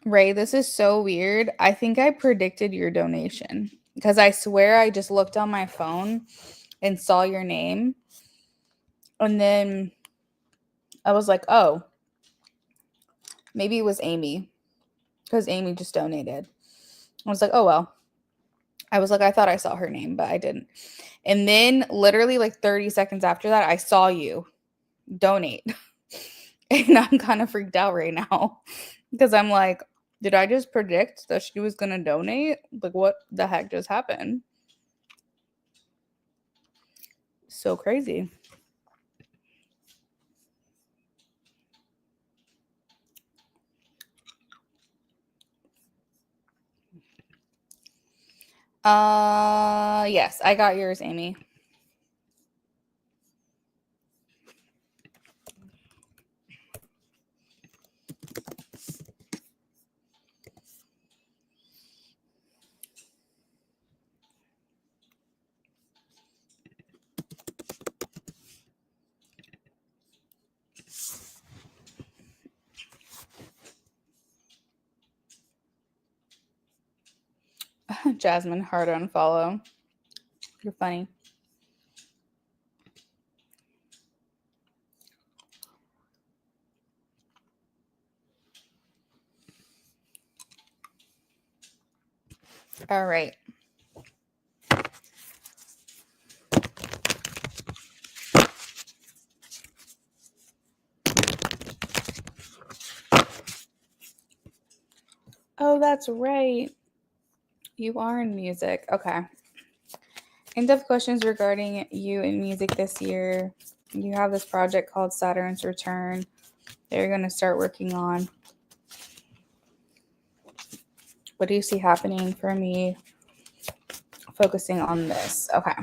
Ray, this is so weird. I think I predicted your donation because I swear I just looked on my phone and saw your name. And then I was like, oh, maybe it was Amy because Amy just donated. I was like, oh, well. I was like, I thought I saw her name, but I didn't. And then literally like 30 seconds after that, I saw you donate. And I'm kind of freaked out right now because I'm like, did I just predict that she was going to donate? Like, what the heck just happened? So crazy. Yes, I got yours, Amy. Jasmine, hard to unfollow. You're funny. All right. Oh, that's right. You are in music. Okay. In-depth questions regarding you in music this year. You have this project called Saturn's Return that you're going to start working on. What do you see happening for me focusing on this? Okay.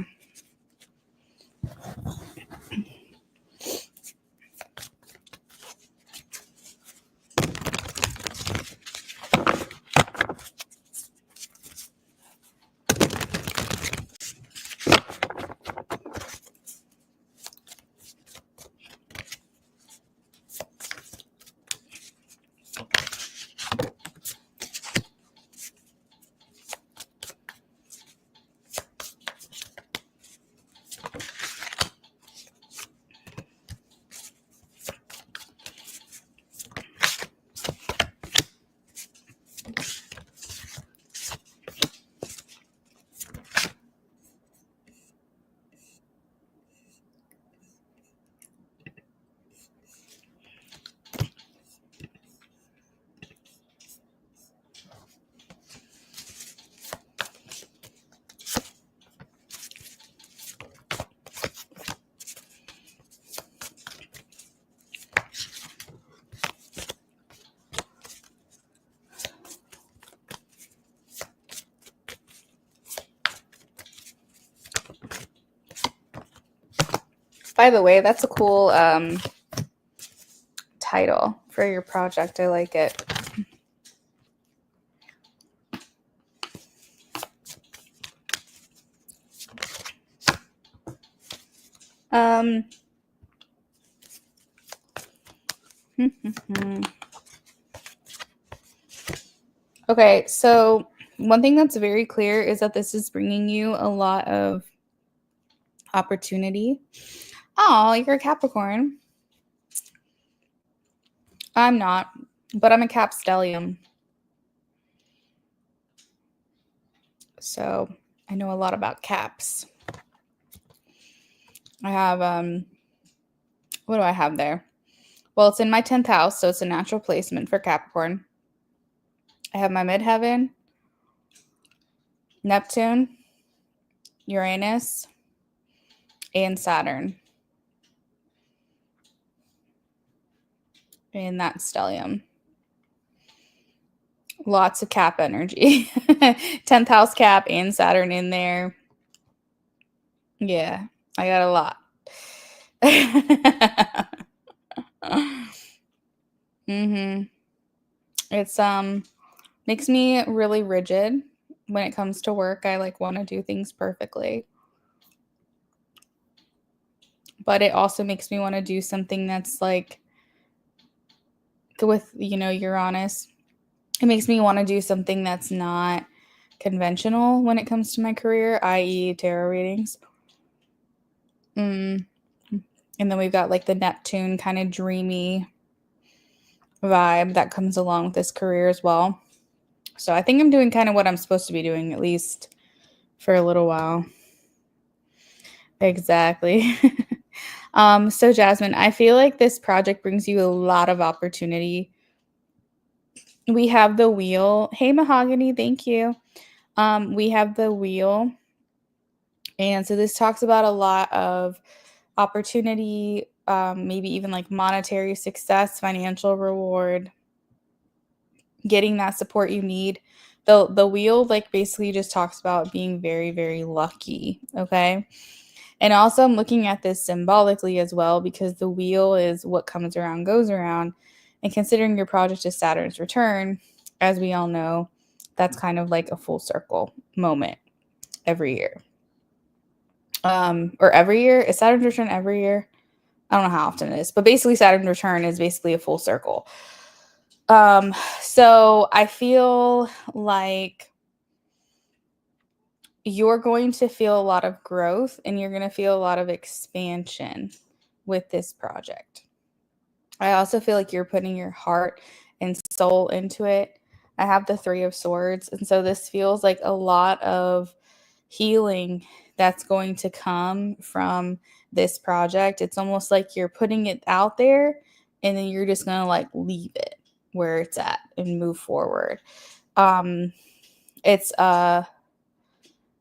By the way, that's a cool title for your project. I like it. Okay, so one thing that's very clear is that this is bringing you a lot of opportunity. Oh, you're a Capricorn. I'm not, but I'm a Cap Stellium. So I know a lot about caps. I have, what do I have there? Well, it's in my 10th house, so it's a natural placement for Capricorn. I have my midheaven, Neptune, Uranus, and Saturn. And that's stellium. Lots of Cap energy. 10th house Cap and Saturn in there. Yeah, I got a lot. It's makes me really rigid when it comes to work. I like want to do things perfectly. But it also makes me want to do something that's like with, Uranus. It makes me want to do something that's not conventional when it comes to my career, i.e. tarot readings. And then we've got like the Neptune kind of dreamy vibe that comes along with this career as well. So I think I'm doing kind of what I'm supposed to be doing, at least for a little while. Exactly. So Jasmine, I feel like this project brings you a lot of opportunity. We have the wheel. Hey, Mahogany, thank you. We have the wheel. And so this talks about a lot of opportunity, maybe even like monetary success, financial reward, getting that support you need. The wheel like basically just talks about being very, very lucky, okay? And also I'm looking at this symbolically as well because the wheel is what comes around goes around. And considering your project is Saturn's return, as we all know, that's kind of like a full circle moment every year. Or every year. Is Saturn's return every year? I don't know how often it is, but basically Saturn's return is basically a full circle. So I feel like you're going to feel a lot of growth and you're going to feel a lot of expansion with this project. I also feel like you're putting your heart and soul into it. I have the Three of Swords, and so this feels like a lot of healing that's going to come from this project. It's almost like you're putting it out there and then you're just going to like leave it where it's at and move forward. It's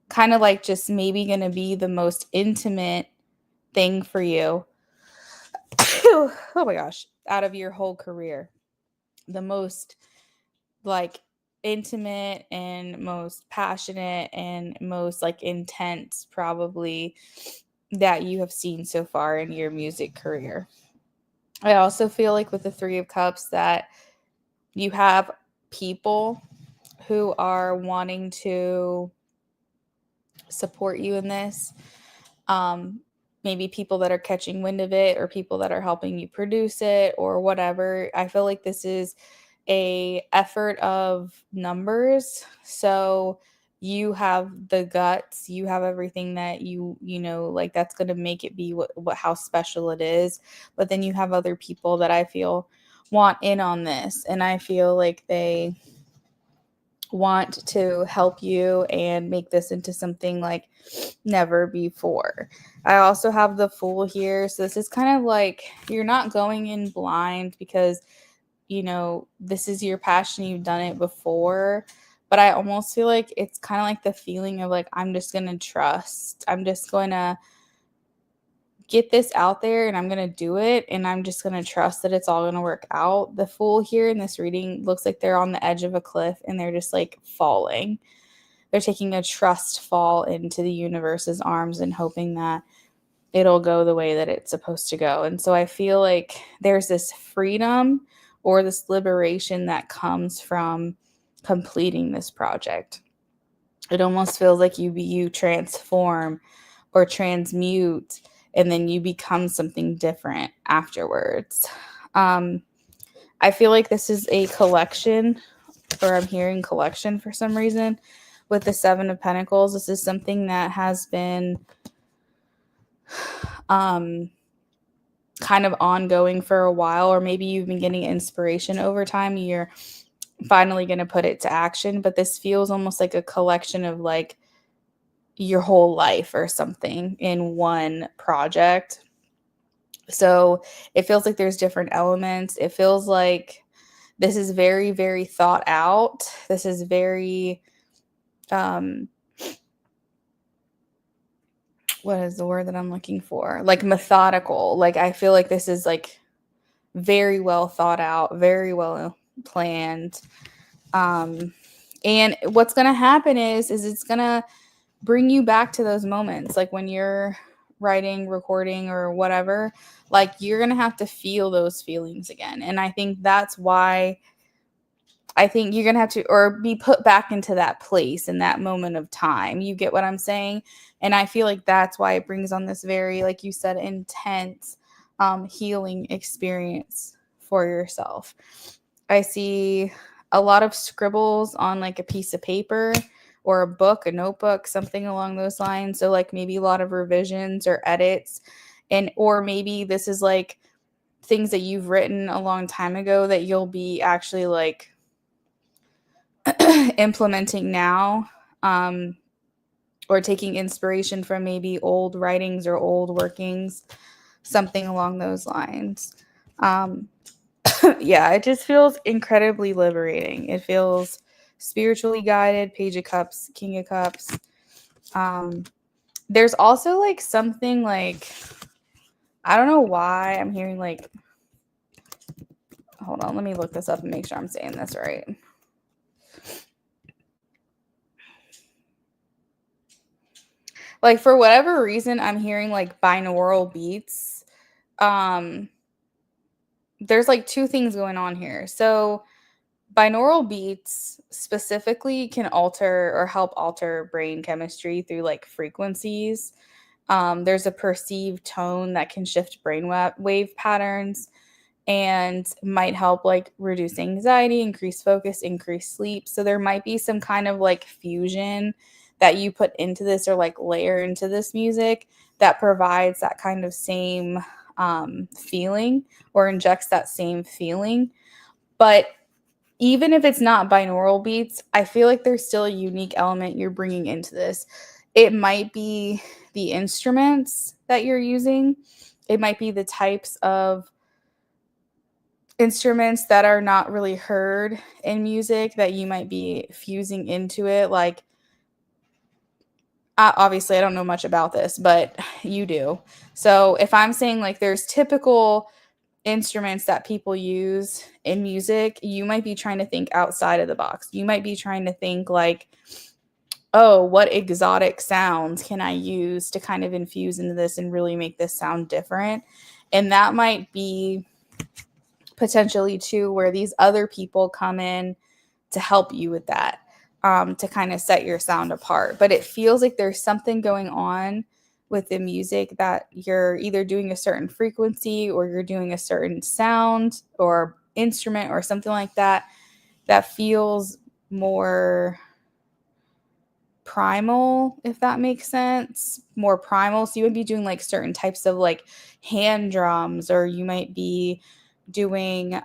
kind of like just maybe going to be the most intimate thing for you. Oh my gosh, out of your whole career. The most like intimate and most passionate and most like intense probably that you have seen so far in your music career. I also feel like with the Three of Cups that you have people who are wanting to support you in this. Maybe people that are catching wind of it or people that are helping you produce it or whatever. I feel like this is a effort of numbers. So you have the guts, you have everything that you know, like that's going to make it be what how special it is. But then you have other people that I feel want in on this, and I feel like they want to help you and make this into something like never before. I also have the Fool here. So this is kind of like you're not going in blind because, you know, this is your passion. You've done it before. But I almost feel like it's kind of like the feeling of like, I'm just going to trust. I'm just going to get this out there and I'm going to do it. And I'm just going to trust that it's all going to work out. The Fool here in this reading looks like they're on the edge of a cliff and they're just like falling. They're taking a trust fall into the universe's arms and hoping that it'll go the way that it's supposed to go. And so I feel like there's this freedom or this liberation that comes from completing this project. It almost feels like you transform or transmute and then you become something different afterwards. I feel like this is a collection, or I'm hearing collection for some reason with the Seven of Pentacles. This is something that has been kind of ongoing for a while, or maybe you've been getting inspiration over time. You're finally going to put it to action, but this feels almost like a collection of like your whole life or something in one project. So it feels like there's different elements. It feels like this is very, very thought out. This is very, what is the word that I'm looking for? Like methodical. Like I feel like this is like very well thought out, very well planned. And what's going to happen is it's going to bring you back to those moments. Like when you're writing, recording, or whatever, like you're going to have to feel those feelings again. And I think that's why I think you're going to have to, or be put back into that place in that moment of time. You get what I'm saying? And I feel like that's why it brings on this very, like you said, intense healing experience for yourself. I see a lot of scribbles on like a piece of paper or a book, a notebook, something along those lines. So like maybe a lot of revisions or edits, and or maybe this is like things that you've written a long time ago that you'll be actually like implementing now, or taking inspiration from maybe old writings or old workings, something along those lines. Yeah, it just feels incredibly liberating. It feels spiritually guided. Page of Cups, King of Cups. There's also like something like, I don't know why I'm hearing like, hold on, let me look this up and make sure I'm saying this right. Like for whatever reason, I'm hearing like binaural beats. There's like two things going on here. So binaural beats specifically can alter or help alter brain chemistry through like frequencies. There's a perceived tone that can shift brain wave patterns and might help like reduce anxiety, increase focus, increase sleep. So there might be some kind of like fusion that you put into this or like layer into this music that provides that kind of same feeling or injects that same feeling. But even if it's not binaural beats, I feel like there's still a unique element you're bringing into this. It might be the instruments that you're using. It might be the types of instruments that are not really heard in music that you might be fusing into it. Like, obviously, I don't know much about this, but you do. So if I'm saying like there's typical instruments that people use in music, you might be trying to think outside of the box. You might be trying to think like, oh, what exotic sounds can I use to kind of infuse into this and really make this sound different? And that might be potentially too where these other people come in to help you with that, to kind of set your sound apart. But it feels like there's something going on with the music that you're either doing a certain frequency or you're doing a certain sound or instrument or something like that that feels more primal, if that makes sense. More primal. So you would be doing like certain types of like hand drums, or you might be doing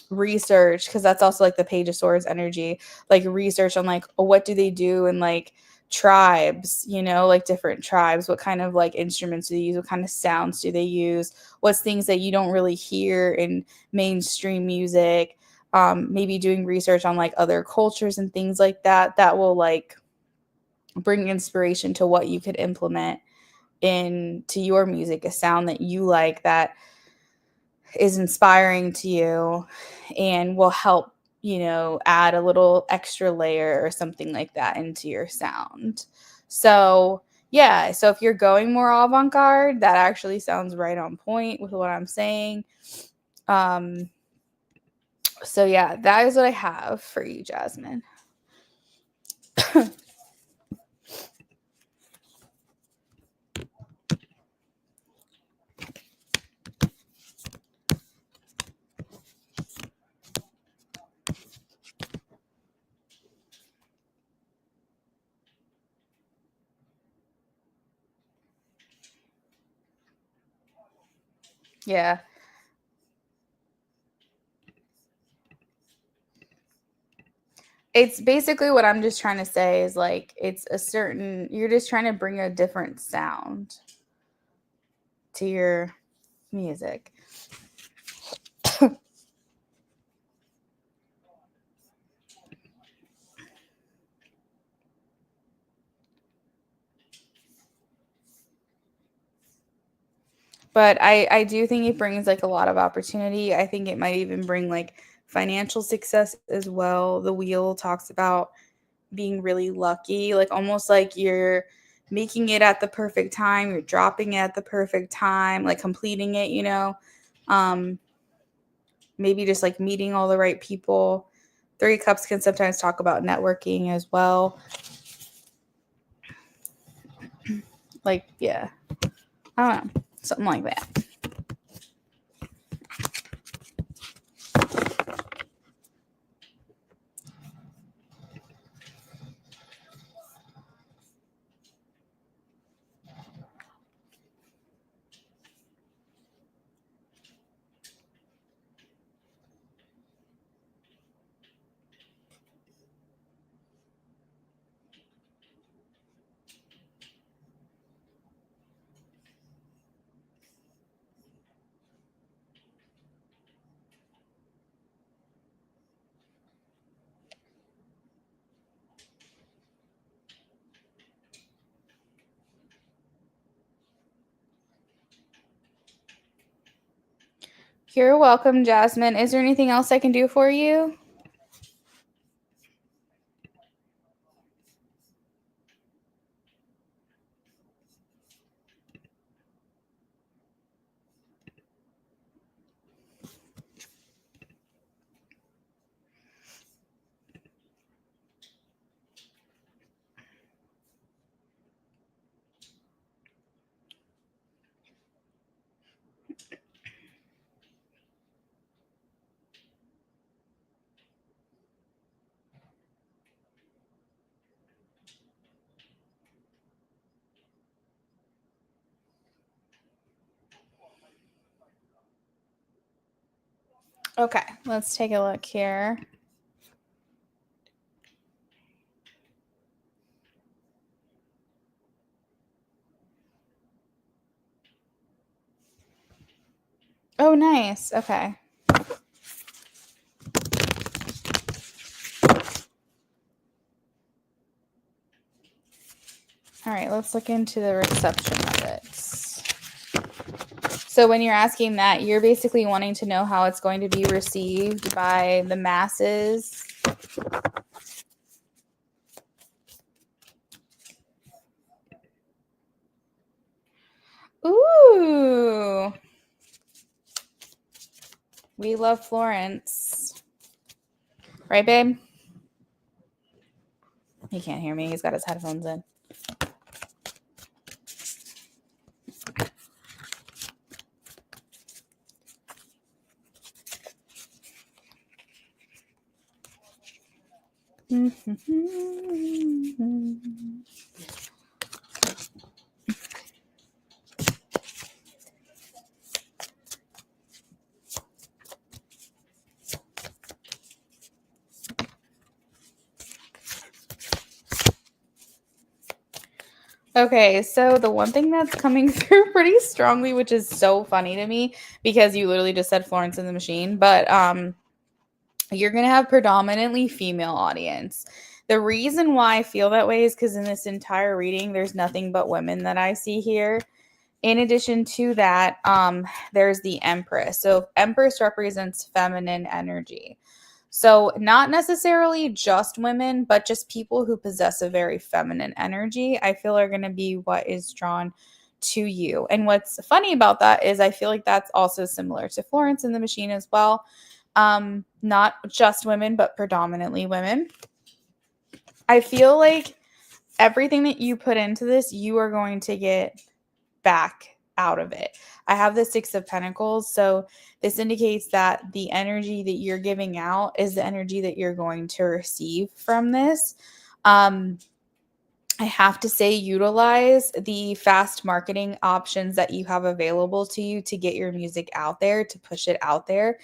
research, because that's also like the Page of Swords energy, like research on like, oh, what do they do in like tribes, you know, like different tribes, what kind of like instruments do they use, what kind of sounds do they use, what's things that you don't really hear in mainstream music. Maybe doing research on like other cultures and things like that that will like bring inspiration to what you could implement into your music, a sound that you like that is inspiring to you and will help, you know, add a little extra layer or something like that into your sound. So yeah, so if you're going more avant-garde, that actually sounds right on point with what I'm saying. So yeah, that is what I have for you, Jasmine. Yeah. It's basically what I'm just trying to say is like it's a certain, you're just trying to bring a different sound to your music. But I do think it brings like a lot of opportunity. I think it might even bring like financial success as well. The wheel talks about being really lucky, like almost like you're making it at the perfect time, you're dropping it at the perfect time, like completing it, you know. Maybe just like meeting all the right people. Three Cups can sometimes talk about networking as well. Like, yeah, I don't know, something like that. You're welcome, Jasmine. Is there anything else I can do for you? Okay, let's take a look here. Oh, nice. Okay. All right, let's look into the reception of it. So when you're asking that, you're basically wanting to know how it's going to be received by the masses. Ooh. We love Florence. Right, babe? He can't hear me. He's got his headphones in. Okay, so the one thing that's coming through pretty strongly, which is so funny to me because you literally just said Florence and the Machine, but you're going to have predominantly female audience. The reason why I feel that way is because in this entire reading, there's nothing but women that I see here. In addition to that, there's the Empress. So Empress represents feminine energy. So not necessarily just women, but just people who possess a very feminine energy, I feel are going to be what is drawn to you. And what's funny about that is I feel like that's also similar to Florence and the Machine as well. Not just women, but predominantly women. I feel like everything that you put into this, you are going to get back out of it. I have the Six of Pentacles, so this indicates that the energy that you're giving out is the energy that you're going to receive from this. I have to say, utilize the fast marketing options that you have available to you to get your music out there, to push it out there.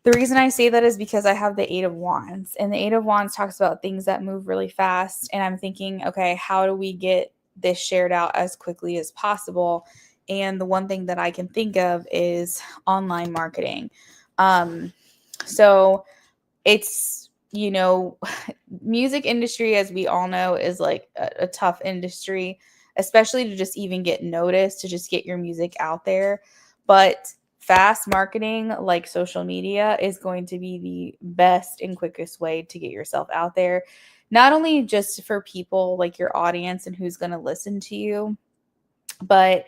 The reason I say that is because I have the Eight of Wands, and the Eight of Wands talks about things that move really fast. And I'm thinking, okay, how do we get this shared out as quickly as possible? And the one thing that I can think of is online marketing. So it's, music industry, as we all know, is like a tough industry, especially to just even get noticed, to just get your music out there. But fast marketing like social media is going to be the best and quickest way to get yourself out there, not only just for people like your audience and who's going to listen to you, but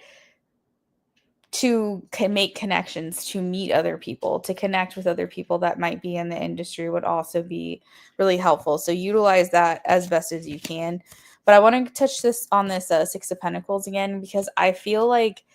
to make connections, to meet other people, to connect with other people that might be in the industry would also be really helpful. So utilize that as best as you can. But I want to touch this on this Six of Pentacles again, because I feel like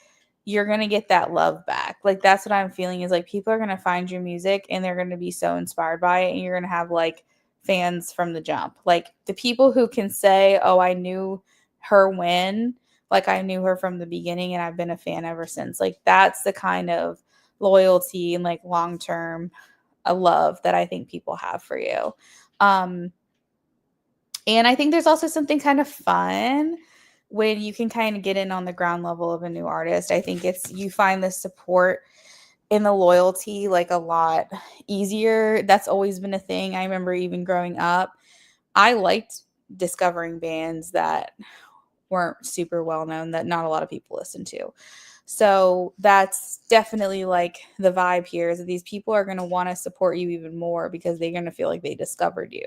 you're going to get that love back. Like that's what I'm feeling, is like people are going to find your music and they're going to be so inspired by it. And you're going to have like fans from the jump. Like the people who can say, oh, I knew her when, like I knew her from the beginning and I've been a fan ever since. Like that's the kind of loyalty and like long-term love that I think people have for you. And I think there's also something kind of fun when you can kind of get in on the ground level of a new artist. I think you find the support and the loyalty like a lot easier. That's always been a thing. I remember even growing up, I liked discovering bands that weren't super well known, that not a lot of people listen to. So that's definitely like the vibe here, is that these people are going to want to support you even more because they're going to feel like they discovered you.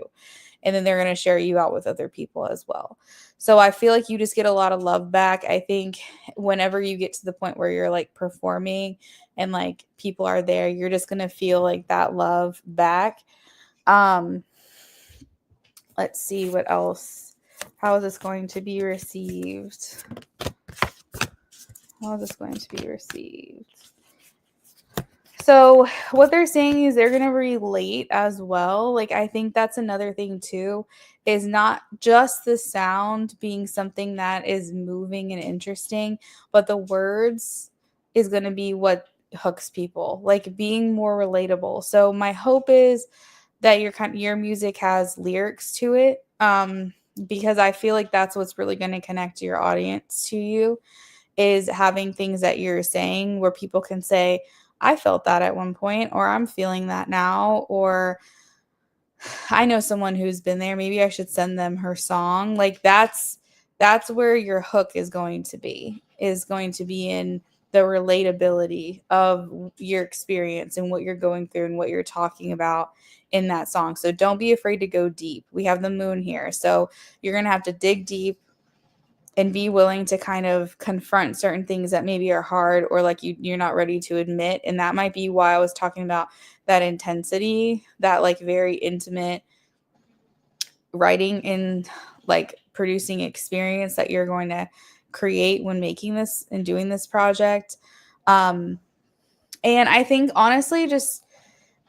And then they're going to share you out with other people as well. So I feel like you just get a lot of love back. I think whenever you get to the point where you're like performing and like people are there, you're just going to feel like that love back. Let's see what else. How is this going to be received? How is this going to be received? So what they're saying is they're going to relate as well. Like, I think that's another thing too, is not just the sound being something that is moving and interesting, but the words is going to be what hooks people, like being more relatable. So my hope is that your music has lyrics to it, because I feel like that's what's really going to connect your audience to you, is having things that you're saying where people can say, I felt that at one point, or I'm feeling that now, or I know someone who's been there. Maybe I should send them her song. Like that's where your hook is going to be. Is going to be in the relatability of your experience and what you're going through and what you're talking about in that song. So don't be afraid to go deep. We have the moon here. So you're going to have to dig deep and be willing to kind of confront certain things that maybe are hard, or like you're not ready to admit. And that might be why I was talking about that intensity, that like very intimate writing and like producing experience that you're going to create when making this and doing this project. And I think honestly, just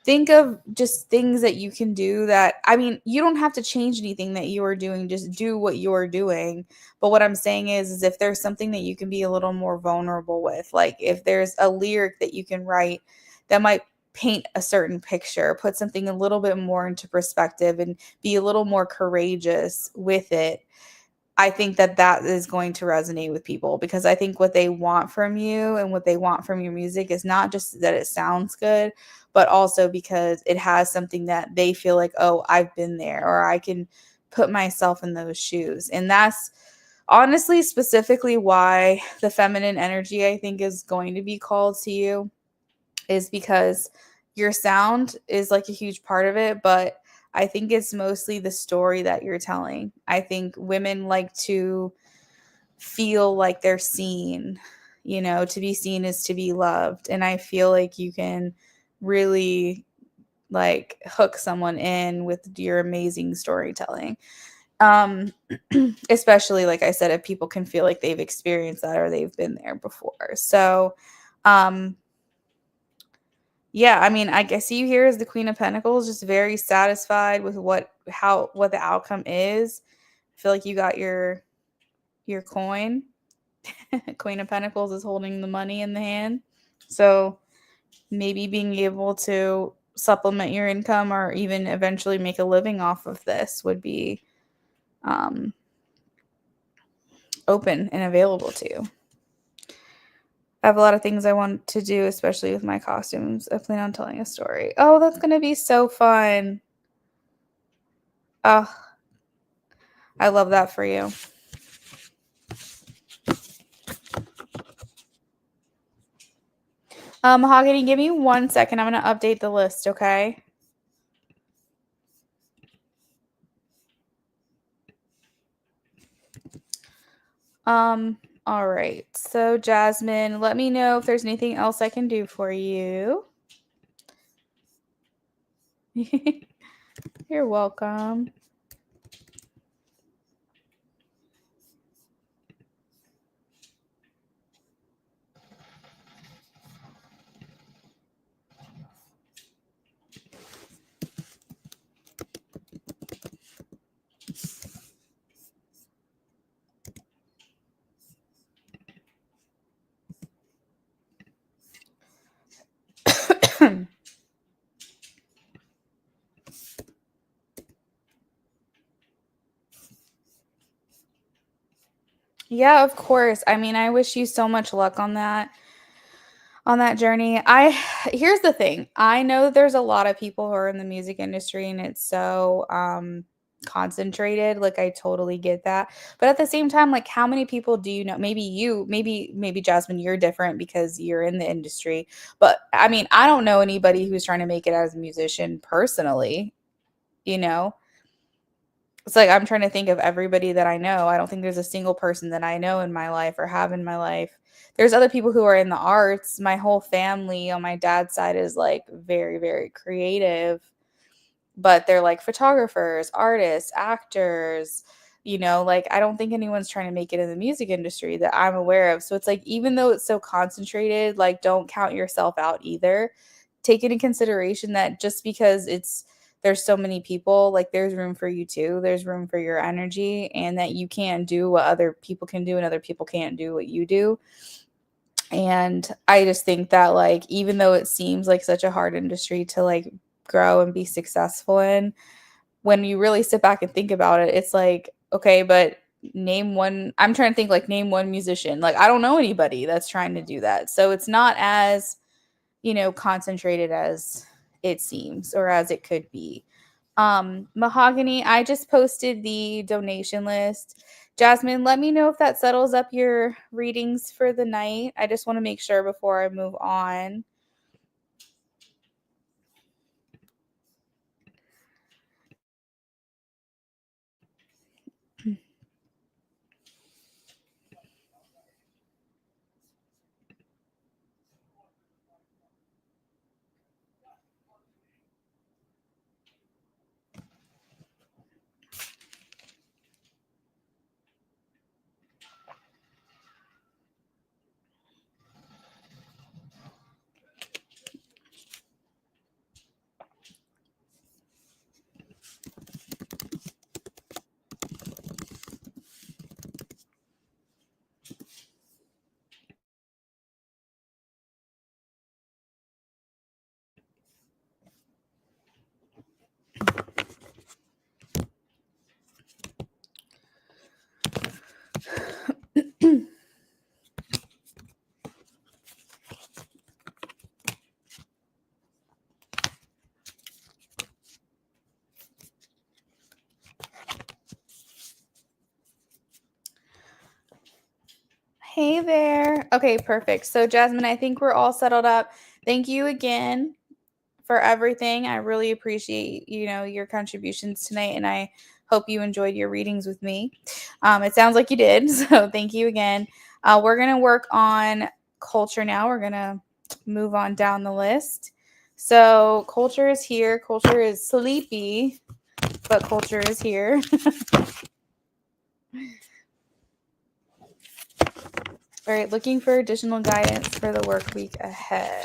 think of just things that you can do that, I mean, you don't have to change anything that you are doing, just do what you're doing. But what I'm saying is if there's something that you can be a little more vulnerable with, like if there's a lyric that you can write that might paint a certain picture, put something a little bit more into perspective and be a little more courageous with it, I think that that is going to resonate with people, because I think what they want from you and what they want from your music is not just that it sounds good, but also because it has something that they feel like, oh, I've been there, or I can put myself in those shoes. And that's honestly specifically why the feminine energy, I think, is going to be called to you, is because your sound is like a huge part of it, but I think it's mostly the story that you're telling. I think women like to feel like they're seen. You know, to be seen is to be loved. And I feel like you can really like hook someone in with your amazing storytelling. Um Especially like I said, if people can feel like they've experienced that or they've been there before. So um yeah, I mean, I see you here as the Queen of Pentacles, just very satisfied with what the outcome is. I feel like you got your coin. Queen of Pentacles is holding the money in the hand. So maybe being able to supplement your income or even eventually make a living off of this would be open and available to you. I have a lot of things I want to do, especially with my costumes. I plan on telling a story. Oh, that's going to be so fun. Oh, I love that for you. Mahogany, give me 1 second. I'm going to update the list, okay? All right. So, Jasmine, let me know if there's anything else I can do for you. You're welcome. Yeah, of course. I mean, I wish you so much luck on that journey. Here's the thing. I know there's a lot of people who are in the music industry and it's so concentrated. Like I totally get that. But at the same time, like how many people do you know? Maybe Jasmine, you're different because you're in the industry. But I mean, I don't know anybody who's trying to make it as a musician personally, you know? It's like I'm trying to think of everybody that I know. I don't think there's a single person that I know in my life or have in my life. There's other people who are in the arts. My whole family on my dad's side is like very, very creative, but they're like photographers, artists, actors, you know, like I don't think anyone's trying to make it in the music industry that I'm aware of. So it's like, even though it's so concentrated, like don't count yourself out either. Take into consideration that just because there's so many people, like there's room for you too. There's room for your energy, and that you can't do what other people can do and other people can't do what you do. And I just think that, like, even though it seems like such a hard industry to like grow and be successful in, when you really sit back and think about it, it's like, okay, but name one. I'm trying to think, like, name one musician. Like, I don't know anybody that's trying to do that. So it's not as, concentrated as it seems or as it could be. Mahogany, I just posted the donation list. Jasmine, let me know if that settles up your readings for the night. I just want to make sure before I move on. Hey there. Okay, perfect. So, Jasmine, I think we're all settled up. Thank you again for everything. I really appreciate, your contributions tonight, and I hope you enjoyed your readings with me. It sounds like you did, so thank you again. We're going to work on culture now. We're going to move on down the list. So, culture is here. Culture is sleepy, but culture is here. All right, looking for additional guidance for the work week ahead.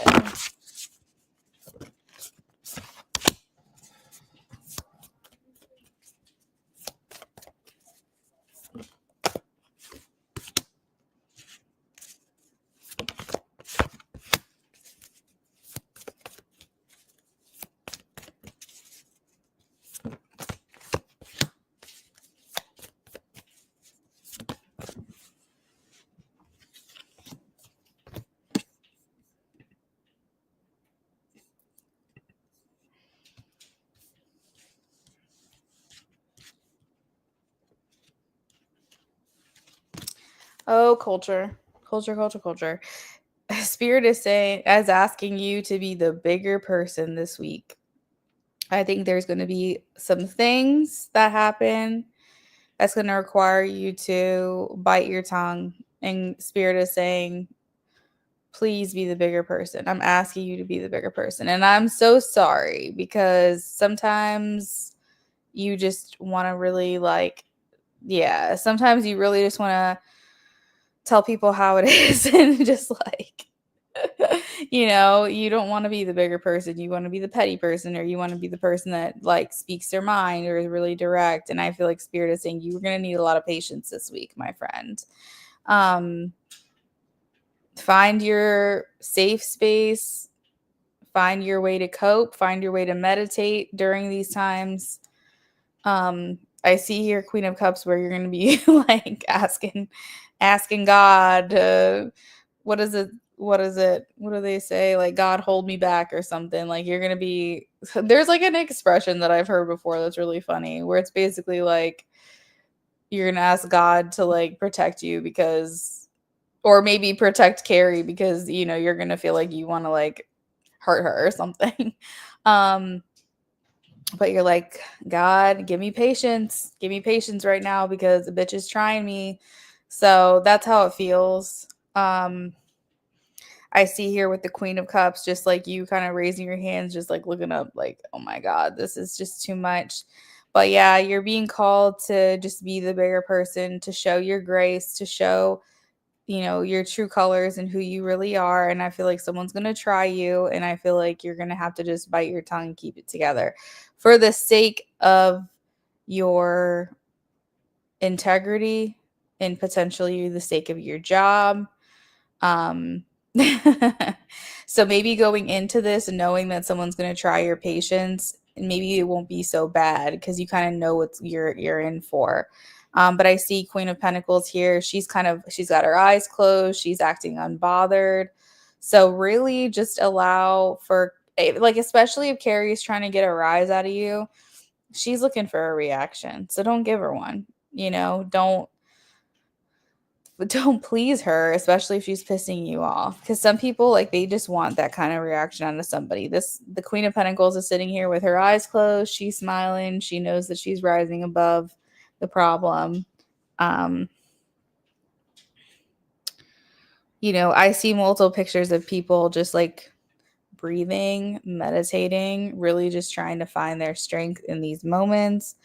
Oh, culture. Culture, culture, culture. Spirit is asking you to be the bigger person this week. I think there's going to be some things that happen that's going to require you to bite your tongue. And Spirit is saying, please be the bigger person. I'm asking you to be the bigger person. And I'm so sorry, because sometimes you just want to really, like, sometimes you really just want to tell people how it is and just like, you don't want to be the bigger person. You want to be the petty person, or you want to be the person that like speaks their mind or is really direct. And I feel like Spirit is saying you're going to need a lot of patience this week, my friend. Find your safe space, find your way to cope, find your way to meditate during these times. I see here Queen of Cups, where you're going to be like asking God, what is it? What do they say? Like, God, hold me back or something. Like, you're going to be, there's like an expression that I've heard before that's really funny, where it's basically like, you're going to ask God to like protect you because, or maybe protect Carrie because, you're going to feel like you want to like hurt her or something. But you're like, God, give me patience. Give me patience right now because the bitch is trying me. So that's how it feels. I see here with the Queen of Cups, just like you kind of raising your hands, just like looking up, like, oh my God, this is just too much. But yeah, you're being called to just be the bigger person, to show your grace, to show, your true colors and who you really are. And I feel like someone's going to try you. And I feel like you're going to have to just bite your tongue and keep it together for the sake of your integrity and potentially the sake of your job. So maybe going into this and knowing that someone's going to try your patience, maybe it won't be so bad because you kind of know what you're in for. But I see Queen of Pentacles here. She's got her eyes closed. She's acting unbothered. So really just allow for, like, especially if Carrie is trying to get a rise out of you, she's looking for a reaction. So don't give her one. Don't please her, especially if she's pissing you off. Because some people, like, they just want that kind of reaction out of somebody. The Queen of Pentacles is sitting here with her eyes closed. She's smiling. She knows that she's rising above the problem. I see multiple pictures of people just like breathing, meditating, really just trying to find their strength in these moments.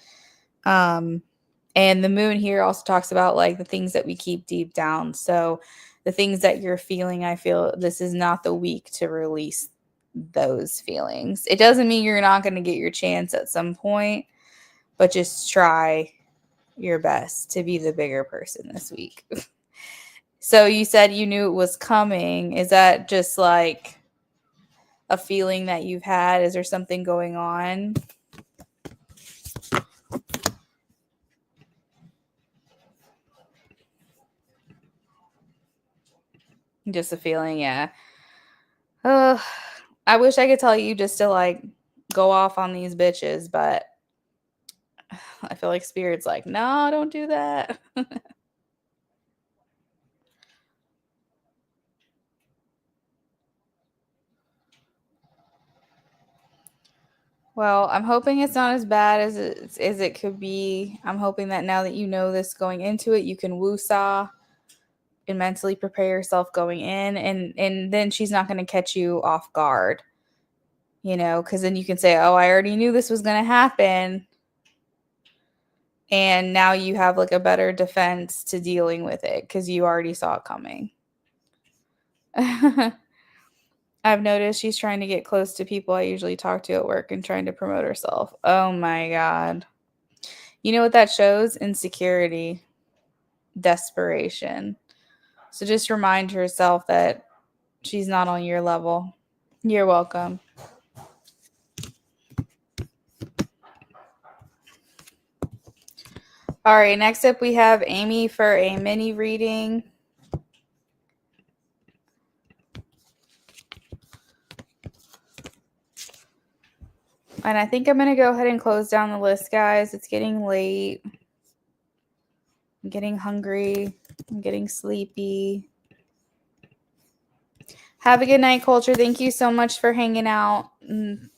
And the moon here also talks about like the things that we keep deep down. So the things that you're feeling, I feel this is not the week to release those feelings. It doesn't mean you're not going to get your chance at some point, but just try your best to be the bigger person this week. So you said you knew it was coming. Is that just like a feeling that you've had? Is there something going on? Just a feeling, yeah. I wish I could tell you just to like go off on these bitches, but I feel like Spirit's like, no, don't do that. Well, I'm hoping it's not as bad as it could be. I'm hoping that now that you know this going into it, you can woosah and mentally prepare yourself going in, and then she's not going to catch you off guard, because then you can say, oh, I already knew this was going to happen, and now you have like a better defense to dealing with it because you already saw it coming. I've noticed she's trying to get close to people I usually talk to at work and trying to promote herself. Oh my God. You know what that shows? Insecurity, desperation. So just remind herself that she's not on your level. You're welcome. All right, next up we have Amy for a mini reading. And I think I'm going to go ahead and close down the list, guys. It's getting late. I'm getting hungry. I'm getting sleepy. Have a good night, Culture. Thank you so much for hanging out and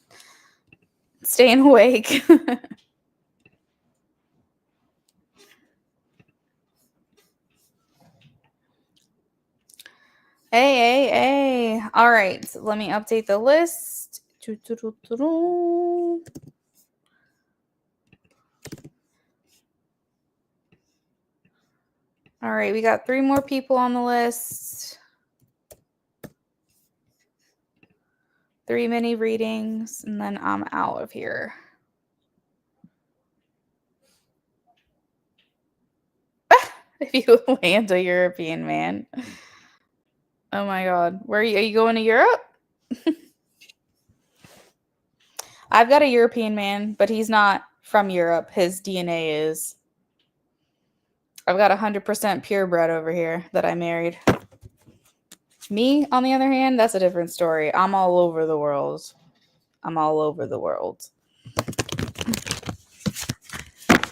staying awake. Hey. All right, so let me update the list. All right, we got 3 more people on the list. 3 mini readings, and then I'm out of here. If you land a European man. Oh my God. Are you going to Europe? I've got a European man, but he's not from Europe. His DNA is. I've got 100% purebred over here that I married. Me, on the other hand, that's a different story. I'm all over the world.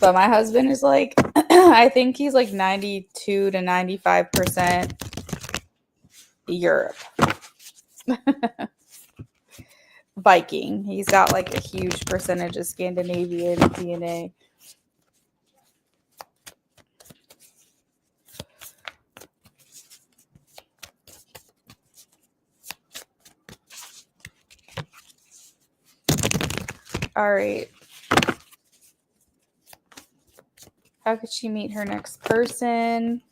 But my husband is like, I think he's like 92 to 95% Europe. Viking. He's got like a huge percentage of Scandinavian DNA. All right. How could she meet her next person?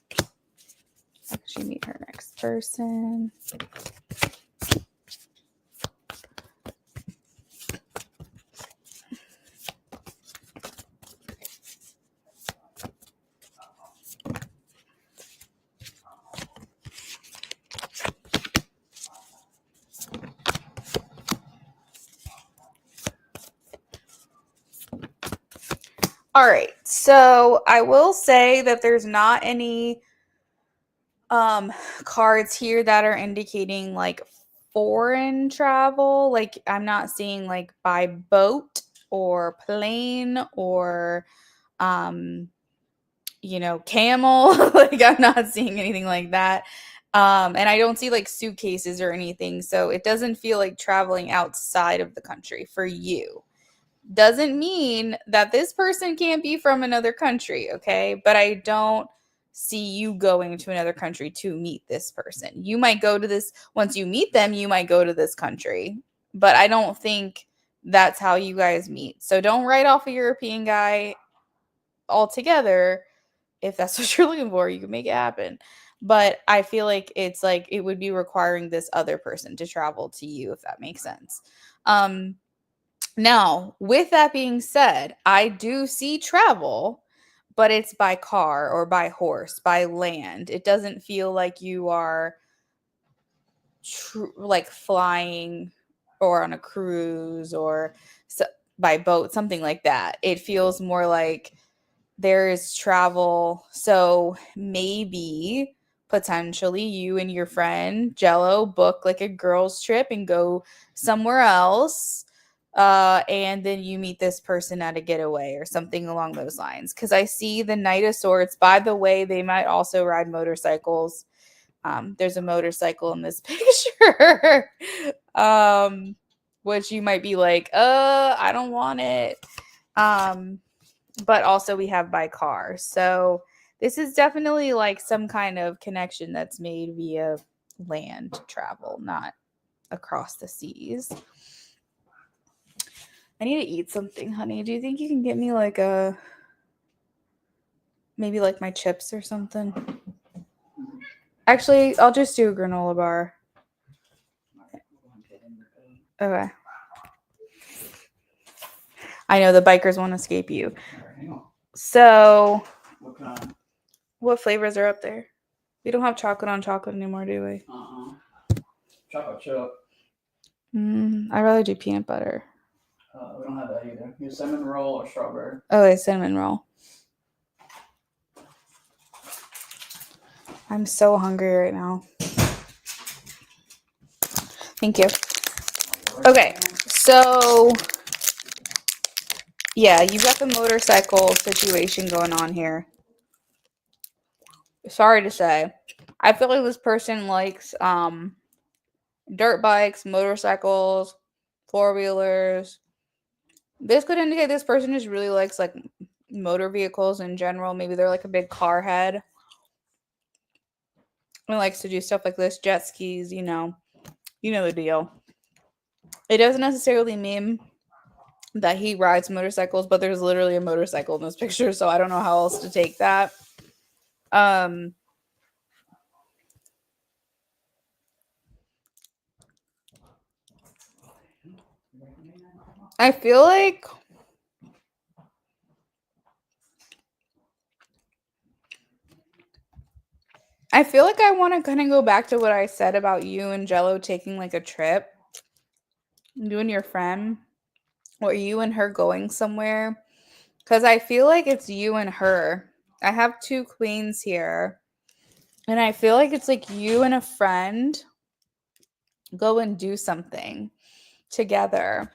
All right. So I will say that there's not any cards here that are indicating like foreign travel. Like I'm not seeing like by boat or plane or camel. Like I'm not seeing anything like that. And I don't see like suitcases or anything. So it doesn't feel like traveling outside of the country for you. Doesn't mean that this person can't be from another country, okay? But I don't see you going to another country to meet this person. You might go to this, once you meet them, you might go to this country. But I don't think that's how you guys meet. So don't write off a European guy altogether. If that's what you're looking for, you can make it happen. But I feel like it's like it would be requiring this other person to travel to you, if that makes sense. Now, with that being said, I do see travel, but it's by car or by horse, by land. It doesn't feel like you are like flying or on a cruise or by boat, something like that. It feels more like there is travel. So maybe potentially you and your friend Jello book like a girls trip and go somewhere else. And then you meet this person at a getaway or something along those lines. Because I see the Knight of Swords. By the way, they might also ride motorcycles. There's a motorcycle in this picture. Which you might be like, I don't want it. But also we have by car. So this is definitely like some kind of connection that's made via land travel, not across the seas. I need to eat something, honey. Do you think you can get me like maybe like my chips or something? Actually, I'll just do a granola bar. Okay. I know the bikers won't escape you. So, what flavors are up there? We don't have chocolate on chocolate anymore, do we? Chocolate chip. I'd rather do peanut butter. We don't have that either. Use cinnamon roll or strawberry. Okay, cinnamon roll. I'm so hungry right now. Thank you. Okay, so yeah, you've got the motorcycle situation going on here. Sorry to say. I feel like this person likes dirt bikes, motorcycles, four-wheelers. This could indicate this person just really likes like motor vehicles in general. Maybe they're like a big car head and likes to do stuff like this, jet skis, you know the deal. It doesn't necessarily mean that he rides motorcycles, but there's literally a motorcycle in this picture, so I don't know how else to take that. I feel like I want to kind of go back to what I said about you and Jello taking like a trip. You and your friend, or you and her going somewhere. Because I feel like it's you and her. I have two queens here. And I feel like it's like you and a friend go and do something together.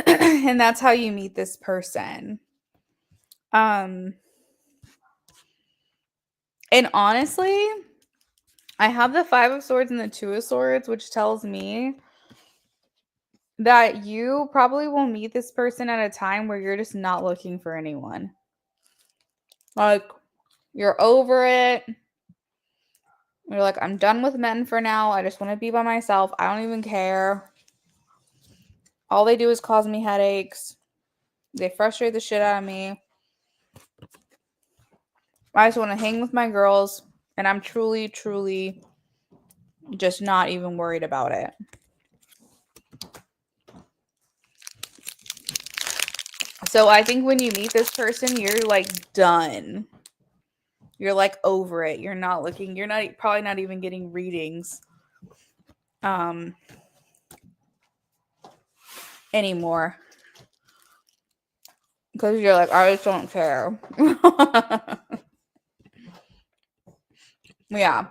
And that's how you meet this person. And honestly, I have the 5 of Swords and the 2 of Swords, which tells me that you probably will meet this person at a time where you're just not looking for anyone. Like, you're over it. You're like, I'm done with men for now. I just want to be by myself. I don't even care. All they do is cause me headaches. They frustrate the shit out of me. I just want to hang with my girls. And I'm truly, truly just not even worried about it. So I think when you meet this person, you're like done. You're like over it. You're not looking. You're not probably not even getting readings anymore. Because you're like, I just don't care. Yeah.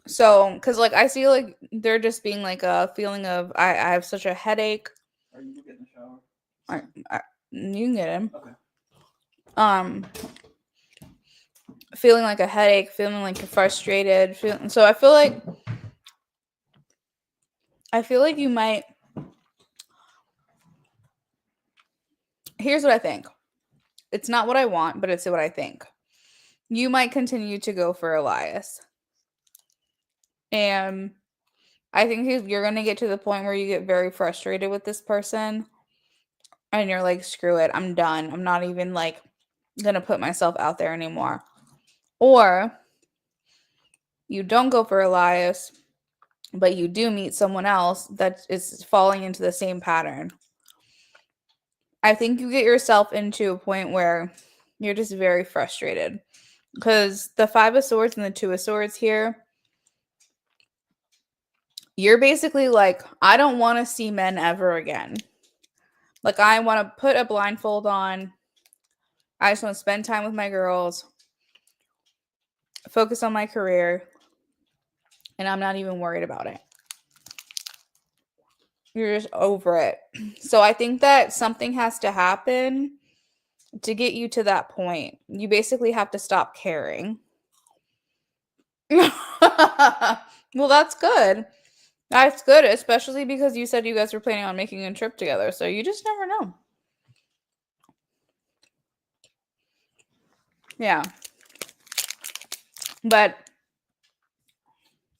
So, because like I see like they're just being like a feeling of I have such a headache. Are you getting the shower? I, you can get him. Okay. Feeling like a headache, feeling like you're frustrated. So I feel like you might. Here's what I think. It's not what I want, but it's what I think. You might continue to go for Elias. And I think you're going to get to the point where you get very frustrated with this person. And you're like, screw it. I'm done. I'm not even like going to put myself out there anymore. Or you don't go for Elias, but you do meet someone else that is falling into the same pattern. I think you get yourself into a point where you're just very frustrated. Because the 5 of Swords and the 2 of Swords here, you're basically like, I don't want to see men ever again. Like, I want to put a blindfold on. I just want to spend time with my girls, focus on my career, and I'm not even worried about it. You're just over it. So I think that something has to happen to get you to that point. You basically have to stop caring. Well, that's good. That's good, especially because you said you guys were planning on making a trip together. So you just never know. Yeah. But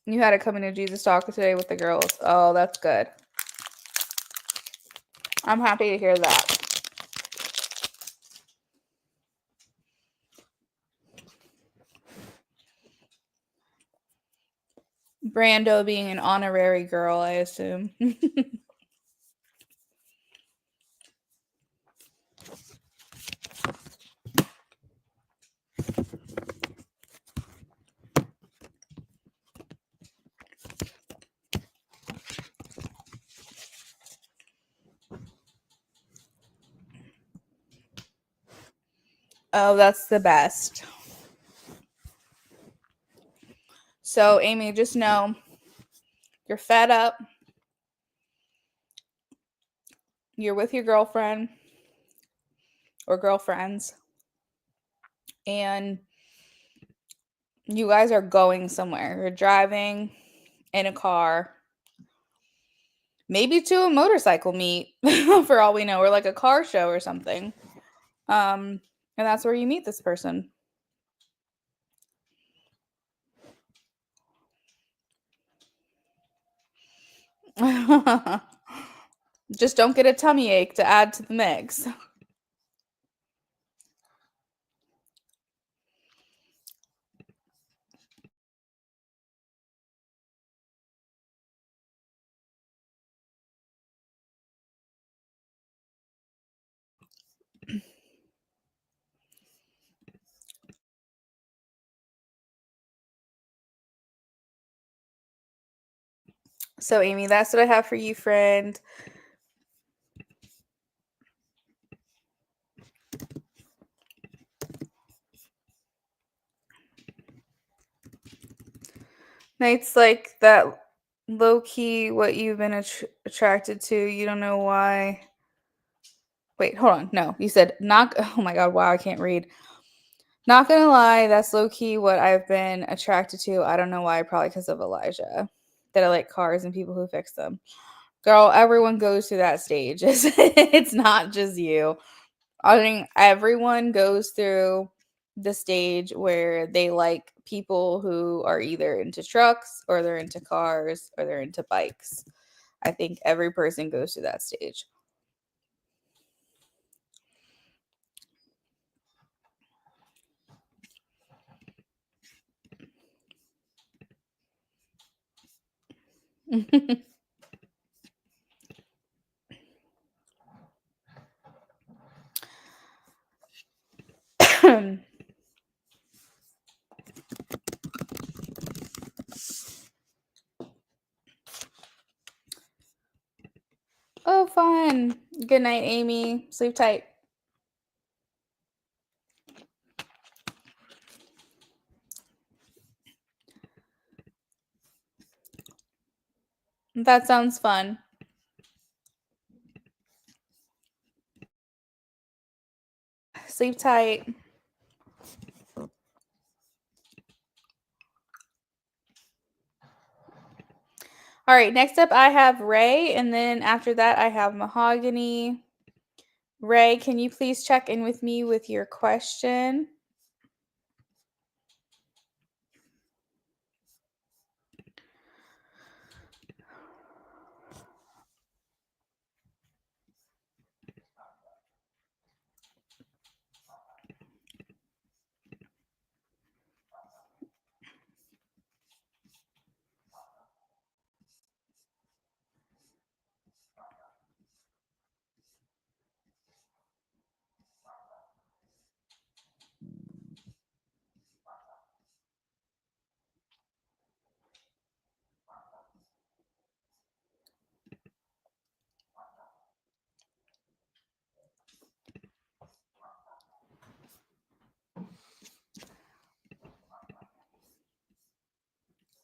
you had a coming to Jesus talk today with the girls. Oh, that's good. I'm happy to hear that. Brando being an honorary girl, I assume. Oh, that's the best. So, Amy, just know you're fed up. You're with your girlfriend or girlfriends, and you guys are going somewhere. You're driving in a car, maybe to a motorcycle meet, for all we know, or like a car show or something. And that's where you meet this person. Just don't get a tummy ache to add to the mix. So, Amy, that's what I have for you, friend. Night's like that low key, what you've been attracted to. You don't know why. Wait, hold on. No, you said not. Oh my God. Wow, I can't read. Not gonna lie, that's low key what I've been attracted to. I don't know why. Probably because of Elijah. That I like cars and people who fix them. Girl, everyone goes through that stage. It's not just you. I think everyone goes through the stage where they like people who are either into trucks or they're into cars or they're into bikes. I think every person goes through that stage. Oh, fun. Good night, Amy. Sleep tight. That sounds fun. Sleep tight. All right, next up I have Ray, and then after that I have Mahogany. Ray, can you please check in with me with your question?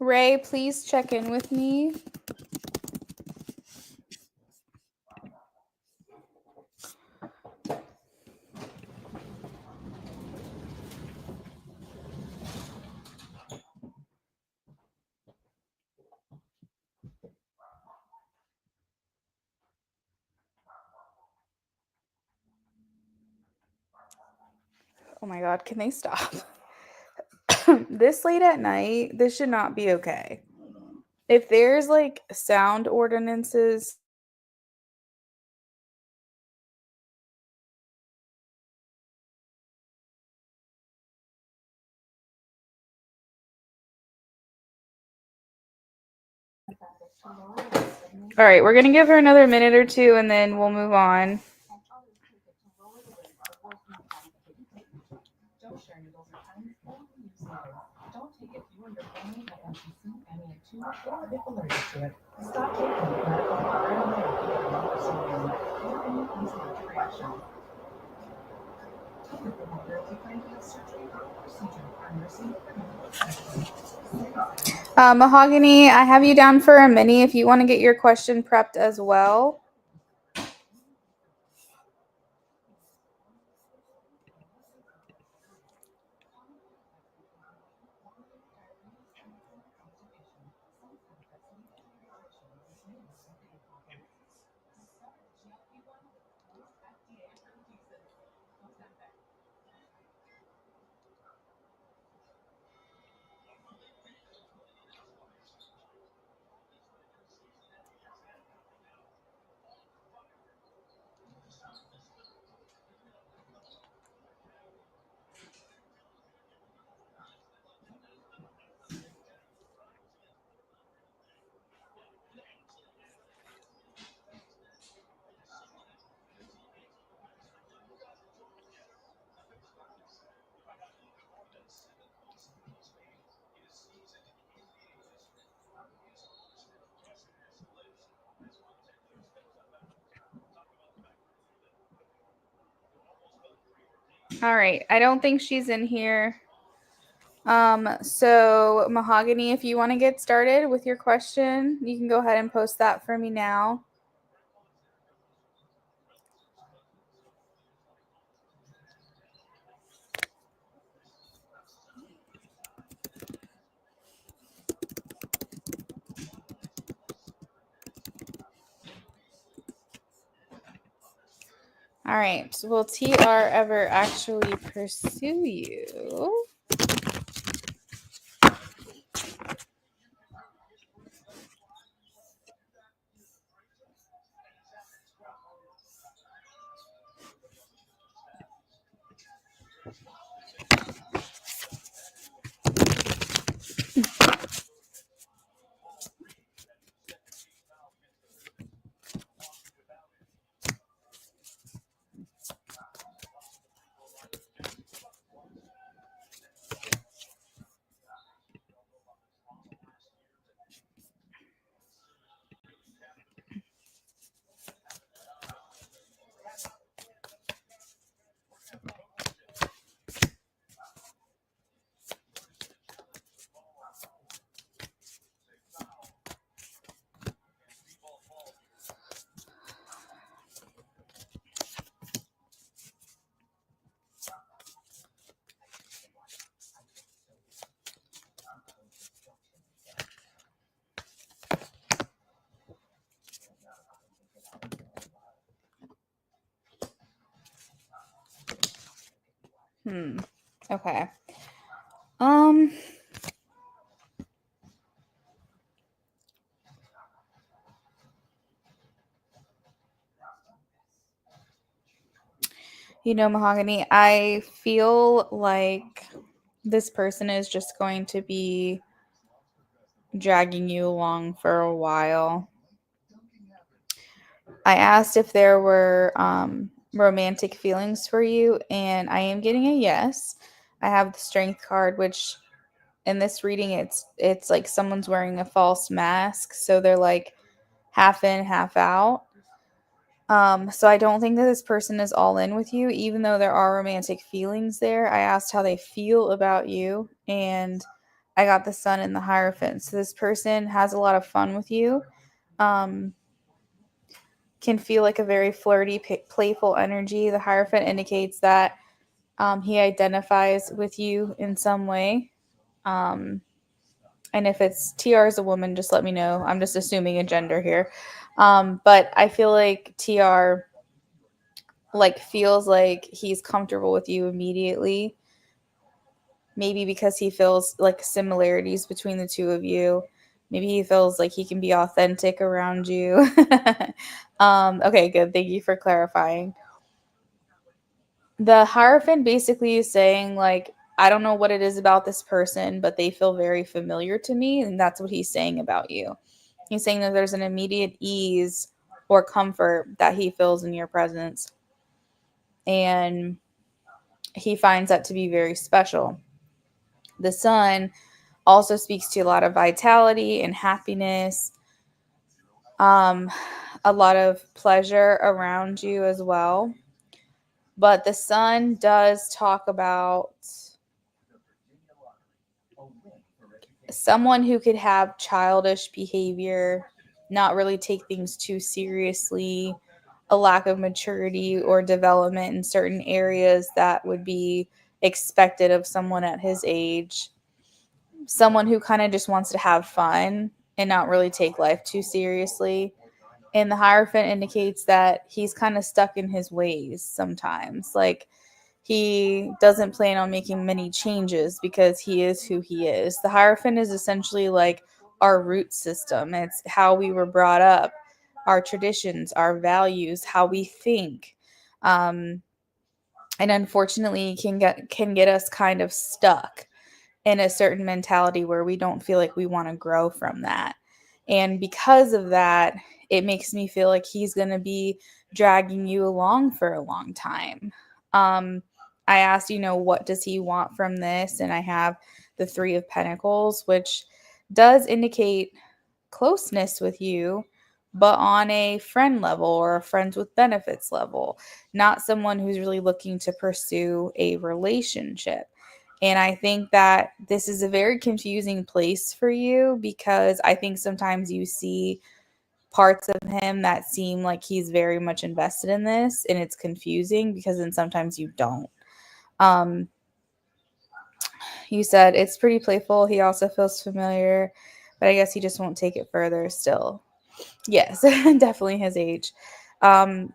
Ray, please check in with me. Oh my God, can they stop? This late at night, this should not be okay. If there's like sound ordinances, all right, we're gonna give her another minute or two and then we'll move on. Mahogany, I have you down for a mini if you want to get your question prepped as well. All right, I don't think she's in here. So Mahogany, if you want to get started with your question, you can go ahead and post that for me now. All right, will TR ever actually pursue you? Okay. Um, Mahogany, I feel like this person is just going to be dragging you along for a while. I asked if there were romantic feelings for you, and I am getting a yes. I have the strength card, which in this reading it's like someone's wearing a false mask, so they're like half in, half out. So I don't think that this person is all in with you, even though there are romantic feelings there. I asked how they feel about you, and I got the Sun and the Hierophant. So this person has a lot of fun with you. Um, can feel like a very flirty, playful energy. The Hierophant indicates that he identifies with you in some way. Um, and if it's TR is a woman, just let me know. I'm just assuming a gender here. But I feel like TR like feels like he's comfortable with you immediately. Maybe because he feels like similarities between the two of you. Maybe he feels like he can be authentic around you. Okay, good. Thank you for clarifying. The Hierophant basically is saying, like, I don't know what it is about this person, but they feel very familiar to me. And that's what he's saying about you. He's saying that there's an immediate ease or comfort that he feels in your presence. And he finds that to be very special. The Sun also speaks to a lot of vitality and happiness, um, a lot of pleasure around you as well. But the Sun does talk about someone who could have childish behavior, not really take things too seriously, a lack of maturity or development in certain areas that would be expected of someone at his age, someone who kind of just wants to have fun and not really take life too seriously. And the Hierophant indicates that he's kind of stuck in his ways sometimes. Like, he doesn't plan on making many changes because he is who he is. The Hierophant is essentially like our root system. It's how we were brought up, our traditions, our values, how we think. Um, and unfortunately can get us kind of stuck in a certain mentality where we don't feel like we want to grow from that. And because of that, it makes me feel like he's going to be dragging you along for a long time. I asked, what does he want from this? And I have the Three of Pentacles, which does indicate closeness with you, but on a friend level or a friends with benefits level, not someone who's really looking to pursue a relationship. And I think that this is a very confusing place for you because I think sometimes you see parts of him that seem like he's very much invested in this, and it's confusing because then sometimes you don't. Um, you said it's pretty playful. He also feels familiar, but I guess he just won't take it further still. Yes, definitely his age. Um,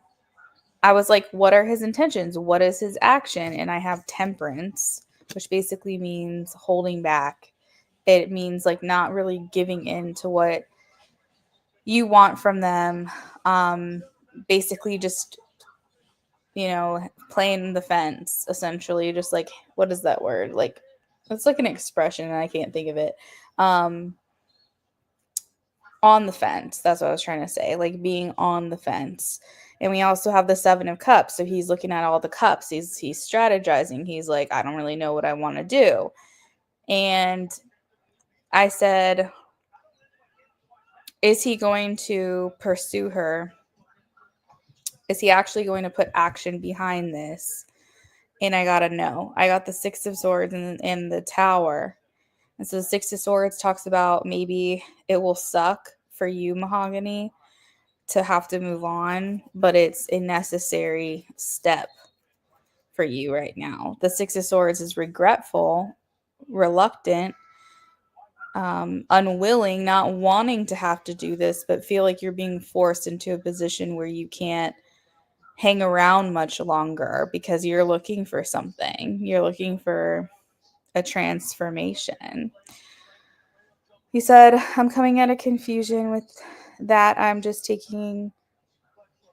I was like, what are his intentions? What is his action? And I have temperance, which basically means holding back. It means like not really giving in to what you want from them. Basically just, playing the fence, essentially. Just like, what is that word? Like, it's like an expression and I can't think of it. On the fence. That's what I was trying to say. Like being on the fence. And we also have the Seven of Cups. So he's looking at all the cups. He's strategizing. He's like, I don't really know what I want to do. And I said, is he going to pursue her? Is he actually going to put action behind this? And I got a no. I got the Six of Swords and the Tower. And so the Six of Swords talks about maybe it will suck for you, Mahogany, to have to move on, but it's a necessary step for you right now. The Six of Swords is regretful, reluctant, unwilling, not wanting to have to do this, but feel like you're being forced into a position where you can't hang around much longer because you're looking for something. You're looking for a transformation. He said, I'm coming at a confusion with that. I'm just taking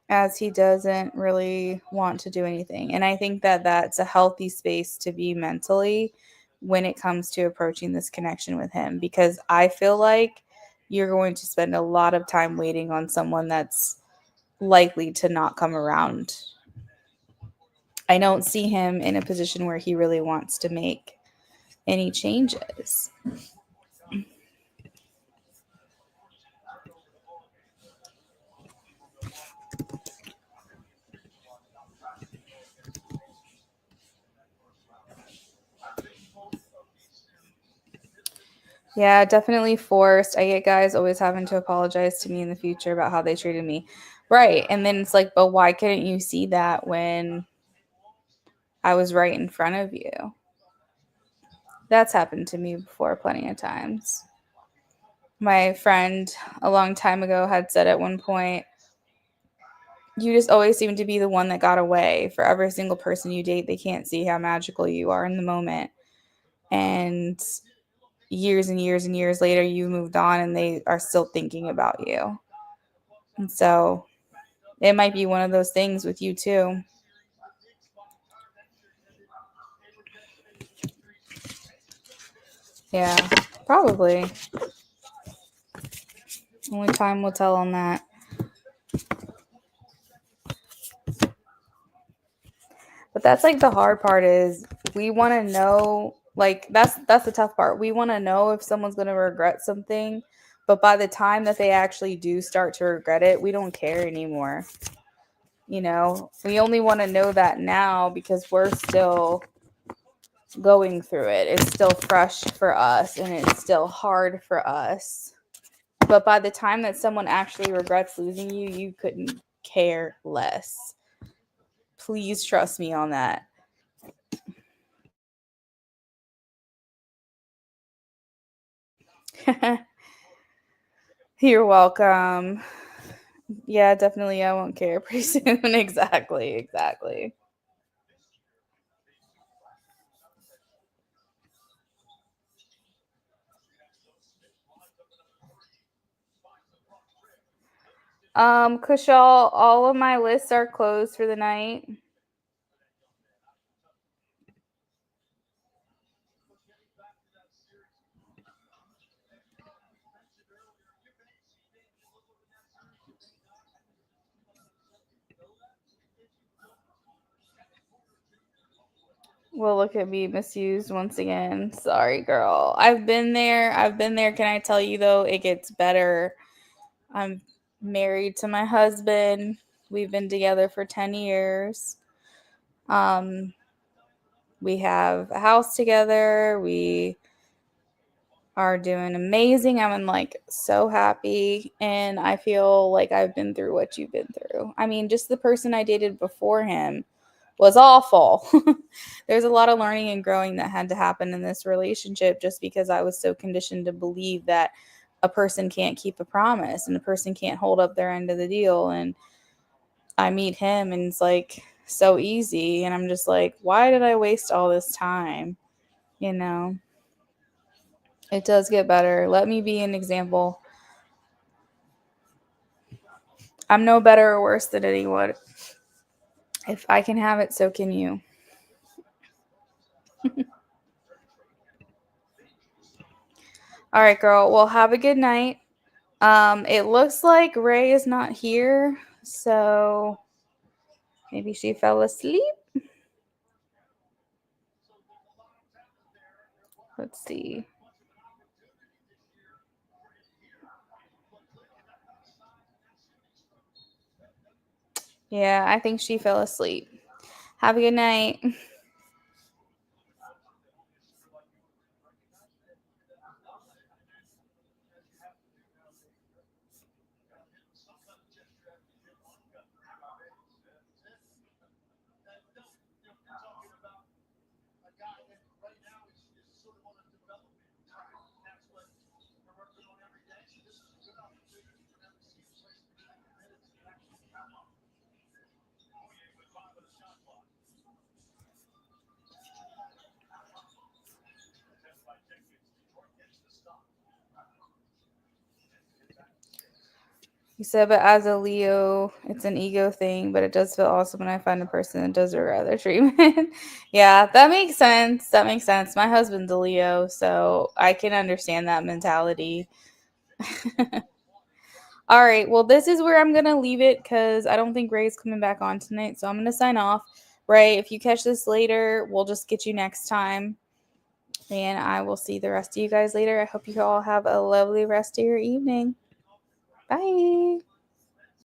as he doesn't really want to do anything. And I think that that's a healthy space to be mentally when it comes to approaching this connection with him, because I feel like you're going to spend a lot of time waiting on someone that's likely to not come around. I don't see him in a position where he really wants to make any changes. Yeah, definitely forced. I get guys always having to apologize to me in the future about how they treated me. Right. And then it's like, but why couldn't you see that when I was right in front of you? That's happened to me before plenty of times. My friend a long time ago had said at one point, you just always seem to be the one that got away. For every single person you date, they can't see how magical you are in the moment. And years and years and years later, you moved on and they are still thinking about you. And so it might be one of those things with you too. Yeah, probably. Only time will tell on that. But that's like the hard part is we want to know, like that's the tough part. We want to know if someone's going to regret something, but by the time that they actually do start to regret it, we don't care anymore. You know, we only want to know that now because we're still going through it. It's still fresh for us and it's still hard for us. But by the time that someone actually regrets losing you, you couldn't care less. Please trust me on that. You're welcome. Yeah, definitely. I won't care pretty soon. Exactly. Kushal, all of my lists are closed for the night. Well, look at me misused once again. Sorry, girl. I've been there. Can I tell you though, it gets better. I'm married to my husband. We've been together for 10 years. Um, we have a house together. We are doing amazing. I'm like so happy. And I feel like I've been through what you've been through. I mean, just the person I dated before him was awful. There's a lot of learning and growing that had to happen in this relationship just because I was so conditioned to believe that a person can't keep a promise and a person can't hold up their end of the deal. And I meet him and it's like so easy. And I'm just like, why did I waste all this time? You know, it does get better. Let me be an example. I'm no better or worse than anyone. If I can have it, so can you. All right, girl. Well, have a good night. It looks like Ray is not here, so maybe she fell asleep. Let's see. Yeah, I think she fell asleep. Have a good night. He said, but as a Leo, it's an ego thing, but it does feel awesome when I find a person that does other treatment. Yeah, that makes sense. That makes sense. My husband's a Leo, so I can understand that mentality. All right, well, this is where I'm going to leave it because I don't think Ray's coming back on tonight, so I'm going to sign off. Ray, if you catch this later, we'll just get you next time. And I will see the rest of you guys later. I hope you all have a lovely rest of your evening. Bye.